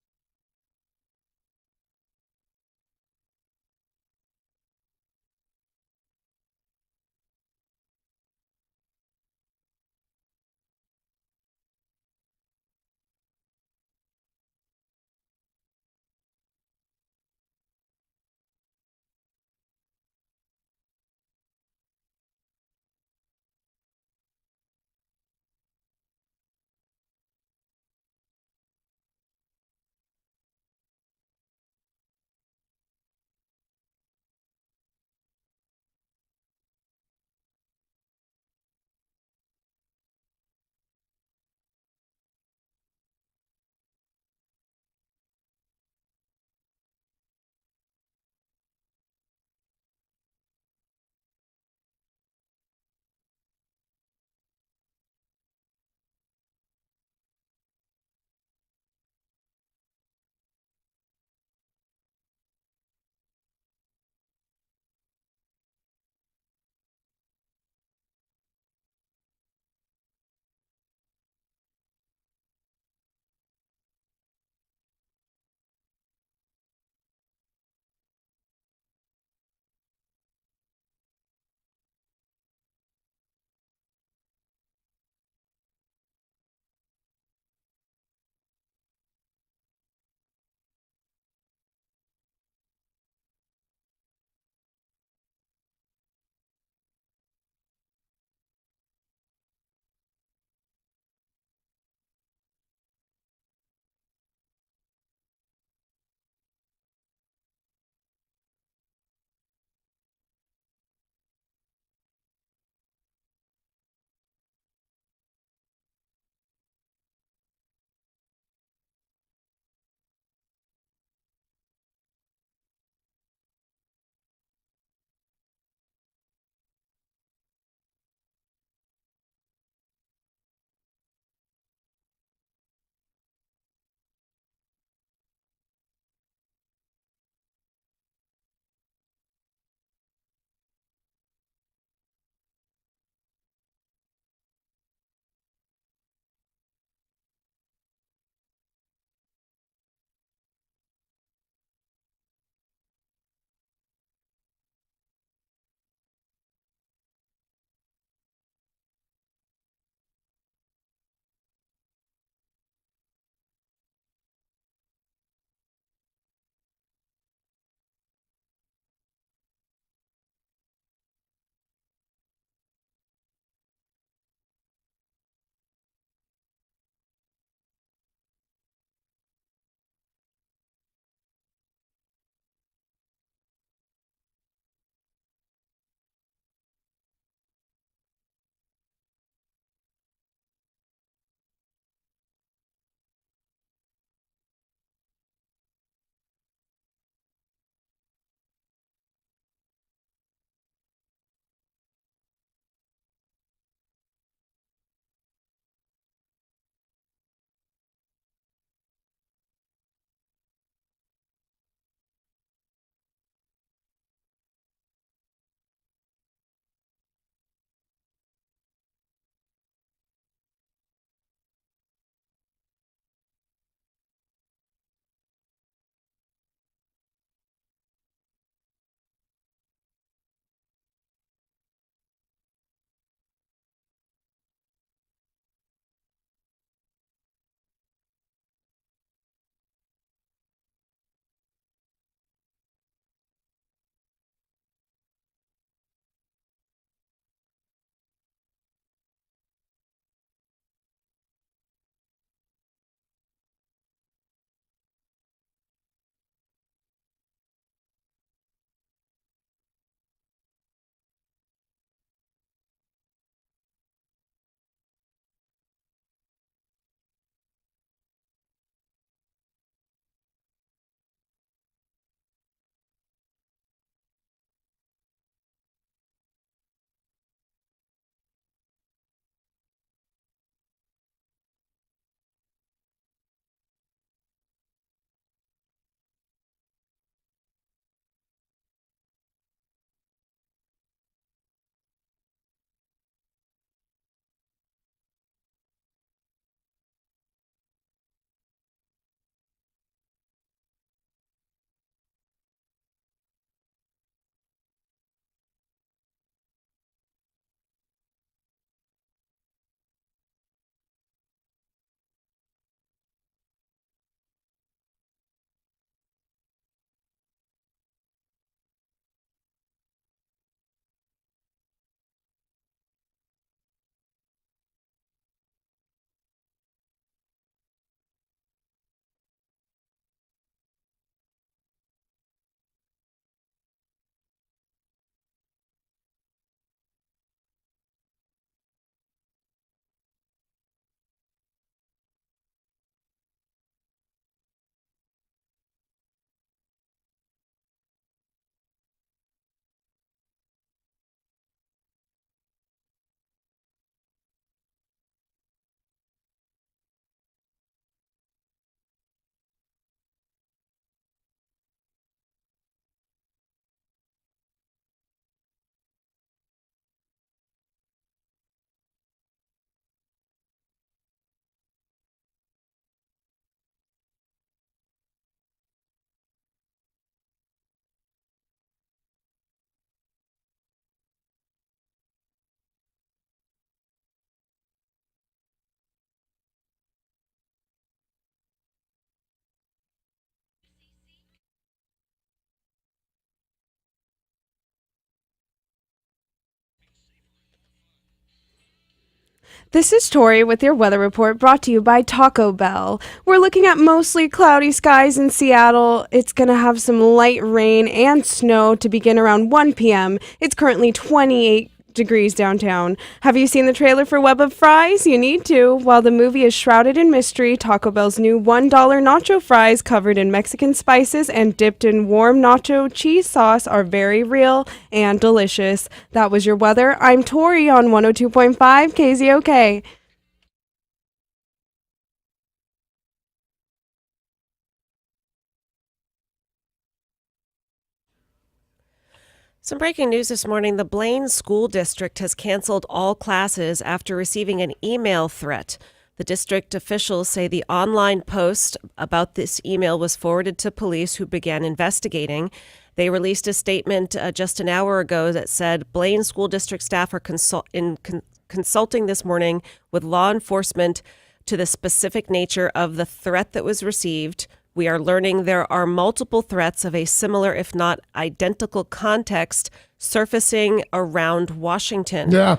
This is Tori with your weather report brought to you by Taco Bell. We're looking at mostly cloudy skies in Seattle. It's going to have some light rain and snow to begin around 1 p.m. It's currently 28 degrees downtown. Have you seen the trailer for Web of Fries? You need to. While the movie is shrouded in mystery, Taco Bell's new $1 nacho fries covered in Mexican spices and dipped in warm nacho cheese sauce are very real and delicious. That was your weather. I'm Tori on 102.5 KZOK. Some breaking news this morning. The Blaine School District has canceled all classes after receiving an email threat. The district officials say the online post about this email was forwarded to police, who began investigating. They released a statement just an hour ago that said Blaine School District staff are consulting this morning with law enforcement to the specific nature of the threat that was received. We are learning there are multiple threats of a similar, if not identical, context surfacing around Washington. Yeah.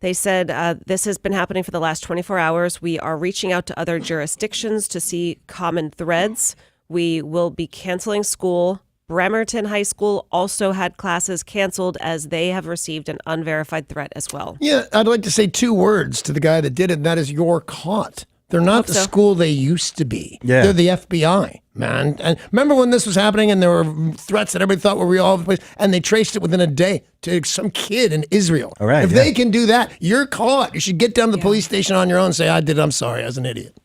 They said this has been happening for the last 24 hours. We are reaching out to other jurisdictions to see common threads. We will be canceling school. Bremerton High School also had classes canceled as they have received an unverified threat as well. Yeah, I'd like to say 2 words to the guy that did it, and that is you're caught. They're not the school they used to be. Yeah. They're the FBI, man. And remember when this was happening and there were threats that everybody thought were real all over the place, and they traced it within a day to some kid in Israel. All right, if they can do that, you're caught. You should get down to the police station on your own and say, I did it. I'm sorry. I was an idiot.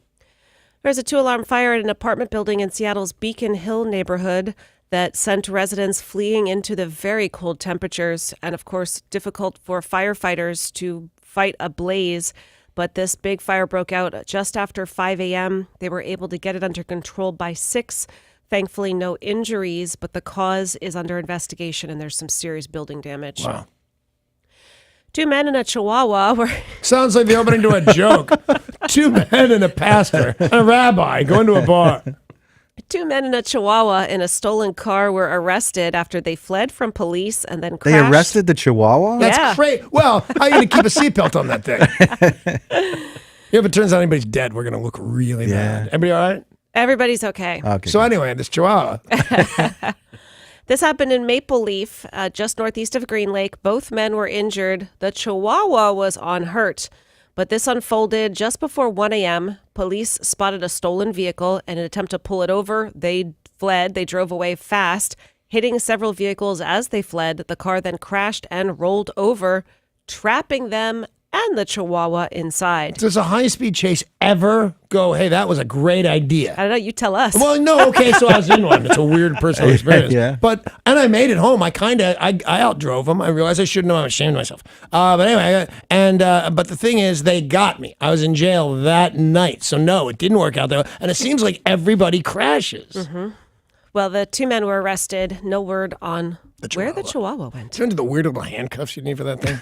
There's a 2-alarm fire at an apartment building in Seattle's Beacon Hill neighborhood that sent residents fleeing into the very cold temperatures and, of course, difficult for firefighters to fight a blaze. But this big fire broke out just after 5 a.m. They were able to get it under control by 6. Thankfully, no injuries, but the cause is under investigation and there's some serious building damage. Wow. 2 men and a chihuahua were... Sounds like the opening to a joke. 2 men and a pastor and a rabbi going to a bar. 2 men and a chihuahua in a stolen car were arrested after they fled from police and then crashed. They arrested the chihuahua? That's great. Well, how are you going to keep a seatbelt on that thing? If it turns out anybody's dead, we're going to look really bad. Everybody all right? Everybody's okay. So anyway, this chihuahua. This happened in Maple Leaf, just northeast of Green Lake. Both men were injured. The chihuahua was unhurt. But this unfolded just before 1 a.m. Police spotted a stolen vehicle. In an attempt to pull it over, they fled. They drove away fast, hitting several vehicles as they fled. The car then crashed and rolled over, trapping them and the chihuahua inside. Does a high-speed chase ever go, hey, that was a great idea? I don't know. You tell us. Well, no, okay, so I was in one. It's a weird personal experience. Yeah. And I made it home. I outdrove them. I realized I shouldn't have. I'm ashamed of myself. But anyway, but the thing is, they got me. I was in jail that night. So no, it didn't work out there. And it seems like everybody crashes. Mm-hmm. Well, the 2 men were arrested. No word on where the chihuahua went. Turn to the weird little handcuffs you need for that thing.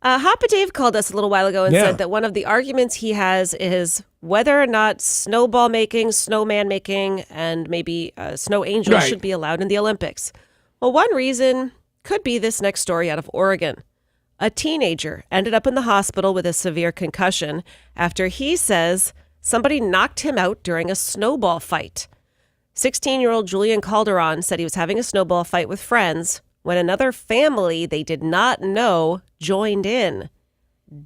Hoppa Dave called us a little while ago and said that one of the arguments he has is whether or not snowball making, snowman making, and maybe snow angels should be allowed in the Olympics. Well, one reason could be this next story out of Oregon. A teenager ended up in the hospital with a severe concussion after he says somebody knocked him out during a snowball fight. 16-year-old Julian Calderon said he was having a snowball fight with friends when another family they did not know joined in.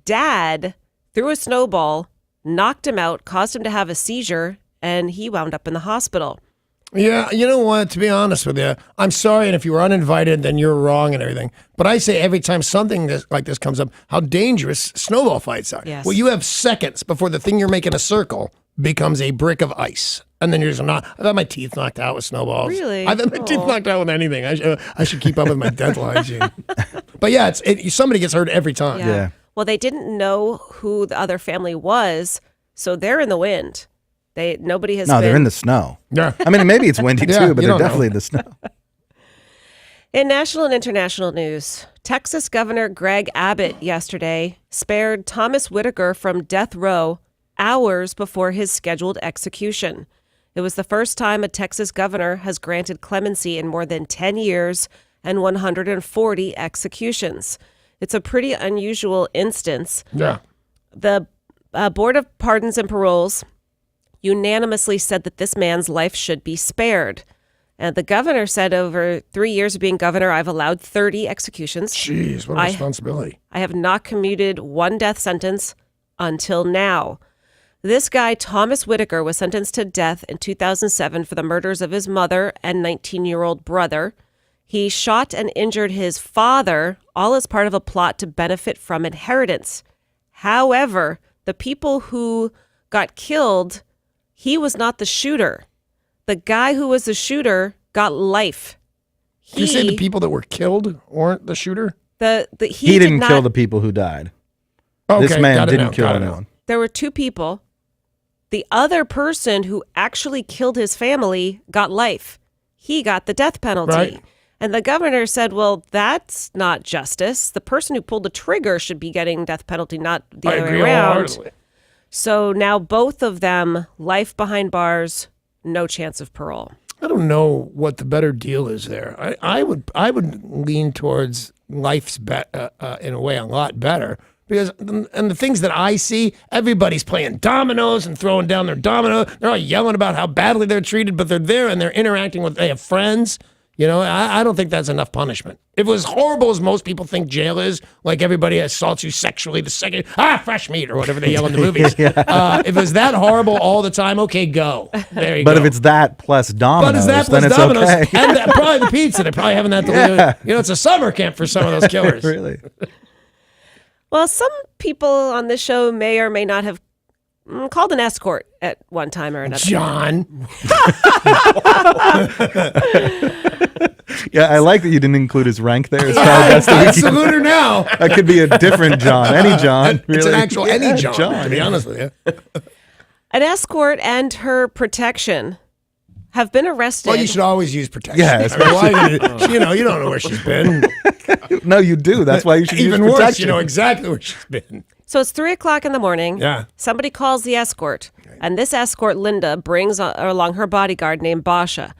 Dad threw a snowball, knocked him out, caused him to have a seizure, and he wound up in the hospital. Yeah, you know what? To be honest with you, I'm sorry, and if you were uninvited, then you're wrong and everything. But I say every time something like this comes up, how dangerous snowball fights are. Yes. Well, you have seconds before the thing you're making a circle becomes a brick of ice. And then you're just not. I've had my teeth knocked out with snowballs. Really? I've had my teeth knocked out with anything. I should keep up with my dental hygiene. But yeah, somebody gets hurt every time. Yeah. Well, they didn't know who the other family was, so they're in the wind. Nobody has. No, been... they're in the snow. Yeah. I mean, maybe it's windy Yeah, too, but you they're don't know. definitely in the snow. In national and international news, Texas Governor Greg Abbott yesterday spared Thomas Whitaker from death row hours before his scheduled execution. It was the first time a Texas governor has granted clemency in more than 10 years and 140 executions. It's a pretty unusual instance. Yeah. The Board of Pardons and Paroles unanimously said that this man's life should be spared. And the governor said, over 3 years of being governor, I've allowed 30 executions. Jeez, what a responsibility. I have not commuted one death sentence until now. This guy, Thomas Whitaker, was sentenced to death in 2007 for the murders of his mother and 19-year-old brother. He shot and injured his father, all as part of a plot to benefit from inheritance. However, the people who got killed, he was not the shooter. The guy who was the shooter got life. You say the people that were killed weren't the shooter? He didn't kill the people who died. Okay, this man didn't kill anyone. There were two people. The other person who actually killed his family got life. He got the death penalty. Right. And the governor said, well, that's not justice. The person who pulled the trigger should be getting death penalty, not the other way around. So now both of them, life behind bars, no chance of parole. I don't know what the better deal is there. I would lean towards life's in a way a lot better. Because, and the things that I see, everybody's playing dominoes and throwing down their domino. They're all yelling about how badly they're treated, but they're there and they're interacting with, they have friends. You know, I don't think that's enough punishment. If it was horrible as most people think jail is, like everybody assaults you sexually the second, fresh meat or whatever they yell in the movies. If it was that horrible all the time, okay, go. There you go. But if it's that plus dominoes, then it's okay. And probably the pizza. They're probably having that delivered. Yeah. You know, it's a summer camp for some of those killers. Really? Well, some people on this show may or may not have called an escort at one time or another. John. Yeah, I like that you didn't include his rank there. Salute her now. That could be a different John. Any John. Really. It's an actual any John, to be honest with you. An escort and her protection have been arrested. Well, you should always use protection. Yeah, you know, you don't know where she's been. No, you do. That's why you should Even use protection. worse, you know exactly where she's been. So it's 3:00 in the morning. Yeah. Somebody calls the escort, and this escort, Linda, brings along her bodyguard named Basha.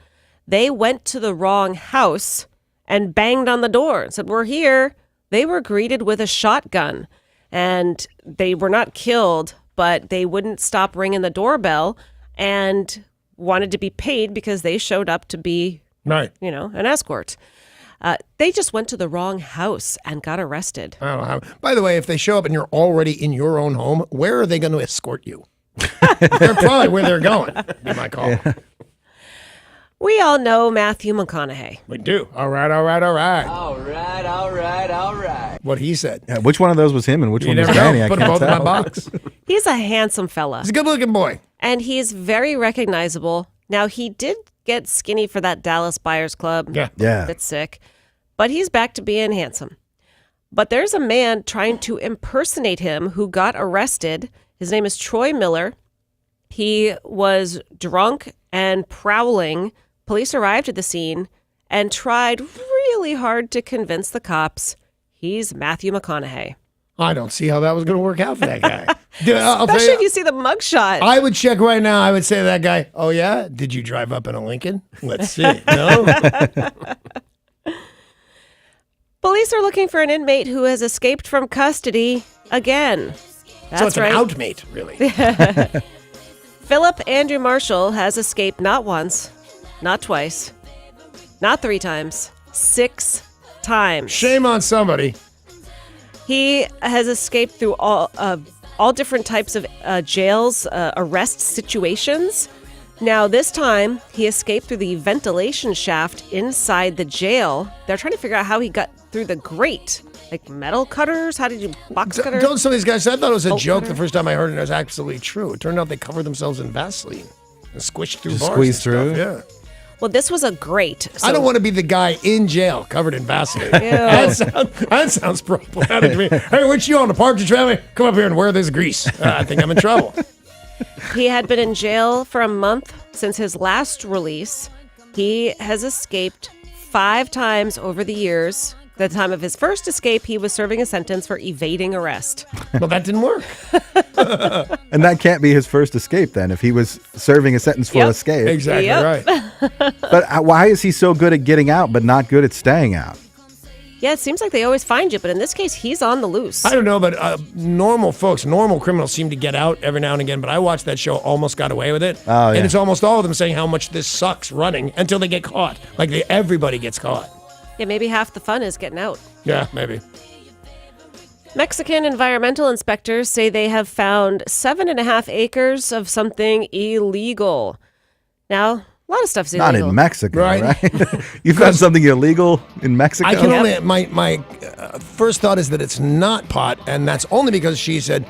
They went to the wrong house and banged on the door and said, "We're here." They were greeted with a shotgun, and they were not killed, but they wouldn't stop ringing the doorbell and wanted to be paid because they showed up to be, right, an escort. They just went to the wrong house and got arrested. I don't know how. By the way, if they show up and you're already in your own home, where are they going to escort you? They're probably where they're going. Be my call. Yeah. We all know Matthew McConaughey. We do. All right. What he said. Yeah, which one of those was him and which one was Danny? I Put can't them both in tell. my box. He's a handsome fella. He's a good-looking boy. And he's very recognizable. Now, he did get skinny for that Dallas Buyers Club. Yeah. That's sick. But he's back to being handsome. But there's a man trying to impersonate him who got arrested. His name is Troy Miller. He was drunk and prowling. Police arrived at the scene and tried really hard to convince the cops he's Matthew McConaughey. I don't see how that was going to work out for that guy. Dude, Especially if you see the mugshot. I would check right now. I would say to that guy, "Oh, yeah? Did you drive up in a Lincoln? Let's see." No? Police are looking for an inmate who has escaped from custody again. That's so it's right. an outmate, really. Philip Andrew Marshall has escaped not once, not twice, not 3 times, 6 times. Shame on somebody. He has escaped through all different types of jails, arrest situations. Now, this time, he escaped through the ventilation shaft inside the jail. They're trying to figure out how he got through the grate. Like metal cutters? How did you box cutter? Don't some of these guys say, I thought it was a joke cutter? the first time I heard it. It was absolutely true. It turned out they covered themselves in Vaseline and squished through Just bars. squeeze and through? stuff. Yeah. Well, this was a grate. I don't want to be the guy in jail covered in Vaseline. Ew. That sounds problematic to me. Hey, what you on the park to travel? Come up here and wear this grease. I think I'm in trouble. He had been in jail for a month since his last release. He has escaped 5 times over the years. At the time of his first escape, he was serving a sentence for evading arrest. Well, that didn't work. And that can't be his first escape then, if he was serving a sentence for escape. Exactly right. But why is he so good at getting out but not good at staying out? Yeah, it seems like they always find you, but in this case, he's on the loose. I don't know, but normal criminals seem to get out every now and again, but I watched that show, Almost Got Away with It. Oh, yeah. And it's almost all of them saying how much this sucks running until they get caught. Like, everybody gets caught. Yeah, maybe half the fun is getting out. Yeah, maybe. Mexican environmental inspectors say they have found 7.5 acres of something illegal. Now, a lot of stuff's illegal. Not in Mexico, Right. right? You found something illegal in Mexico? I can only, my first thought is that it's not pot, and that's only because she said,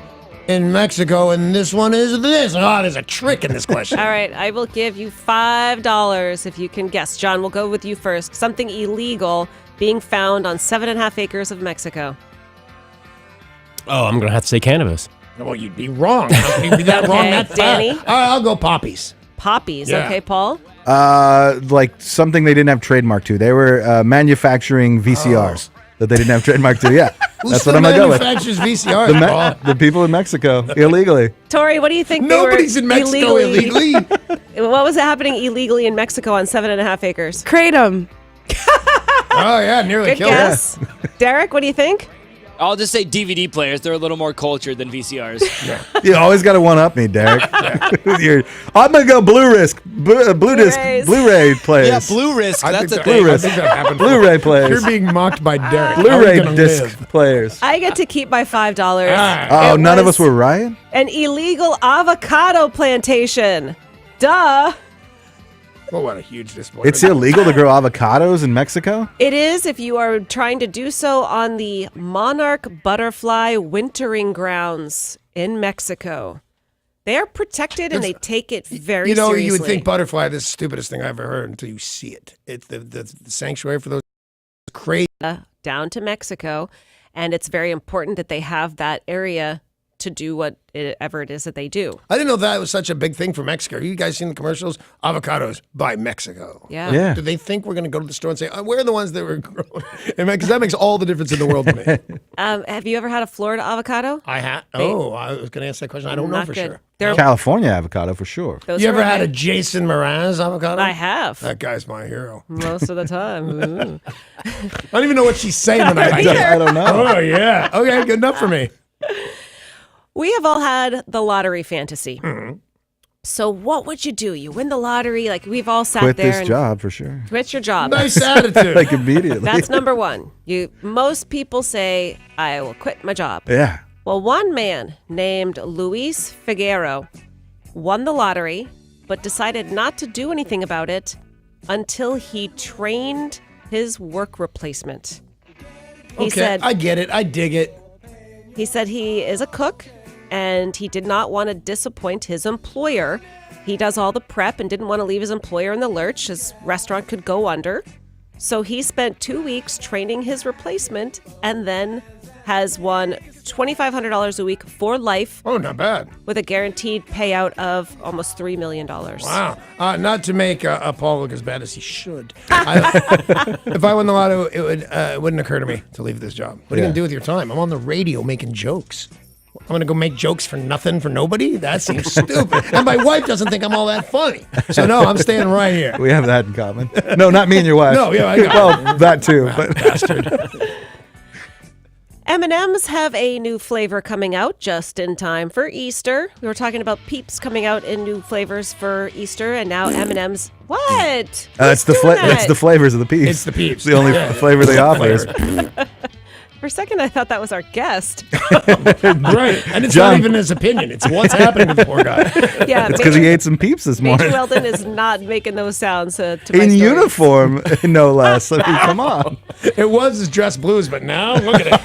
in Mexico, and this one is this. Oh, there's a trick in this question. All right, I will give you $5 if you can guess. John, we'll go with you first. Something illegal being found on 7.5 acres of Mexico. Oh, I'm going to have to say cannabis. Well, you'd be wrong. How can you be that wrong Okay, that fast? Danny? All right, I'll go poppies. Poppies, Yeah. okay, Paul? Like something they didn't have trademark to. They were manufacturing VCRs that they didn't have trademark to. Yeah, Who that's still what I'm gonna go with. manufactures VCRs, Paul? The people in Mexico illegally. Tori, what do you think? Nobody's in Mexico illegally. What was happening illegally in Mexico on 7.5 acres? Kratom. Oh, yeah, nearly Good killed guess. Derek, what do you think? I'll just say DVD players. They're a little more cultured than VCRs. You always got to one up me, Derek. I'm gonna go blue disc, Blu-rays. Blu-ray players. Yeah, Blue Risk. I That's a think thing. I think that happened. Blu-ray players. You're being mocked by Derek. Blu-ray How are we gonna disc live? players. I get to keep my $5. Oh, It none of was us were right. An illegal avocado plantation. Duh. Well, what a huge disappointment. It's illegal to grow avocados in Mexico. It is if you are trying to do so on the monarch butterfly wintering grounds in Mexico. They are protected and they take it very seriously. You would think butterfly, this is the stupidest thing I ever heard until you see it. It's the sanctuary for those crazy. Down to Mexico, and it's very important that they have that area to do whatever it is that they do. I didn't know that was such a big thing for Mexico. You guys seen the commercials? Avocados by Mexico. Yeah. Do they think we're going to go to the store and say, where are the ones that were grown? Because that makes all the difference in the world to me. Have you ever had a Florida avocado? I was going to ask that question. I don't know Not for good. sure. They're- California avocado for sure. Those You are ever had okay. a Jason Mraz avocado? I have. That guy's my hero. Most of the time. Ooh. I don't even know what she's saying when I don't know. Oh, yeah. Okay, good enough for me. We have all had the lottery fantasy. Mm-hmm. So what would you do? You win the lottery, like we've all sat Quit there this and job for sure. quit your job. Nice attitude. Like immediately. That's number one. Most people say, I will quit my job. Yeah. Well, one man named Luis Figueroa won the lottery, but decided not to do anything about it until he trained his work replacement. He said, I get it. I dig it. He said he is a cook and he did not want to disappoint his employer. He does all the prep and didn't want to leave his employer in the lurch. His restaurant could go under. So he spent 2 weeks training his replacement and then has won $2,500 a week for life. Oh, not bad. With a guaranteed payout of almost $3 million. Wow. Not to make Paul look as bad as he should. If I won the lotto, it wouldn't occur to me to leave this job. What are you going to do with your time? I'm on the radio making jokes. I'm going to go make jokes for nothing, for nobody? That seems stupid. And my wife doesn't think I'm all that funny. So, no, I'm staying right here. We have that in common. No, not me and your wife. No, yeah, I got well, it. that too. But Bastard. M&M's have a new flavor coming out just in time for Easter. We were talking about Peeps coming out in new flavors for Easter, and now M&M's. What? It's the it's the flavors of the Peeps. It's the Peeps. The only flavor they offer is. For a second, I thought that was our guest. Right. And it's John. not even his opinion. It's what's happening to the poor guy. Yeah, It's because he ate some Peeps this Major morning. Weldon is not making those sounds to my In stories. uniform, no less. I mean, come on. It was his dress blues, but now look at it.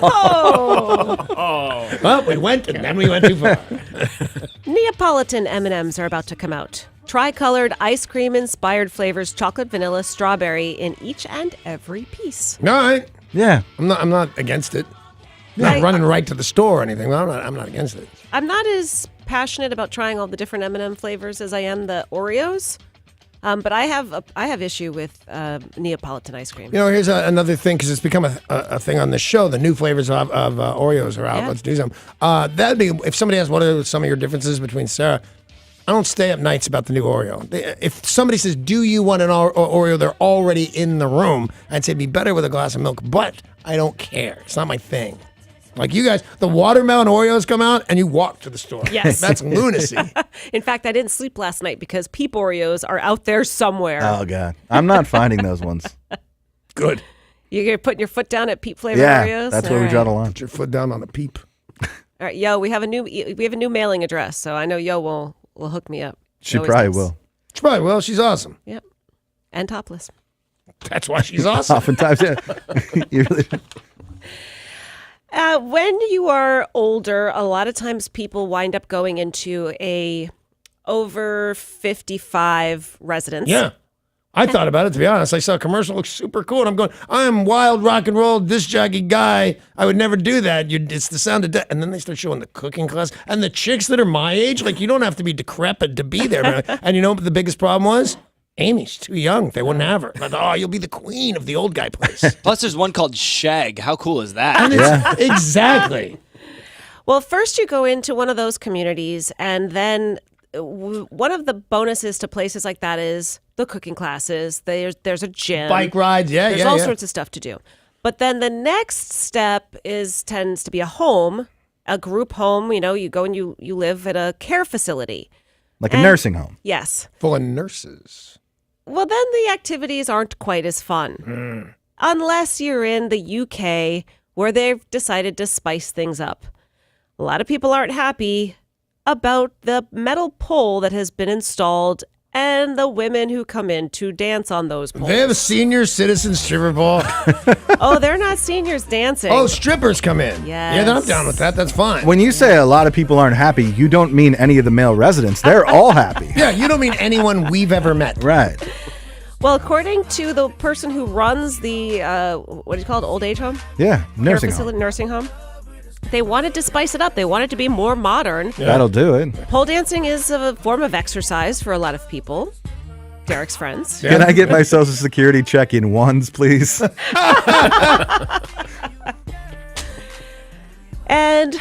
Oh. Well, we went and then we went too far. Neapolitan M&Ms are about to come out. Tri-colored ice cream inspired flavors, chocolate, vanilla, strawberry in each and every piece. All right. Yeah. I'm not against it. Not running right to the store or anything. But I'm not against it. I'm not as passionate about trying all the different M&M flavors as I am the Oreos. But I have issue with Neapolitan ice cream. You know, here's another thing, because it's become a thing on this show. The new flavors of Oreos are out. Yeah. Let's do some. That'd be, if somebody asks what are some of your differences between Sarah, I don't stay up nights about the new Oreo. If somebody says, do you want an Oreo, they're already in the room. I'd say it'd be better with a glass of milk, but I don't care. It's not my thing. Like you guys, the watermelon Oreos come out and you walk to the store. Yes. That's lunacy. In fact, I didn't sleep last night because Peep Oreos are out there somewhere. Oh, God. I'm not finding those ones. Good. You're putting your foot down at Peep flavor Yeah, Oreos? that's where we draw the line. Put your foot down on a Peep. All right, Yo, we have a new mailing address, so I know Yo will hook me up. She probably will. She probably will. She's awesome. Yep. And topless. That's why she's awesome. Oftentimes, yeah. You really... When you are older, a lot of times people wind up going into a over 55 residence. Yeah. I thought about it, to be honest. I saw a commercial, looks super cool. And I'm going, I'm wild rock and roll disc jockey guy. I would never do that. It's the sound of death. And then they start showing the cooking class. And the chicks that are my age, like, you don't have to be decrepit to be there. And you know what the biggest problem was? Amy's too young. They wouldn't have her. I thought, you'll be the queen of the old guy place. Plus, there's one called Shag. How cool is that? And exactly. Well, first you go into one of those communities, and then one of the bonuses to places like that is the cooking classes. There's a gym. Bike rides, There's all sorts of stuff to do. But then the next step tends to be a home, a group home. You know, you go and you live at a care facility. Like a nursing home. Yes. Full of nurses. Well, then the activities aren't quite as fun. Unless you're in the UK where they've decided to spice things up. A lot of people aren't happy about the metal pole that has been installed and the women who come in to dance on those poles. They have a senior citizen stripper pole. Oh, they're not seniors dancing. Oh, strippers come in. Yes. Yeah, then I'm down with that. That's fine. When you say a lot of people aren't happy, you don't mean any of the male residents. They're all happy. Yeah, you don't mean anyone we've ever met. Right. Well, according to the person who runs the, what do you call it, old age home? Yeah, nursing Care facility, home. nursing home. They wanted to spice it up. They wanted to be more modern. Yeah. That'll do it. Pole dancing is a form of exercise for a lot of people. Derek's friends. Can I get my social security check in ones, please? And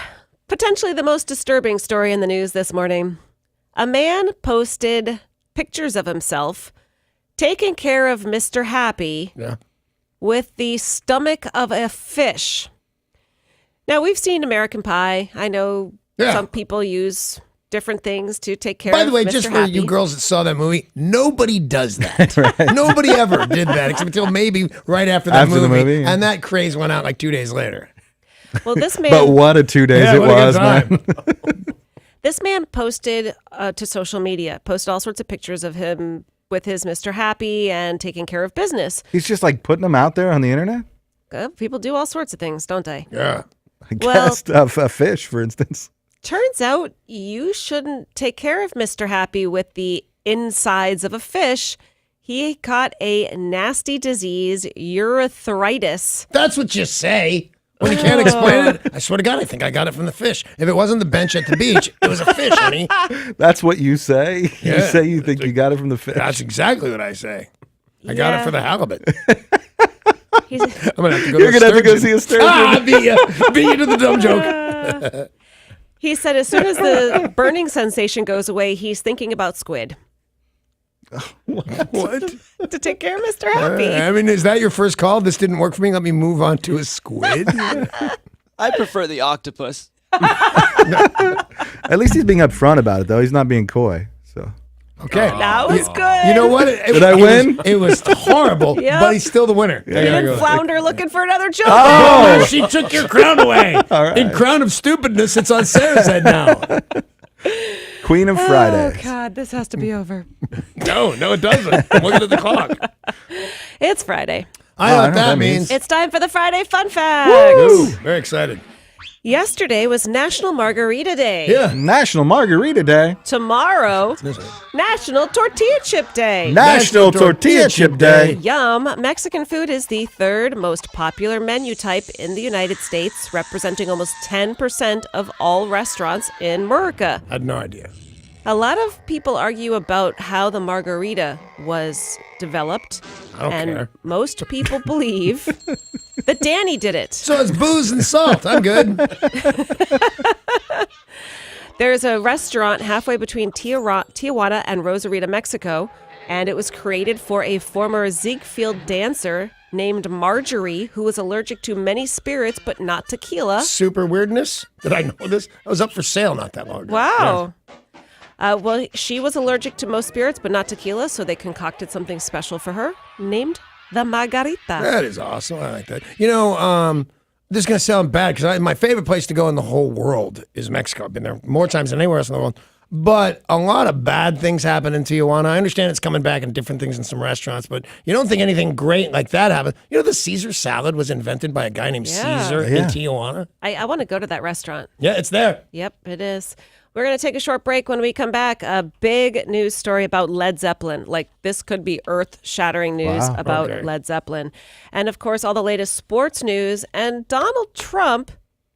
potentially the most disturbing story in the news this morning. A man posted pictures of himself taking care of Mr. Happy with the stomach of a fish. Now, we've seen American Pie. I know some people use different things to take care of Mr. By the way, just for you girls that saw that movie, nobody does that. Nobody ever did that, except until maybe right after that After the movie, yeah. And that craze went out like 2 days later. Well, this man... But what a 2 days it was, man. This man posted to social media, posted all sorts of pictures of him with his Mr. Happy and taking care of business. He's just like putting them out there on the internet? People do all sorts of things, don't they? Yeah. I guess a fish, for instance. Turns out you shouldn't take care of Mr. Happy with the insides of a fish. He caught a nasty disease, urethritis. That's what you say. When you can't explain it, I swear to God, I think I got it from the fish. If it wasn't the bench at the beach, it was a fish, honey. That's what you say? Yeah. You say you think you got it from the fish? That's exactly what I say. I got it for the halibut. I'm gonna have to go You're to going to have to go see a sturgeon. Beat you to the dumb joke. He said as soon as the burning sensation goes away, he's thinking about squid. What? To take care of Mr. Happy. I mean, is that your first call? This didn't work for me. Let me move on to a squid. I prefer the octopus. At least he's being upfront about it, though. He's not being coy. So okay, that was good. You know what? Did I win? It was horrible, Yep. but he's still the winner. You didn't flounder looking for another joke. Oh, she took your crown away. All right. In crown of stupidness, it's on Sarah's head now. Queen of Friday. Oh, God, this has to be over. No, it doesn't. I'm looking at the clock. It's Friday. I know what that means. It's time for the Friday Fun Fact. Woo! Very excited. Yesterday was National Margarita Day. Yeah. National Margarita Day. Tomorrow, National Tortilla Chip Day. National Tortilla Chip Day. Yum. Mexican food is the third most popular menu type in the United States, representing almost 10% of all restaurants in America. I had no idea. A lot of people argue about how the margarita was developed. I don't care. Most people believe that Danny did it. So it's booze and salt. I'm good. There's a restaurant halfway between Tijuana and Rosarita, Mexico, and it was created for a former Ziegfeld dancer named Marjorie, who was allergic to many spirits but not tequila. Super weirdness. Did I know this? I was up for sale not that long ago. Wow. Well, she was allergic to most spirits but not tequila, so they concocted something special for her named the Margarita. That is awesome. I like that. This is going to sound bad because my favorite place to go in the whole world is Mexico. I've been there more times than anywhere else in the world. But a lot of bad things happen in Tijuana. I understand it's coming back in different things in some restaurants, but you don't think anything great like that happened. The Caesar salad was invented by a guy named Caesar in Tijuana. I want to go to that restaurant. Yeah, it's there. Yep, it is. We're going to take a short break. When we come back, a big news story about Led Zeppelin. Like, this could be earth-shattering news about Led Zeppelin. And, of course, all the latest sports news. And Donald Trump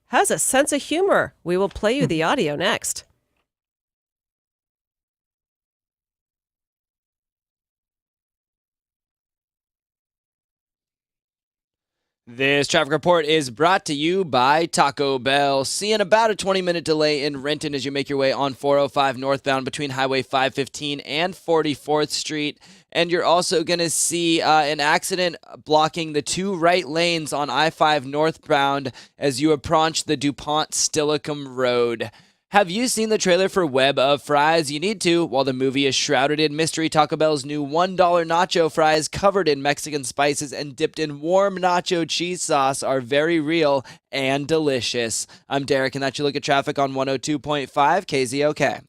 has a sense of humor. We will play you the audio next. This traffic report is brought to you by Taco Bell. Seeing about a 20-minute delay in Renton as you make your way on 405 northbound between Highway 515 and 44th Street. And you're also going to see an accident blocking the two right lanes on I-5 northbound as you approach the DuPont Stillicum Road. Have you seen the trailer for Web of Fries? You need to. While the movie is shrouded in mystery, Taco Bell's new $1 nacho fries covered in Mexican spices and dipped in warm nacho cheese sauce are very real and delicious. I'm Derek, and that's your look at traffic on 102.5 KZOK.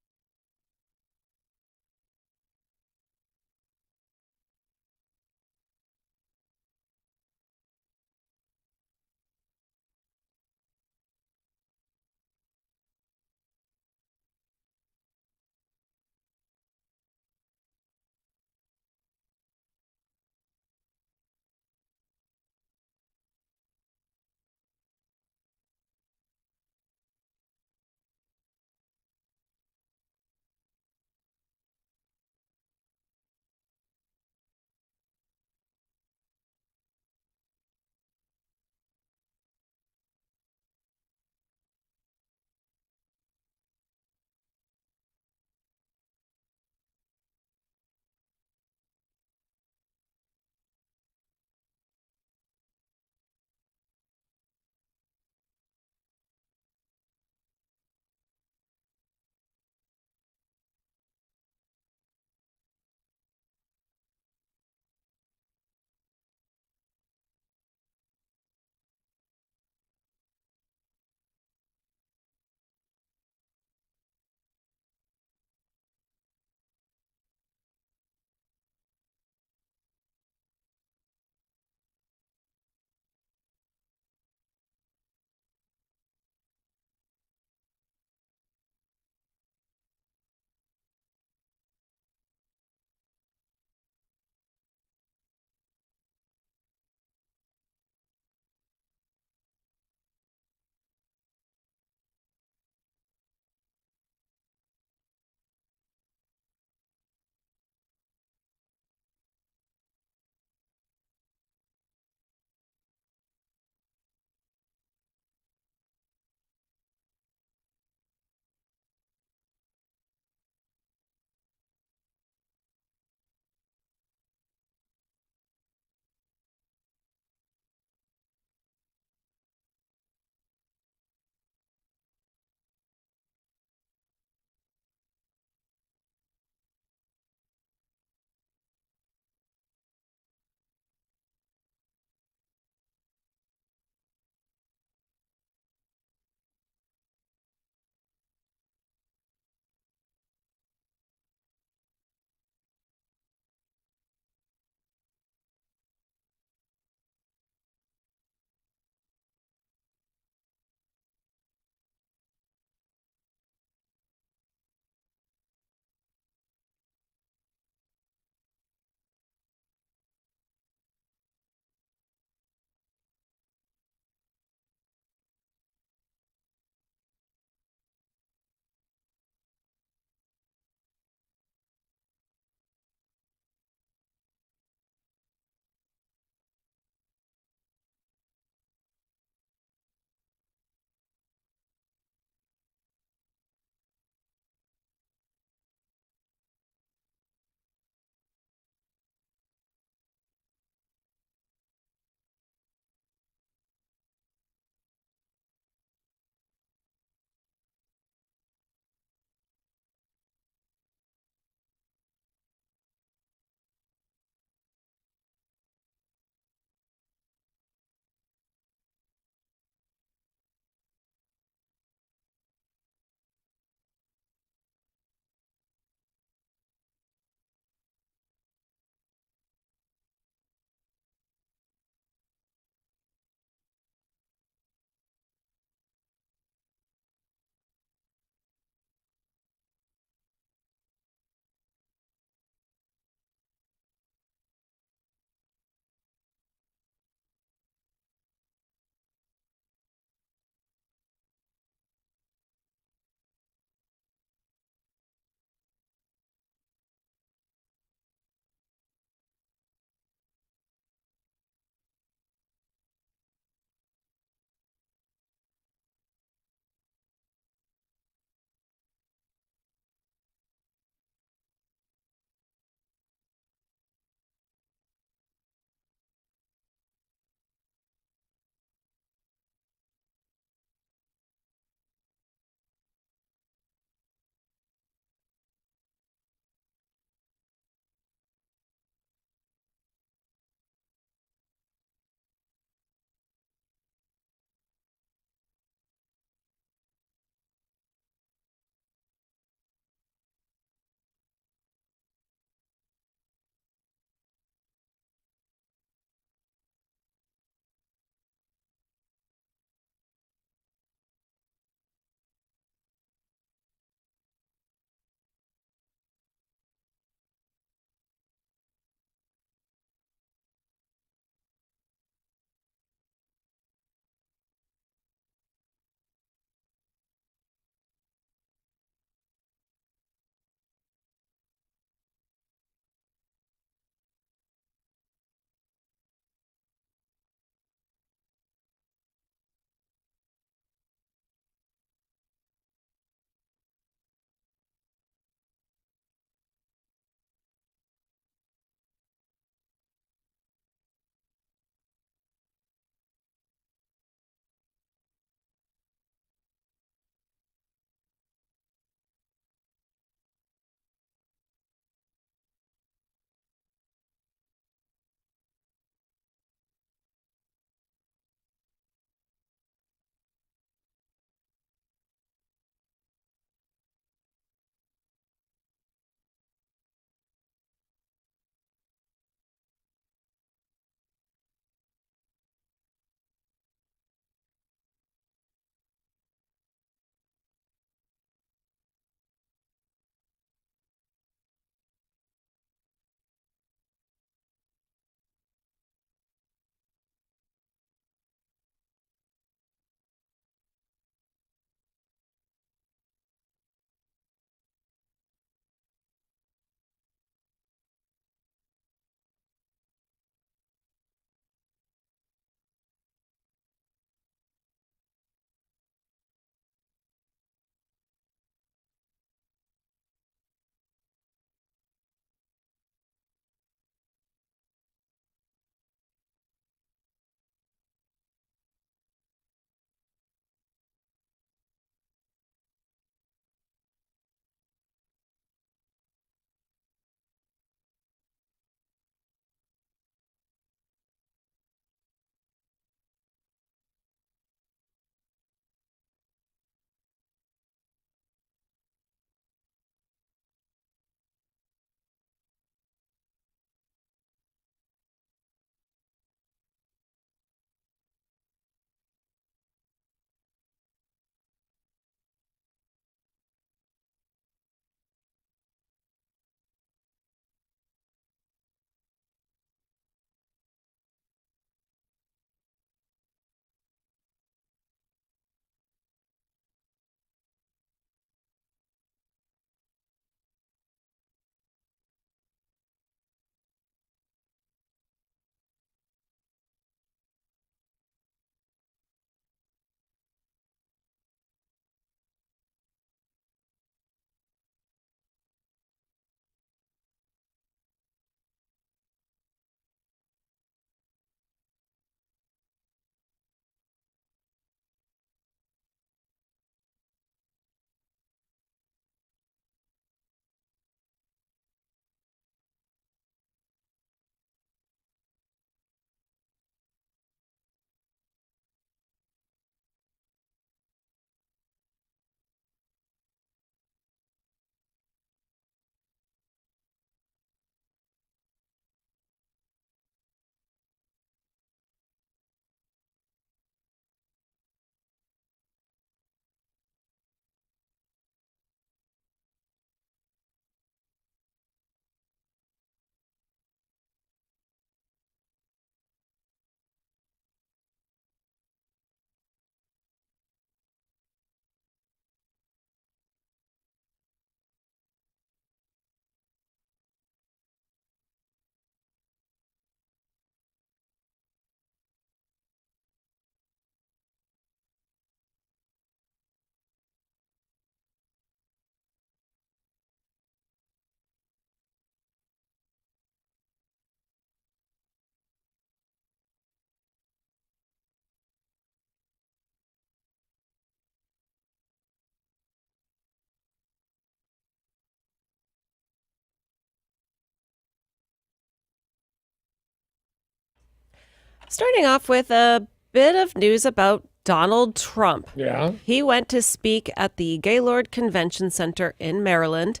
Starting off with a bit of news about Donald Trump. Yeah. He went to speak at the Gaylord Convention Center in Maryland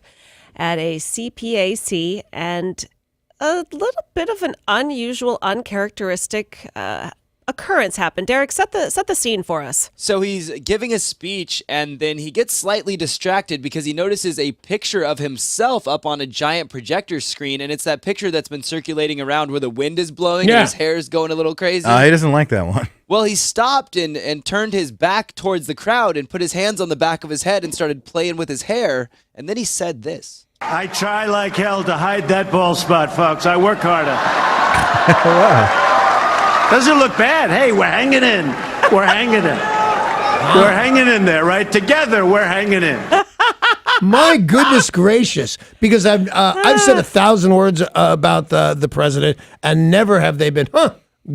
at a CPAC, and a little bit of an unusual, uncharacteristic occurrence happened. Derek, set the scene for us. So he's giving a speech, and then he gets slightly distracted because he notices a picture of himself up on a giant projector screen, and it's that picture that's been circulating around where the wind is blowing and his hair is going a little crazy. He doesn't like that one. Well, he stopped and turned his back towards the crowd and put his hands on the back of his head and started playing with his hair, and then he said this. I try like hell to hide that bald spot, folks. I work harder. Wow. Doesn't look bad. Hey, we're hanging in. We're hanging in. We're hanging in there, right? Together, we're hanging in. My goodness gracious! Because I've said 1,000 words about the president, and never have they been,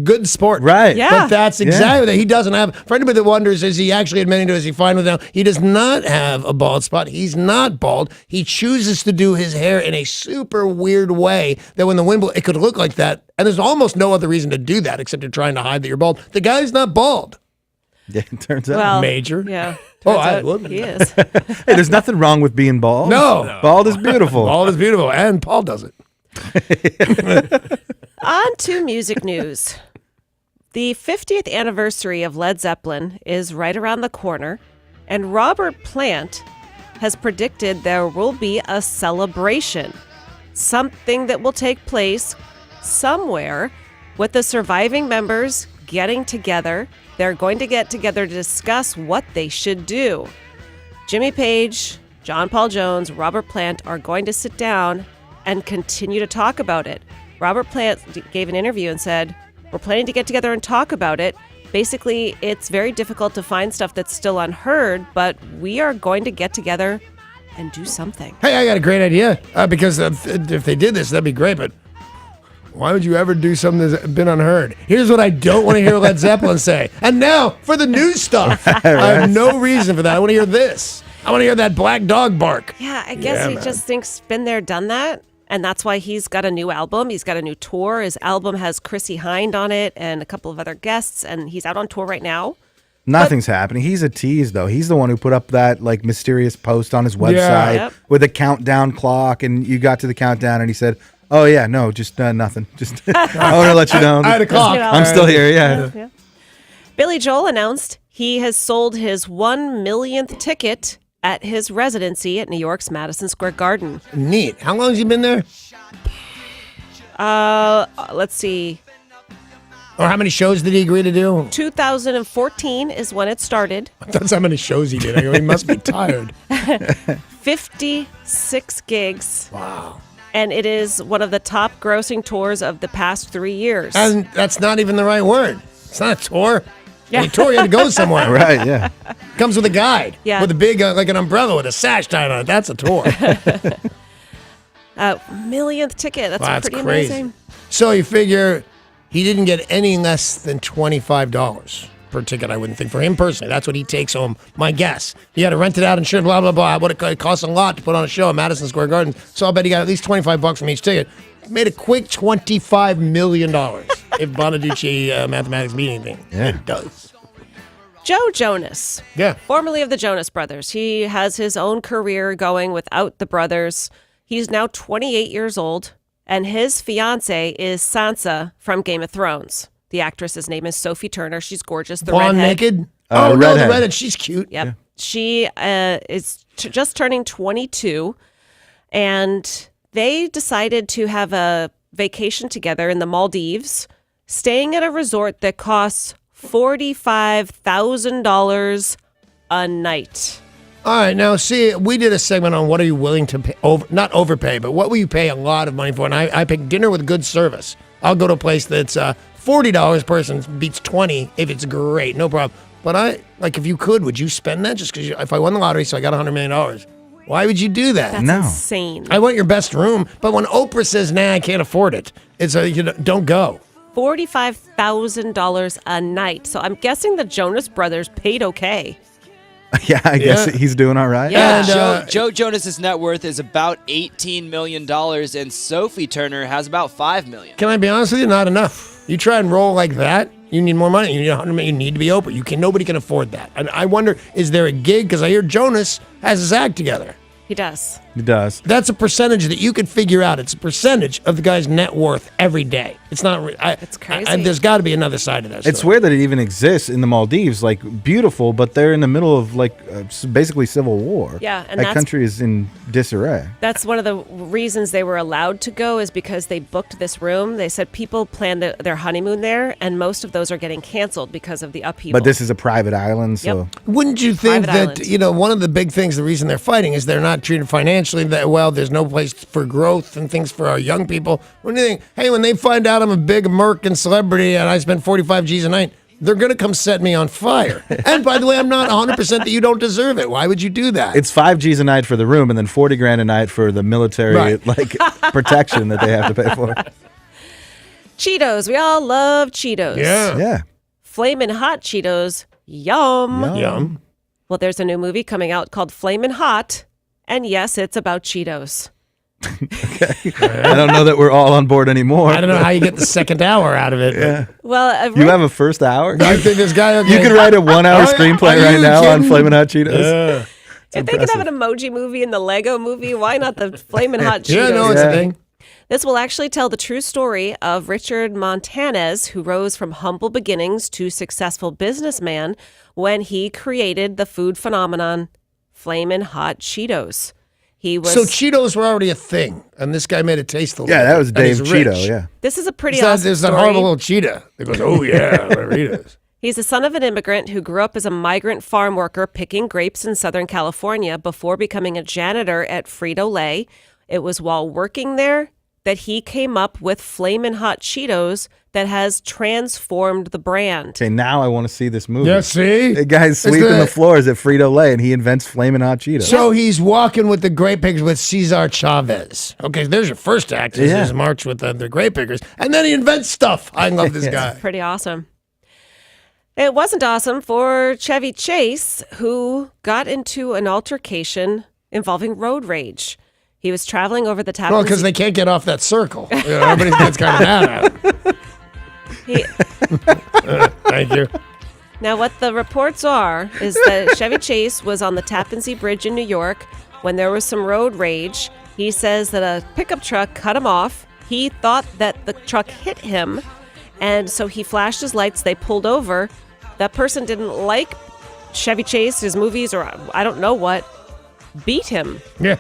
good sport. Right. Yeah. But that's exactly that. He doesn't have, for anybody that wonders, is he actually admitting to it? Is he fine with it now? He does not have a bald spot. He's not bald. He chooses to do his hair in a super weird way that when the wind blows, it could look like that. And there's almost no other reason to do that except you're trying to hide that you're bald. The guy's not bald. Yeah, it turns out. Well, Major. Yeah. I Turns out would. he is. Hey, there's nothing wrong with being bald. No. Bald is beautiful. Bald is beautiful. And Paul does it. On to music news. The 50th anniversary of Led Zeppelin is right around the corner, and Robert Plant has predicted there will be a celebration, something that will take place somewhere with the surviving members getting together. They're going to get together to discuss what they should do. Jimmy Page, John Paul Jones, Robert Plant are going to sit down and continue to talk about it. Robert Plant gave an interview and said, "We're planning to get together and talk about it. Basically, it's very difficult to find stuff that's still unheard, but we are going to get together and do something." Hey, I got a great idea. Because if they did this, that'd be great. But why would you ever do something that's been unheard? Here's what I don't want to hear Led Zeppelin say. And now for the new stuff. I have no reason for that. I want to hear this. I want to hear that black dog bark. Yeah, I guess he just thinks been there, done that. And that's why he's got a new album. He's got a new tour. His album has Chrissy Hind on it and a couple of other guests. And he's out on tour right now. Nothing's happening. He's a tease, though. He's the one who put up that like mysterious post on his website with a countdown clock. And you got to the countdown and he said, "Oh, yeah, no, just nothing. Just I want to let you know. I had a clock. I'm still here, yeah. Billy Joel announced he has sold his 1 millionth ticket at his residency at New York's Madison Square Garden. Neat. How long has he been there? Let's see. Or how many shows did he agree to do? 2014 is when it started. That's how many shows he did. I go, he must be tired. 56 gigs. Wow. And it is one of the top grossing tours of the past 3 years. And that's not even the right word. It's not a tour. Yeah. When you tour, you had to go somewhere. Right, yeah. Comes with a guide. Yeah. With a big, like an umbrella with a sash tied on it. That's a tour. Millionth ticket. That's Wow, pretty crazy. amazing. So you figure he didn't get any less than $25 per ticket, I wouldn't think, for him personally. That's what he takes home, my guess. He had to rent it out and shit, blah, blah, blah. What it costs a lot to put on a show at Madison Square Garden. So I'll bet he got at least $25 from each ticket. Made a quick $25 million if Bonaducci mathematics mean anything. Yeah. It does. Joe Jonas. Yeah. Formerly of the Jonas Brothers. He has his own career going without the brothers. He's now 28 years old, and his fiance is Sansa from Game of Thrones. The actress's name is Sophie Turner. She's gorgeous. The Blonde redhead. naked? No, the redhead. She's cute. Yep. Yeah. She is just turning 22, and they decided to have a vacation together in the Maldives, staying at a resort that costs $45,000 a night. All right, now see, we did a segment on what are you willing to pay, not overpay, but what will you pay a lot of money for? And I pick dinner with good service. I'll go to a place that's $40 a person beats $20 if it's great, no problem. But if you could, would you spend that? Just because if I won the lottery, so I got $100 million, why would you do that? That's insane. I want your best room, but when Oprah says, "Nah, I can't afford it," it's don't go. $45,000 a night. So I'm guessing the Jonas Brothers paid okay. Yeah, I guess he's doing all right. Yeah, and, Joe Jonas's net worth is about $18 million, and Sophie Turner has about $5 million. Can I be honest with you? Not enough. You try and roll like that, you need more money. You need 100 million. You need to be Oprah. Nobody can afford that. And I wonder, is there a gig? Because I hear Jonas has his act together. He does. He does. That's a percentage that you could figure out. It's a percentage of the guy's net worth every day. It's not. It's crazy. There's got to be another side of that. It's story. weird that it even exists in the Maldives, like beautiful, but they're in the middle of like basically civil war. Yeah, and that that's- country is in disarray. That's one of the reasons they were allowed to go is because they booked this room. They said people planned their honeymoon there, and most of those are getting canceled because of the upheaval. But this is a private island, so Wouldn't you think Private that island. one of the big things, the reason they're fighting is they're not treated financially that well. There's no place for growth and things for our young people. What do you think? Hey, when they find out I'm a big American celebrity and I spend 45 G's a night, they're going to come set me on fire. And by the way, I'm not 100% that you don't deserve it. Why would you do that? it's 5 G's a night for the room and then 40 grand a night for the military Right. like protection that they have to pay for. Cheetos. We all love Cheetos. Yeah. Flamin' Hot Cheetos. Yum. Yum. Well, there's a new movie coming out called Flamin' Hot. And yes, it's about Cheetos. I don't know that we're all on board anymore. I don't know how you get the second hour out of it. Yeah. Well, You have a first hour? I think this guy. You could write a 1 hour screenplay Are right you now on kidding? Flamin' Hot Cheetos. Yeah. if they could have an emoji movie and the Lego movie, why not the Flamin' Hot Cheetos? Yeah, no, it's a thing. This will actually tell the true story of Richard Montanez, who rose from humble beginnings to successful businessman when he created the food phenomenon Flamin' Hot Cheetos. He was So Cheetos were already a thing, and this guy made it taste a little. Yeah, that was and he's Dave rich. Cheeto, yeah. This is a pretty It's awesome There's that story. horrible little cheetah that goes, oh yeah, Doritos. He's the son of an immigrant who grew up as a migrant farm worker picking grapes in Southern California before becoming a janitor at Frito-Lay. It was while working there that he came up with Flamin' Hot Cheetos that has transformed the brand. Okay, now I want to see this movie. Yeah, see? The guy's It's sweeping the floors at Frito-Lay, and he invents Flamin' Hot Cheetos. So he's walking with the grape pickers with Cesar Chavez. Okay, there's your first act. Is Yeah. his march with the grape pickers. And then he invents stuff. I love this guy. Pretty awesome. It wasn't awesome for Chevy Chase, who got into an altercation involving road rage. He was traveling over the Tappan Well, because they can't get off that circle. You know, everybody gets kind of mad at him. Thank you. Now, what the reports are is that Chevy Chase was on the Tappan Zee Bridge in New York when there was some road rage. He says that a pickup truck cut him off. He thought that the truck hit him, and so he flashed his lights. They pulled over. That person didn't like Chevy Chase, his movies, or I don't know what, beat him. Yeah.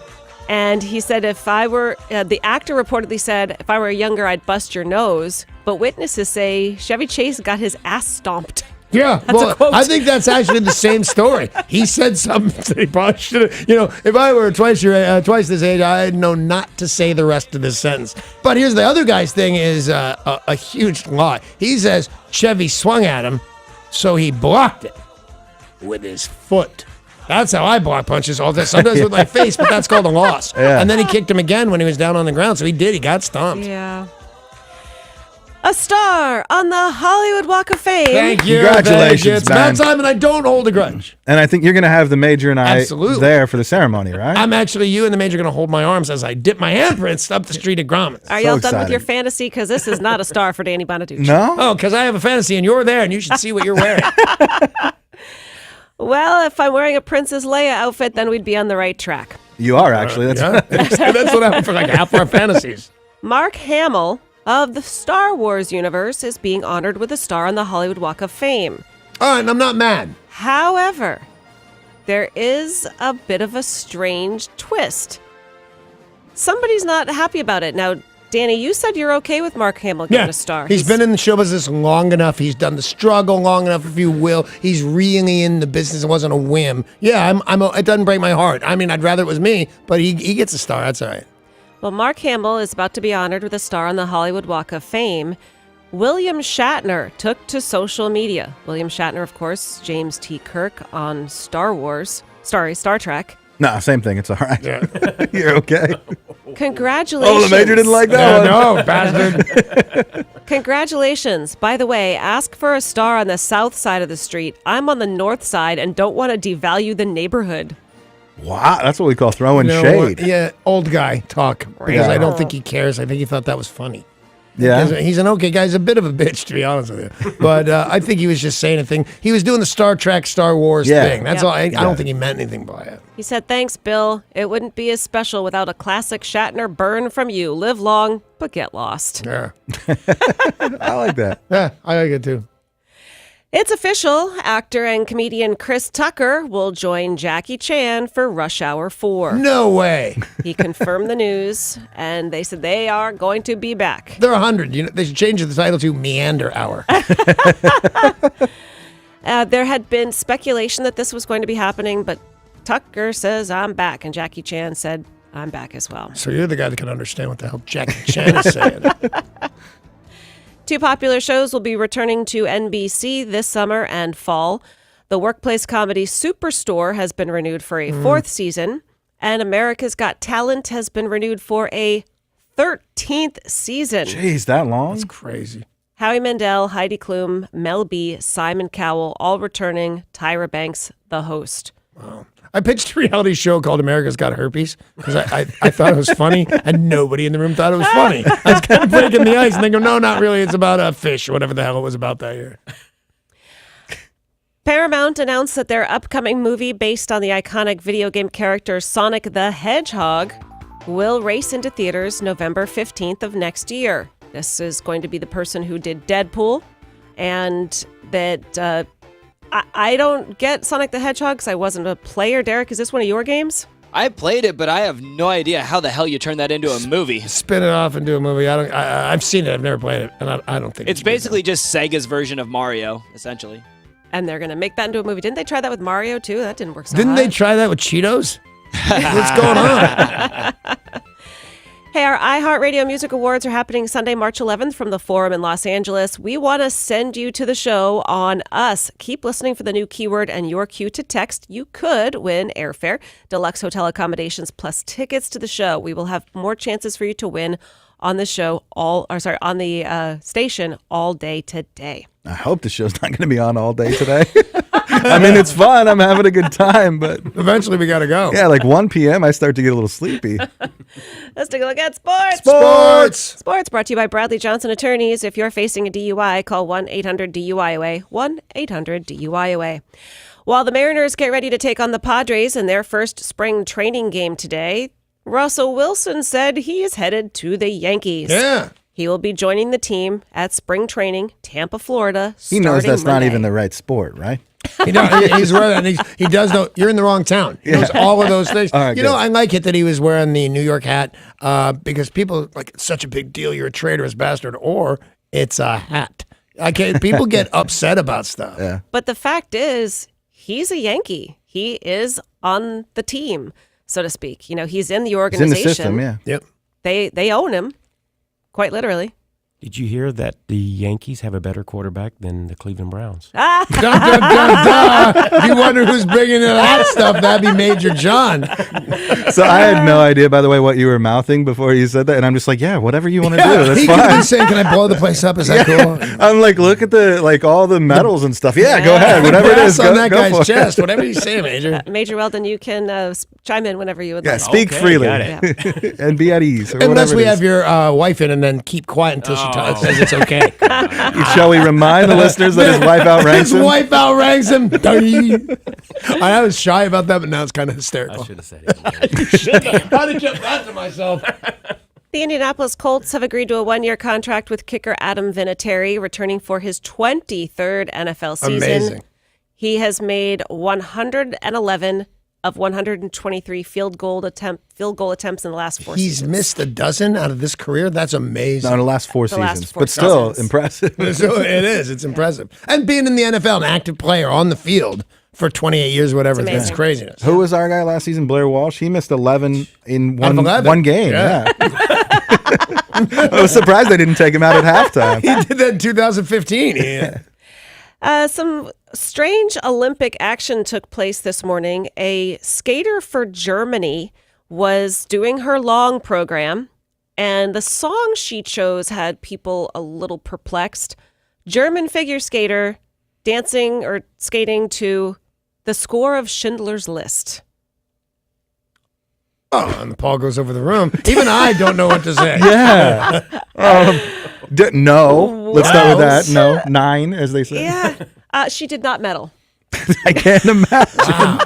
And he said, if I were, the actor reportedly said, if I were younger, I'd bust your nose. But witnesses say Chevy Chase got his ass stomped. Yeah, That's a well, quote. I think that's actually the same story. He said something that he probably should have. You know, if I were twice this age, I'd know not to say the rest of this sentence. But here's the other guy's thing is a huge lie. He says Chevy swung at him, so he blocked it with his foot. That's how I block punches all day. Sometimes with my face, but that's called a loss. Yeah. And then he kicked him again when he was down on the ground. So he did. He got stomped. Yeah. A star on the Hollywood Walk of Fame. Thank you. Congratulations, thank you. It's man. about time, and I don't hold a grudge. And I think you're going to have the Major and I Absolutely. there for the ceremony, right? I'm actually, you and the Major are going to hold my arms as I dip my handprints up the street of Gromit. Are y'all done with your fantasy? Because this is not a star for Danny Bonaducci. Oh, because I have a fantasy and you're there and you should see what you're wearing. Well, if I'm wearing a Princess Leia outfit, then we'd be on the right track. You are, actually. That's That's what happened for like half our fantasies. Mark Hamill of the Star Wars universe is being honored with a star on the Hollywood Walk of Fame. All right, and I'm not mad. However, there is a bit of a strange twist. Somebody's not happy about it. Now, Danny, you said you're okay with Mark Hamill getting a star. He's been in the show business long enough. He's done the struggle long enough, if you will. He's really in the business. It wasn't a whim. Yeah, it doesn't break my heart. I mean, I'd rather it was me, but he gets a star. That's all right. Well, Mark Hamill is about to be honored with a star on the Hollywood Walk of Fame. William Shatner took to social media. William Shatner, of course, James T. Kirk on Star Trek. No, same thing. It's all right. You're okay. Congratulations. Oh, the Major didn't like that one. No, bastard. Congratulations. By the way, ask for a star on the south side of the street. I'm on the north side and don't want to devalue the neighborhood. Wow, that's what we call throwing You know shade. what? Yeah, old guy talk. Because Yeah. I don't think he cares. I think he thought that was funny. Yeah. He's an okay guy. He's a bit of a bitch, to be honest with you. But I think he was just saying a thing. He was doing the Star Trek, Star Wars thing. That's all. I don't think he meant anything by it. He said, "Thanks, Bill. It wouldn't be as special without a classic Shatner burn from you. Live long, but get lost." Yeah. I like that. Yeah, I like it too. It's official. Actor and comedian Chris Tucker will join Jackie Chan for Rush Hour 4. No way. He confirmed the news, and they said they are going to be back. They're 100. They should change the title to Meander Hour. There had been speculation that this was going to be happening, but Tucker says, "I'm back," and Jackie Chan said, "I'm back as well." So you're the guy that can understand what the hell Jackie Chan is saying. Two popular shows will be returning to NBC this summer and fall. The workplace comedy Superstore has been renewed for a 4th season, and America's Got Talent has been renewed for a 13th season. Jeez, that long? That's crazy. Howie Mandel, Heidi Klum, Mel B, Simon Cowell, all returning. Tyra Banks, the host. Wow. I pitched a reality show called America's Got Herpes because I thought it was funny, and nobody in the room thought it was funny. I was kind of breaking the ice, and they go, "No, not really. It's about a fish," or whatever the hell it was about that year. Paramount announced that their upcoming movie based on the iconic video game character Sonic the Hedgehog will race into theaters November 15th of next year. This is going to be the person who did Deadpool, and that I don't get Sonic the Hedgehog because I wasn't a player. Derek, is this one of your games? I played it, but I have no idea how the hell you turn that into a movie. Spin it off and do a movie. I've seen it. I've never played it, and I don't think it's basically just Sega's version of Mario, essentially. And they're going to make that into a movie. Didn't they try that with Mario, too? That didn't work so Didn't hot. they try that with Cheetos? What's going on? Hey, our iHeartRadio Music Awards are happening Sunday, March 11th from the Forum in Los Angeles. We want to send you to the show on us. Keep listening for the new keyword and your cue to text. You could win airfare, deluxe hotel accommodations, plus tickets to the show. We will have more chances for you to win on the show on the station all day today. I hope the show's not going to be on all day today. I mean, it's fun. I'm having a good time, but eventually we got to go. Yeah, like 1 p.m. I start to get a little sleepy. Let's take a look at sports. Sports brought to you by Bradley Johnson Attorneys. If you're facing a DUI, call 1-800-DUI-AWAY, 1-800-DUI-AWAY. While the Mariners get ready to take on the Padres in their first spring training game today, Russell Wilson said he is headed to the Yankees. Yeah. He will be joining the team at spring training, Tampa, Florida. He knows that's Monday. not even the right sport, right? He's right, and he does know you're in the wrong town. He knows all of those things. Right, I like it that he was wearing the New York hat because people like it's such a big deal. You're a traitorous bastard, or it's a hat. People get upset about stuff. Yeah. But the fact is, he's a Yankee. He is on the team, so to speak. He's in the organization. He's in the system, yeah. Yep. They own him, quite literally. Did you hear that the Yankees have a better quarterback than the Cleveland Browns? Dun, dun, dun, dun. If you wonder who's bringing in that stuff, that'd be Major John. So I had no idea, by the way, what you were mouthing before you said that, and I'm just like, yeah, whatever you want to do, that's he could have fine. been saying, "Can I blow the place up? Is that cool?" I'm like, look at all the medals and stuff. Yeah, go ahead, whatever it is. on that go guy's for it. chest. Whatever you say, Major. Major Weldon, you can chime in whenever you would like. Speak freely and be at ease. Unless we have your wife in, and then keep quiet until she says it's okay. Shall we remind the listeners that his wife outranks him? His wife outranks him. I was shy about that, but now it's kind of hysterical. I should have said it. You should have. How did you keep that to myself? The Indianapolis Colts have agreed to a 1-year contract with kicker Adam Vinatieri, returning for his 23rd NFL season. Amazing. He has made 111 of 123 field goal attempts in the last 4 seasons. He's missed a dozen out of this career. That's amazing. No, in the last 4 The last seasons, 4 but still seasons. impressive. So it is. It's impressive. And being in the NFL, an active player on the field for 28 years, whatever, It's it's amazing. craziness. Who was our guy last season? Blair Walsh. He missed 11 in Out of 11. one game. Yeah. I was surprised they didn't take him out at halftime. He did that in 2015. Yeah. Some strange Olympic action took place this morning. A skater for Germany was doing her long program, and the song she chose had people a little perplexed. German figure skater dancing or skating to the score of Schindler's List. Oh, and Paul goes over the room. Even I don't know what to say. Yeah. No. Let's start with that. No. 9, as they say. Yeah. She did not medal. I can't imagine. Wow.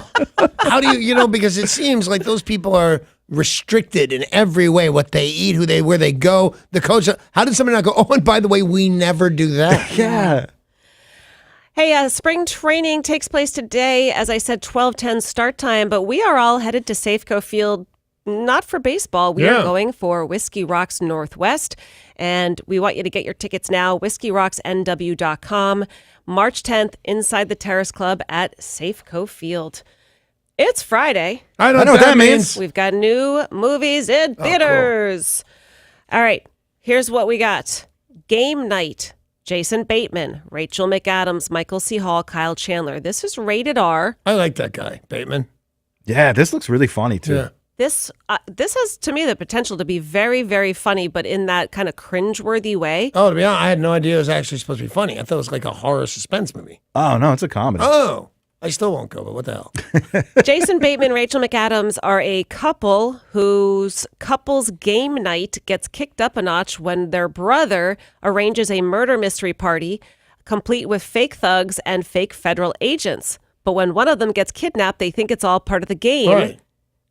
How do you, because it seems like those people are restricted in every way, what they eat, where they go, the coach. How did somebody not go, oh, and by the way, we never do that? Yeah. Hey, spring training takes place today. As I said, 12:10 start time, but we are all headed to Safeco Field, not for baseball. We are going for Whiskey Rocks Northwest, and we want you to get your tickets now, whiskeyrocksnw.com. March 10th, inside the Terrace Club at Safeco Field. It's Friday. I know what that means. We've got new movies in theaters. Cool. All right, here's what we got. Game Night. Jason Bateman, Rachel McAdams, Michael C. Hall, Kyle Chandler. This is rated R. I like that guy, Bateman. Yeah, this looks really funny, too. Yeah. This has, to me, the potential to be very, very funny, but in that kind of cringeworthy way. Oh, to be honest, I had no idea it was actually supposed to be funny. I thought it was like a horror suspense movie. Oh, no, it's a comedy. Oh, I still won't go, but what the hell? Jason Bateman and Rachel McAdams are a couple whose couple's game night gets kicked up a notch when their brother arranges a murder mystery party, complete with fake thugs and fake federal agents. But when one of them gets kidnapped, they think it's all part of the game. Right.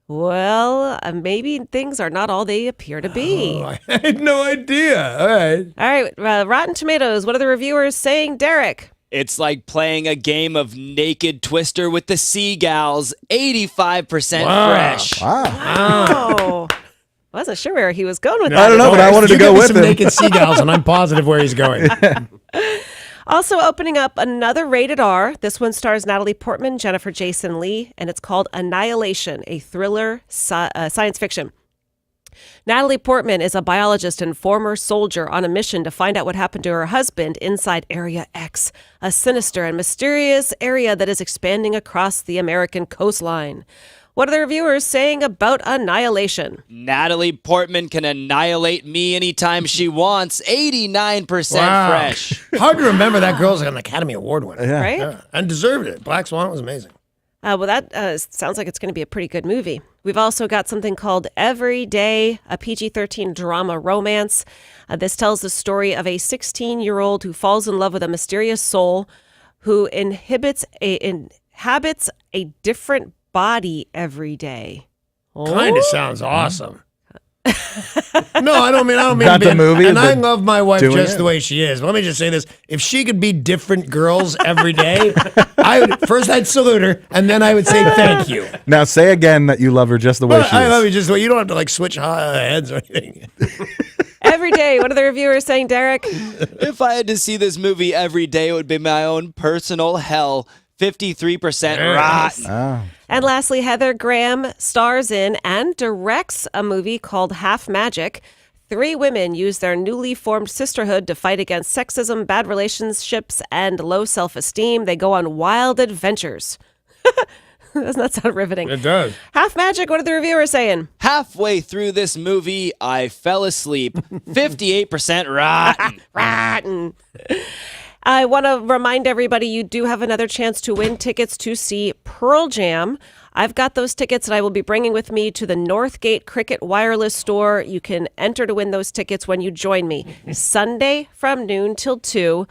Well, maybe things are not all they appear to be. Oh, I had no idea. All right. All right. Rotten Tomatoes. What are the reviewers saying, Derek? It's like playing a game of Naked Twister with the Seagulls. 85% fresh. Wow. Wasn't sure where he was going with that. I don't know, but I wanted to go with some him. Naked Seagulls, and I'm positive where he's going. Also opening up another rated R. This one stars Natalie Portman, Jennifer Jason Leigh, and it's called Annihilation, a thriller science fiction. Natalie Portman is a biologist and former soldier on a mission to find out what happened to her husband inside Area X, a sinister and mysterious area that is expanding across the American coastline. What are the reviewers saying about Annihilation? Natalie Portman can annihilate me anytime she wants. 89% fresh. Hard to remember that girl's an Academy Award winner. Yeah. Right? Yeah, and deserved it. Black Swan was amazing. Well, that sounds like it's going to be a pretty good movie. We've also got something called Every Day, a PG-13 drama romance. This tells the story of a 16-year-old who falls in love with a mysterious soul who inhabits a different body every day. Kind of sounds awesome. No, I don't mean Not the movie, and I but love my wife doing just it. the way she is. But let me just say this: if she could be different girls every day, I'd salute her, and then I would say thank you. Now say again that you love her just the way she is. I love you just the way you don't have to like switch heads or anything. Every Day. What are the reviewers saying, Derek? If I had to see this movie every day, it would be my own personal hell. 53% rotten. And lastly, Heather Graham stars in and directs a movie called Half Magic. 3 women use their newly formed sisterhood to fight against sexism, bad relationships, and low self-esteem. They go on wild adventures. Doesn't that sound riveting? It does. Half Magic, what are the reviewers saying? Halfway through this movie, I fell asleep. 58% rotten. Rotten. I want to remind everybody you do have another chance to win tickets to see Pearl Jam. I've got those tickets that I will be bringing with me to the Northgate Cricket Wireless Store. You can enter to win those tickets when you join me. Sunday from noon till 2.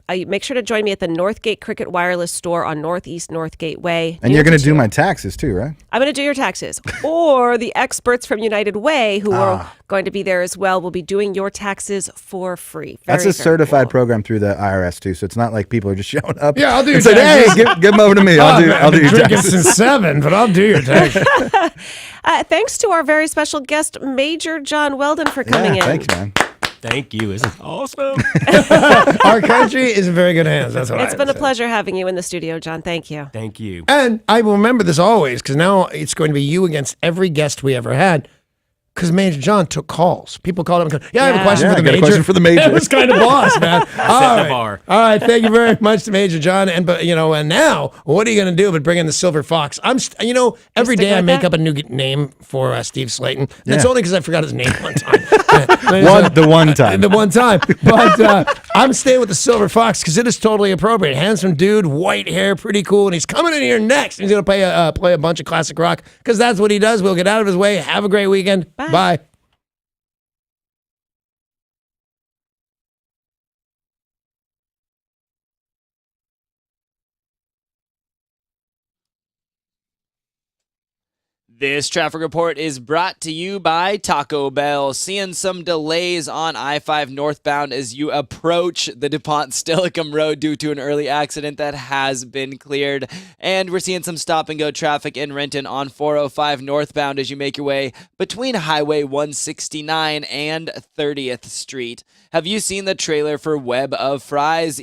Make sure to join me at the Northgate Cricket Wireless Store on Northeast Northgate Way. And you're going to do my taxes too, right? I'm going to do your taxes. Or the experts from United Way who are going to be there as well will be doing your taxes for free. That's a certified program through the IRS too, so it's not like people are just showing up. Yeah, I'll do your and taxes. Hey, give them over to me. I'll do your drinking taxes. since 7, but I'll do your taxes. Thanks to our very special guest, Major John Weldon, for coming in. Thanks, man. Thank you. This is awesome. Our country is in very good hands. That's what It's I been a say. pleasure having you in the studio, John. Thank you. Thank you. And I will remember this always, because now it's going to be you against every guest we ever had. Because Major John took calls. People called him and go, I have a question for the I got Major. a question for the Major. It was kind of boss, man. All the right. bar. All right. Thank you very much to Major John. And now, what are you going to do but bring in the Silver Fox? Every day I make up a new name for Steve Slayton. That's only because I forgot his name one time. The one time. The one time. But I'm staying with the Silver Fox because it is totally appropriate. Handsome dude, white hair, pretty cool. And he's coming in here next. He's going to play a bunch of classic rock because that's what he does. We'll get out of his way. Have a great weekend. Bye. This traffic report is brought to you by Taco Bell. Seeing some delays on I-5 northbound as you approach the DuPont Stillicum Road due to an early accident that has been cleared. And we're seeing some stop-and-go traffic in Renton on 405 northbound as you make your way between Highway 169 and 30th Street. Have you seen the trailer for Web of Fries?